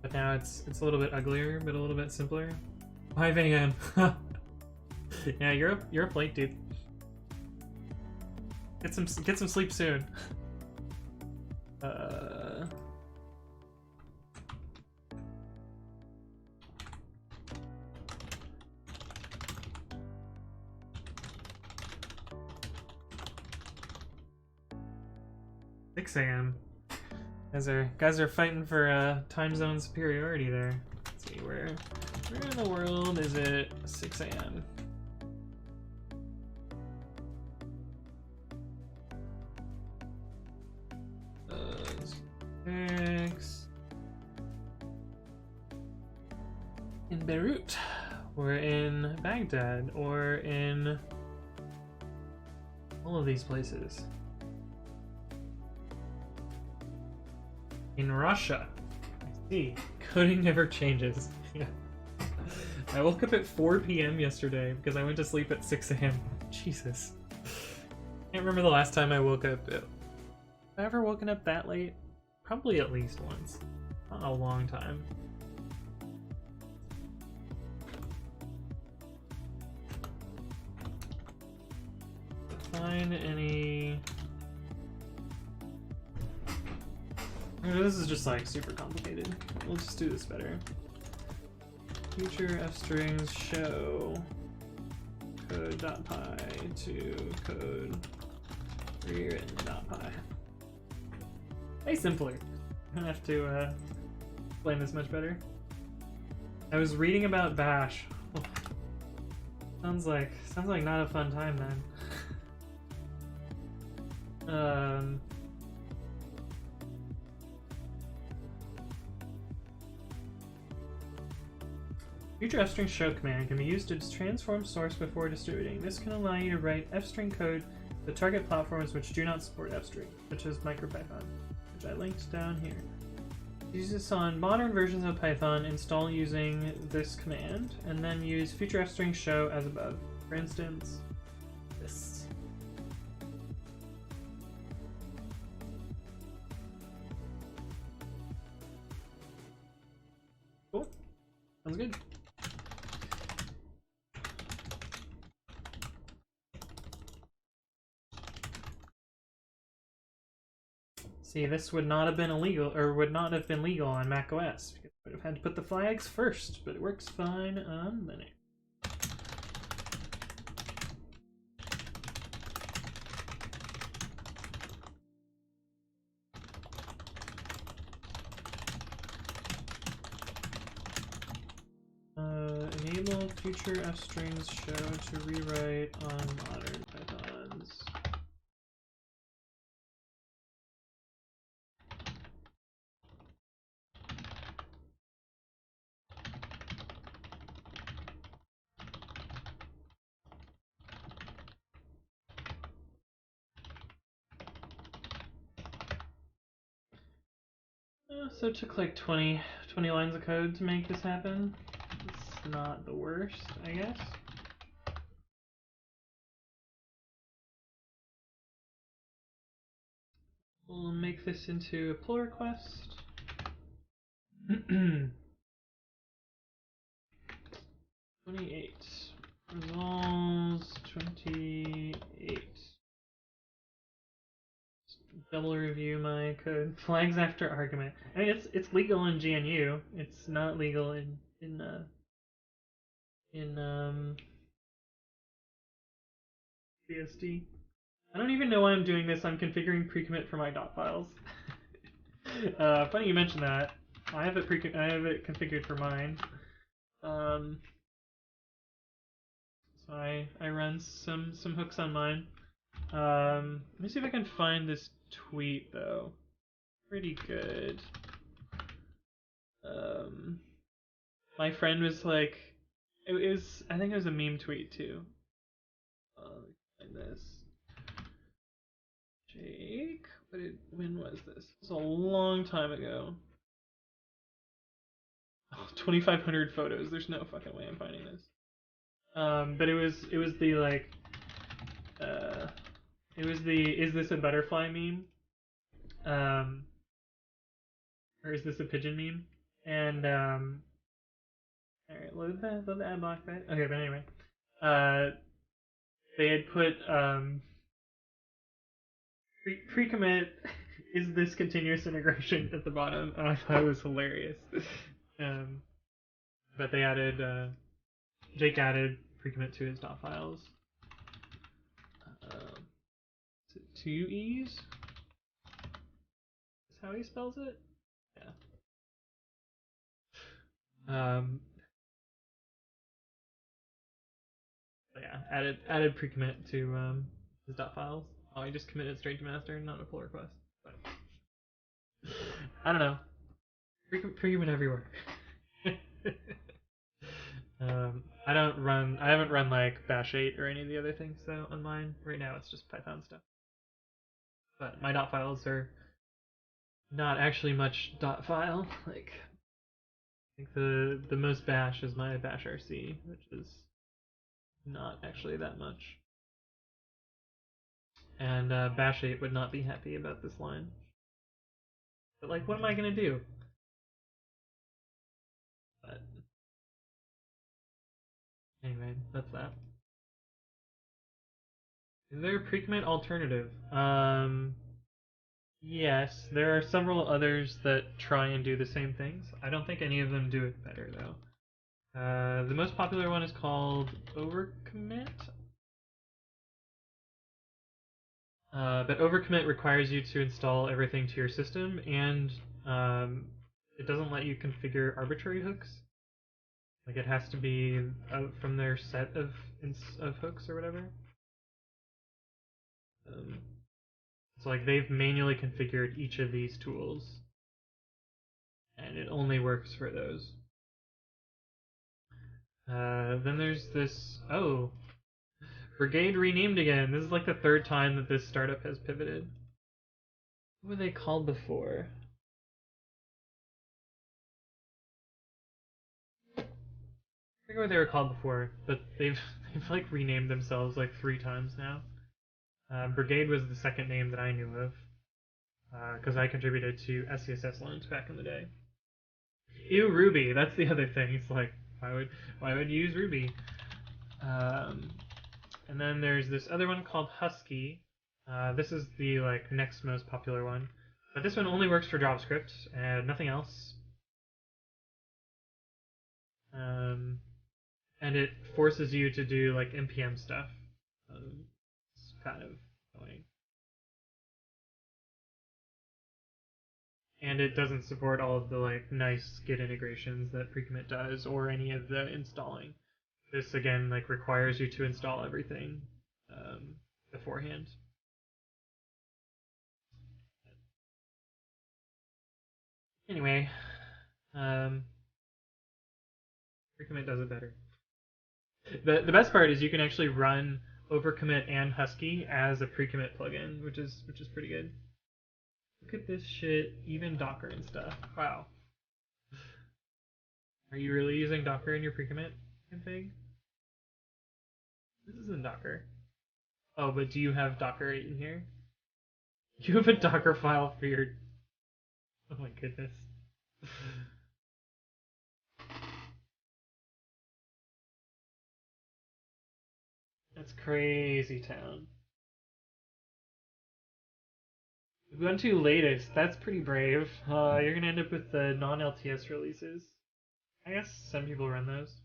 But now it's a little bit uglier, but a little bit simpler. 5 a.m. Yeah, you're up late, dude. Get some sleep soon. 6 a.m. Guys are fighting for time zone superiority there. Let's see, where in the world is it 6 a.m.? In Beirut, or in Baghdad, or in all of these places. In Russia. I see. Coding never changes. Yeah. I woke up at 4 p.m. yesterday because I went to sleep at 6 a.m. Jesus. Can't remember the last time I woke up. Have I ever woken up that late? Probably at least once. Not a long time. Find any... This is just like super complicated. We'll just do this better. Future-fstrings show code.py to code rewritten.py. Way simpler. I don't have to explain this much better. I was reading about Bash. Sounds like not a fun time then. Future-fstrings show command can be used to transform source before distributing. This can allow you to write fstring code to target platforms which do not support fstring, such as micropython, which I linked down here. Use this on modern versions of Python, install using this command, and then use future-fstrings show as above. For instance, this. Cool. Sounds good. See, this would not have been illegal, or would not have been legal on macOS, because I would have had to put the flags first, but it works fine on Linux. Enable future-fstrings show to rewrite on modern Pythons. So it took like 20 lines of code to make this happen. It's not the worst, I guess. We'll make this into a pull request. 28. Resolves 28. Double review my code. Flags after argument. I mean, it's legal in GNU. It's not legal in BSD. I don't even know why I'm doing this. I'm configuring precommit for my dot files. Funny you mention that. I have it configured for mine. So I run some hooks on mine. Let me see if I can find this tweet though. Pretty good. My friend was like, I think it was a meme tweet too. Find this. Jake, when was this? It was a long time ago. Oh, 2,500 photos. There's no fucking way I'm finding this. But it was the like, it was the "is this a butterfly" meme, or "is this a pigeon" meme, and all right, load the ad block bit. Okay, but anyway, they had put pre-commit is this continuous integration at the bottom. And I thought it was hilarious. But they added Jake added pre-commit to his dot files. Is it two E's? Is how he spells it? Yeah. Yeah, added pre-commit to his dot files. Oh, I just committed straight to master, not a pull request. But I don't know. Pre-commit everywhere. I haven't run like bash 8 or any of the other things though on mine. Right now it's just Python stuff. But my dot files are not actually much dot file. Like I think the most bash is my bash RC, which is not actually that much. And bash 8 would not be happy about this line. But like, what am I gonna do? But anyway, that's that. Is there a pre-commit alternative? Yes, there are several others that try and do the same things. I don't think any of them do it better though. The most popular one is called overcommit. But overcommit requires you to install everything to your system, and it doesn't let you configure arbitrary hooks. Like it has to be from their set of hooks or whatever. So like they've manually configured each of these tools, and it only works for those. Then there's this. Oh, Brigade renamed again. This is like the third time that this startup has pivoted. What were they called before? I forget what they were called before, but they've like renamed themselves like 3 times now. Brigade was the second name that I knew of, because I contributed to SCSS loans back in the day. Ew, Ruby. That's the other thing. It's like, why would you use Ruby? And then there's this other one called Husky. This is the like next most popular one, but this one only works for JavaScript and nothing else. And it forces you to do like npm stuff. It's kind of annoying. And it doesn't support all of the like nice Git integrations that Precommit does, or any of the installing. This again like requires you to install everything beforehand. Anyway, Precommit does it better. The best part is you can actually run overcommit and Husky as a precommit plugin, which is pretty good. Look at this shit, even Docker and stuff. Wow. Are you really using Docker in your precommit config? This isn't Docker. Oh, but do you have Docker in here? You have a Docker file for your... Oh my goodness. That's crazy town. We went to latest. That's pretty brave. You're gonna end up with the non-LTS releases. I guess some people run those.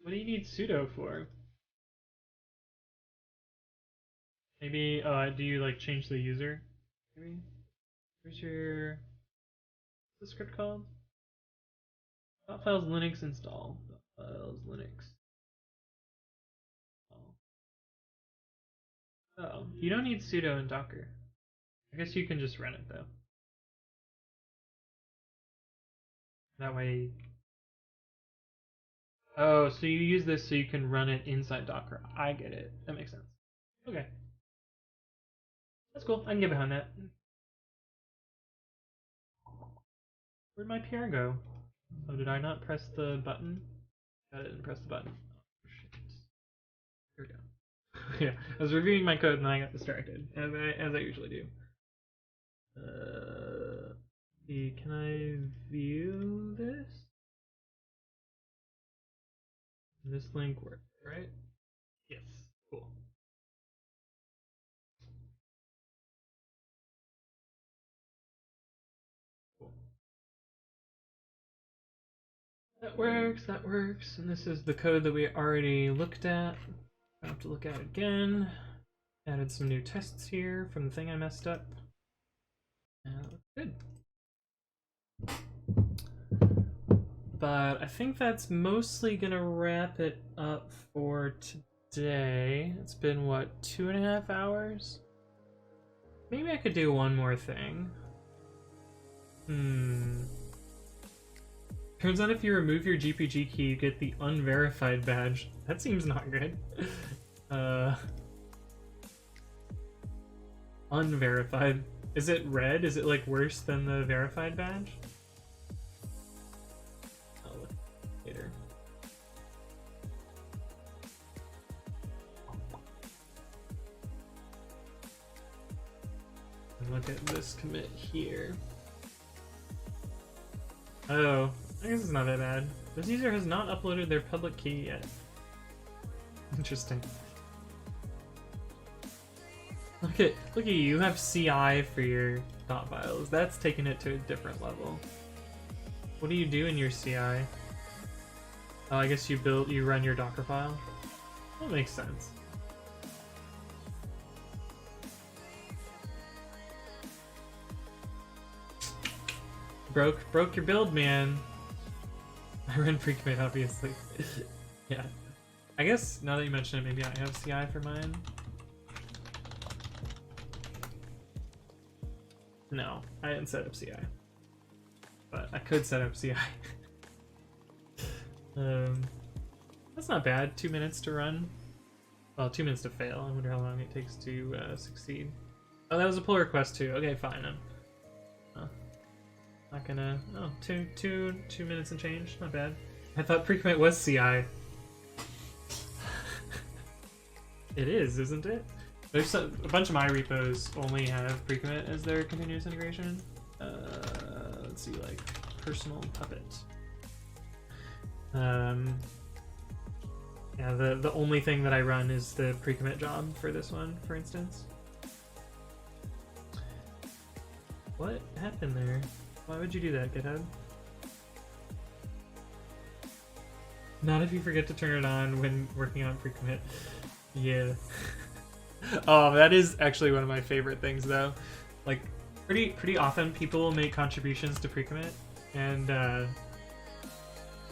What do you need sudo for? Maybe, do you like change the user? Maybe? Where's your... What's the script called? .files Linux install. .files Linux. Oh, you don't need sudo in Docker. I guess you can just run it though. That way... Oh, so you use this so you can run it inside Docker. I get it. That makes sense. Okay. That's cool. I can get behind that. Where'd my PR go? Oh, did I not press the button? I didn't press the button. Oh, shit. Here we go. Yeah, I was reviewing my code and I got distracted, as I usually do. Can I view this? This link works, right? Yes. Cool. Cool. That works. And this is the code that we already looked at. I have to look at it again. Added some new tests here from the thing I messed up. Good. But I think that's mostly gonna wrap it up for today. It's been, what, 2.5 hours? Maybe I could do one more thing. Turns out if you remove your GPG key, you get the unverified badge. That seems not good. Unverified. Is it red? Is it like worse than the verified badge? I'll look later. Look at this commit here. Oh, I guess it's not that bad. This user has not uploaded their public key yet. Interesting. Look at you. You have CI for your dot files. That's taking it to a different level. What do you do in your CI? Oh, I guess you run your Docker file. That makes sense. Broke your build, man. I run Precommit, obviously. Yeah. I guess now that you mention it, maybe I have CI for mine. No, I didn't set up CI. But I could set up CI. That's not bad. 2 minutes to run. Well, 2 minutes to fail. I wonder how long it takes to succeed. Oh, that was a pull request too. Okay, fine. I'm not gonna... Oh, two minutes and change. Not bad. I thought Precommit was CI. It is, isn't it? There's a bunch of my repos only have Precommit as their continuous integration. Let's see, like personal puppet. Yeah, the only thing that I run is the Precommit job for this one, for instance. What happened there? Why would you do that, GitHub? Not if you forget to turn it on when working on Precommit. Yeah. Oh, that is actually one of my favorite things, though. Like, pretty often people will make contributions to Precommit, and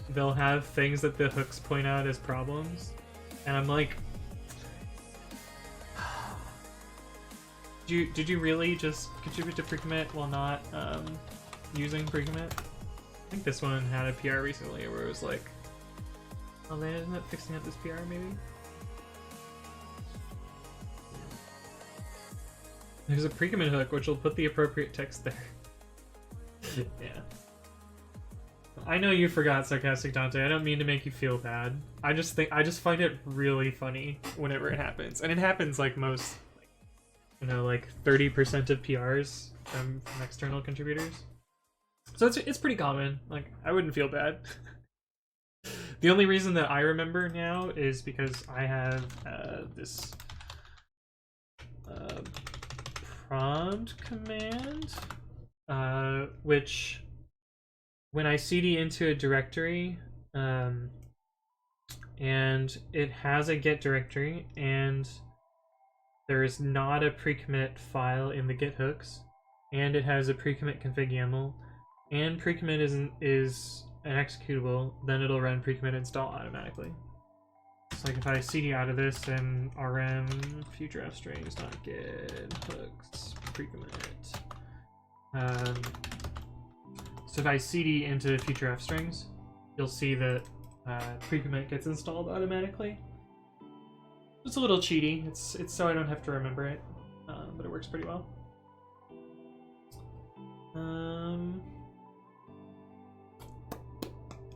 they'll have things that the hooks point out as problems, and I'm like, did you really just contribute to Precommit while not using Precommit? I think this one had a PR recently where it was like, oh, they ended up fixing up this PR maybe? There's a Precommit hook which will put the appropriate text there. Yeah. Oh. I know you forgot, sarcastic Dante. I don't mean to make you feel bad. I just find it really funny whenever it happens, and it happens like most, you know, like 30% of PRs from external contributors. So it's pretty common. Like, I wouldn't feel bad. The only reason that I remember now is because I have this prompt command, which when I cd into a directory, and it has a get directory, and there is not a precommit file in the git hooks, and it has a precommit config YAML, and precommit is an executable, then it'll run precommit install automatically. So like if I cd out of this and rm future-fstrings not get hooks precommit. So if I cd into future-fstrings, you'll see that precommit gets installed automatically. It's a little cheaty. It's so I don't have to remember it, but it works pretty well.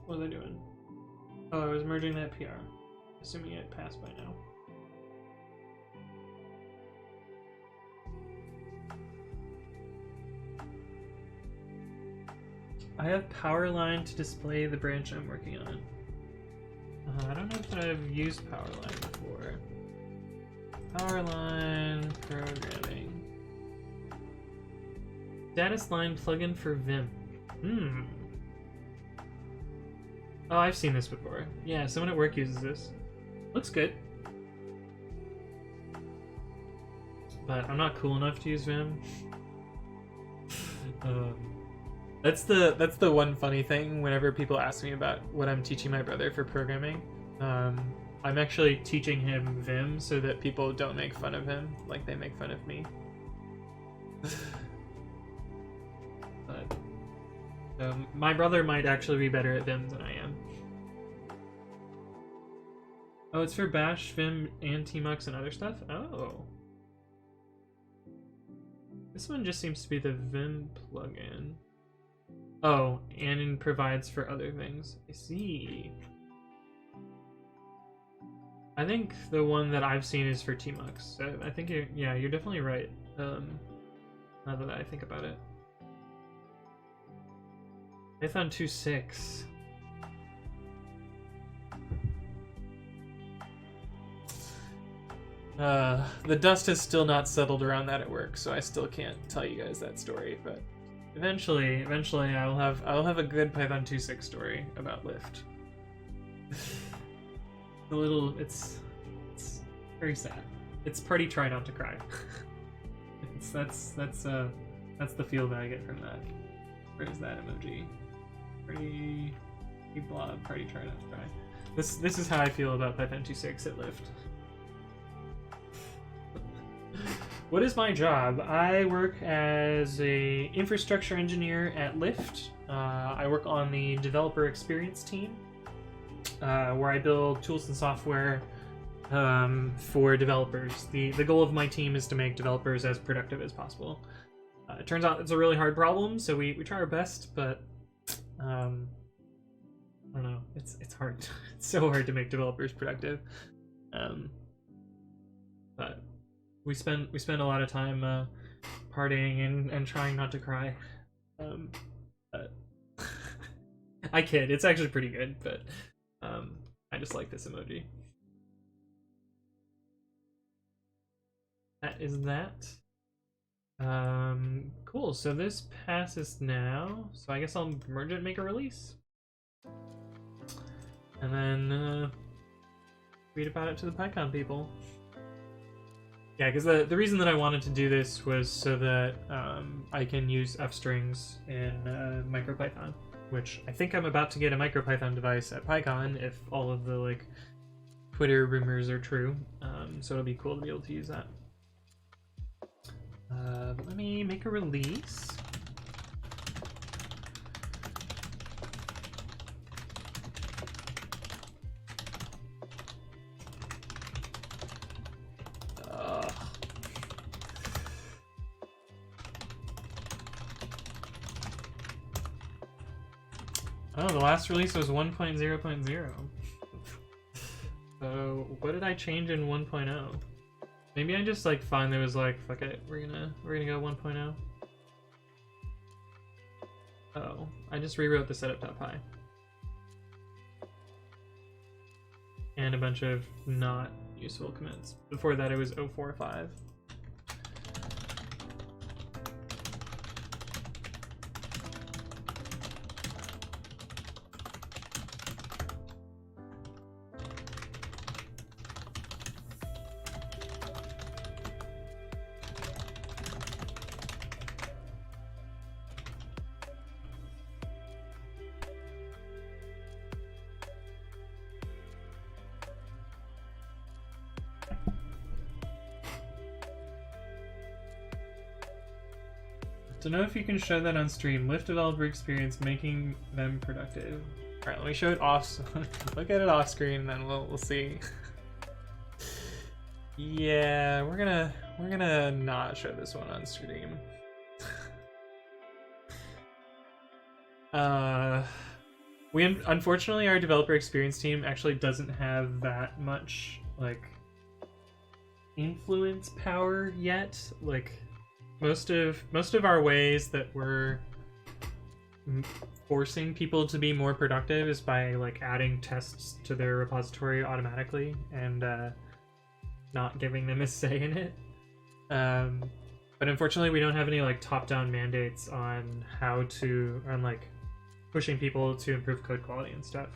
What was I doing? Oh, I was merging that PR. Assuming it passed by now. I have Powerline to display the branch I'm working on. I don't know if I've used Powerline before. Powerline programming. Status line plugin for Vim. Oh, I've seen this before. Yeah, someone at work uses this. Looks good. But I'm not cool enough to use Vim. That's the one funny thing whenever people ask me about what I'm teaching my brother for programming. I'm actually teaching him Vim so that people don't make fun of him like they make fun of me. But my brother might actually be better at Vim than I am. Oh, it's for Bash, Vim, and Tmux and other stuff? Oh. This one just seems to be the Vim plugin. Oh, and it provides for other things. I see. I think the one that I've seen is for Tmux. So I think you're definitely right. Now that I think about it. Python 2.6. The dust has still not settled around that at work, so I still can't tell you guys that story, but eventually I'll have a good Python 2.6 story about Lyft. It's very sad. It's pretty try not to cry. That's the feel that I get from that. Where is that emoji? Pretty blob, party try not to cry. This is how I feel about Python 2.6 at Lyft. What is my job? I work as a infrastructure engineer at Lyft. I work on the developer experience team, where I build tools and software for developers. The goal of my team is to make developers as productive as possible. It turns out it's a really hard problem, so we try our best, but I don't know. It's hard. It's so hard to make developers productive. But we spend a lot of time partying and trying not to cry. But I kid. It's actually pretty good, but I just like this emoji. That is that. Cool. So this passes now. So I guess I'll merge it and make a release. And then read about it to the PyCon people. Yeah, because the reason that I wanted to do this was so that I can use fstrings in MicroPython, which I think I'm about to get a MicroPython device at PyCon if all of the like Twitter rumors are true. So it'll be cool to be able to use that. Let me make a release. Oh, the last release was 1.0.0. So what did I change in 1.0? Maybe I just like finally was like, fuck it, we're gonna go 1.0. Oh, I just rewrote the setup.py. And a bunch of not useful commits. Before that it was 045. To know if you can show that on stream, lift developer experience, making them productive. All right, let me show it off. Look at it off screen, then we'll see. Yeah, we're gonna not show this one on stream. Unfortunately our developer experience team actually doesn't have that much like influence power yet. Like most of our ways that we're forcing people to be more productive is by like adding tests to their repository automatically and not giving them a say in it. But unfortunately we don't have any like top-down mandates on how to, on like pushing people to improve code quality and stuff.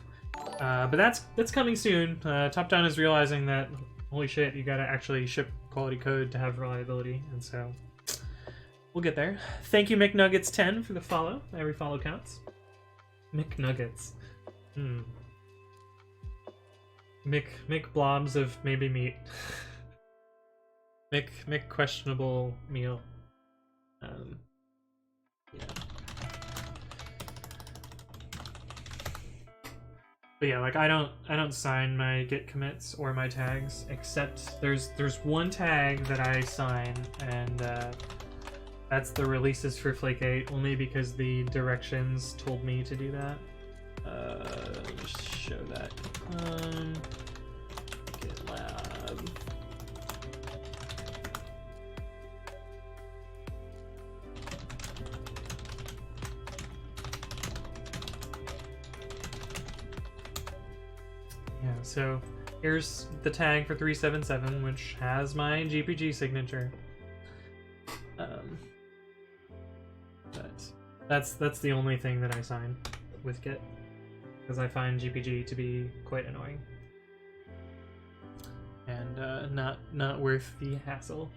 But that's coming soon. Top-down is realizing that holy shit, you gotta actually ship quality code to have reliability, and so we'll get there. Thank you, McNuggets10, for the follow. Every follow counts. McNuggets. Mick blobs of maybe meat. Mick questionable meal. Yeah. But yeah, like I don't sign my git commits or my tags, except there's one tag that I sign, and that's the releases for Flake 8, only because the directions told me to do that. Let me just show that. GitLab. Yeah, so here's the tag for 377, which has my GPG signature. But that's the only thing that I sign with Git, because I find GPG to be quite annoying and not worth the hassle.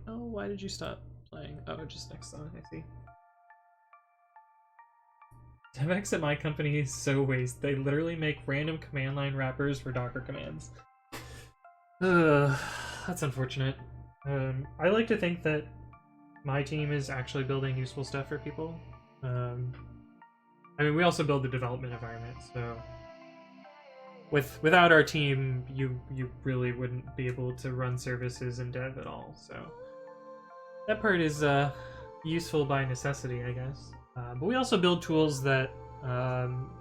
Oh, why did you stop playing? Oh, just next song, I see. DevX at my company is so waste. They literally make random command line wrappers for Docker commands. That's unfortunate. I like to think that my team is actually building useful stuff for people. I mean, we also build the development environment, so without our team, you really wouldn't be able to run services in dev at all. So that part is useful by necessity, I guess. But we also build tools that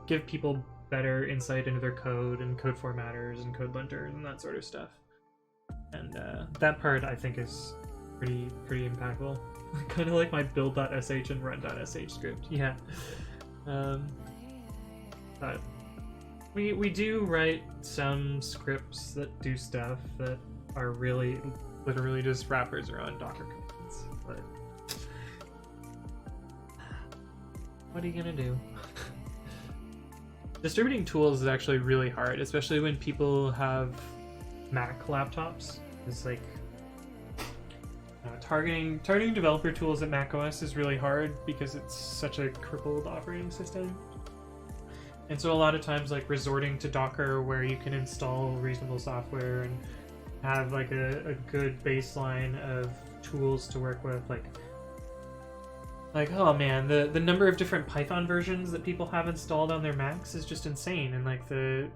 give people better insight into their code and code formatters and code linters and that sort of stuff. And that part I think is pretty impactful. Kind of like my build.sh and run.sh script. Yeah. But we do write some scripts that do stuff that are really literally just wrappers around Docker commands. But what are you gonna do? Distributing tools is actually really hard, especially when people have Mac laptops. It's like targeting developer tools at macOS is really hard because it's such a crippled operating system. And so a lot of times, like resorting to Docker, where you can install reasonable software and have like a good baseline of tools to work with, like oh man, the number of different Python versions that people have installed on their Macs is just insane. And like the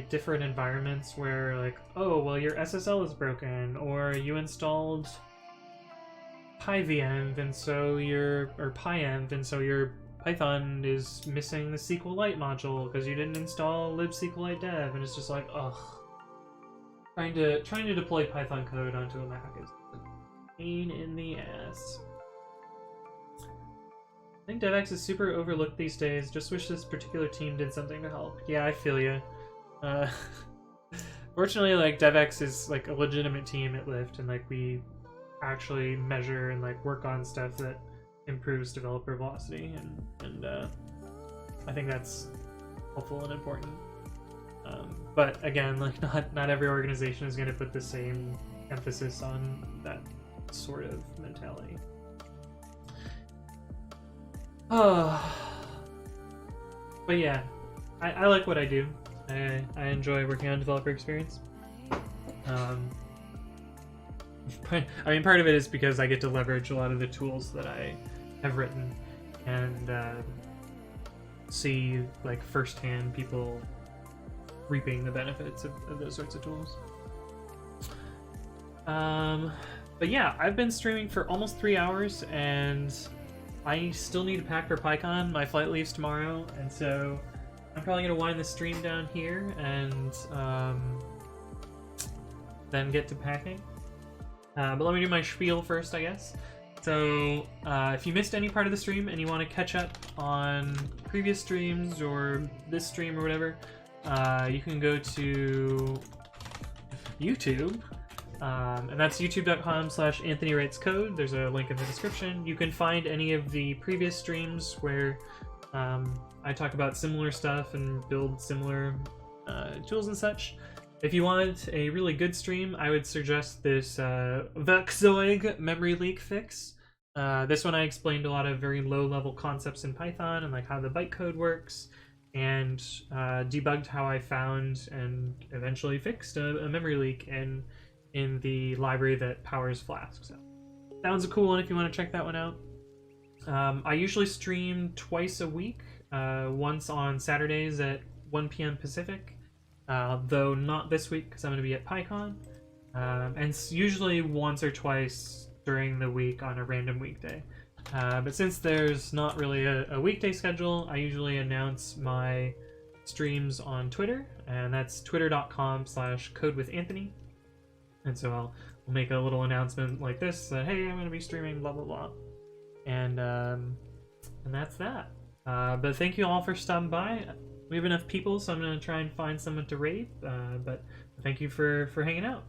different environments where like, oh well, your SSL is broken, or you installed PyVenv and so your PyEnv and so your Python is missing the SQLite module because you didn't install libsqlite dev, and it's just like, ugh. Trying to deploy Python code onto a Mac is a pain in the ass. I think DevX is super overlooked these days. Just wish this particular team did something to help. Yeah, I feel you. Fortunately, like, DevX is like a legitimate team at Lyft, and like we actually measure and like work on stuff that improves developer velocity, and I think that's helpful and important. But again, like, not every organization is going to put the same emphasis on that sort of mentality. But yeah, I like what I do. I enjoy working on developer experience. I mean, part of it is because I get to leverage a lot of the tools that I have written and see, like, firsthand people reaping the benefits of those sorts of tools. But yeah, I've been streaming for almost 3 hours, and I still need to pack for PyCon. My flight leaves tomorrow, and so I'm probably going to wind the stream down here and then get to packing. But let me do my spiel first, I guess. So if you missed any part of the stream and you want to catch up on previous streams or this stream or whatever, you can go to YouTube, and that's youtube.com/AnthonyWritesCode. There's a link in the description. You can find any of the previous streams where I talk about similar stuff and build similar tools and such. If you want a really good stream, I would suggest this Werkzeug memory leak fix. This one I explained a lot of very low-level concepts in Python and like how the bytecode works, and debugged how I found and eventually fixed a memory leak in the library that powers Flask. So that one's a cool one if you want to check that one out. I usually stream twice a week, once on Saturdays at 1 p.m. Pacific, though not this week because I'm going to be at PyCon, and usually once or twice during the week on a random weekday. But since there's not really a weekday schedule, I usually announce my streams on Twitter, and that's twitter.com/codewithanthony. And so I'll make a little announcement like this that, hey, I'm going to be streaming blah blah blah, and that's that. But thank you all for stopping by. We have enough people, so I'm going to try and find someone to raid. But thank you for hanging out.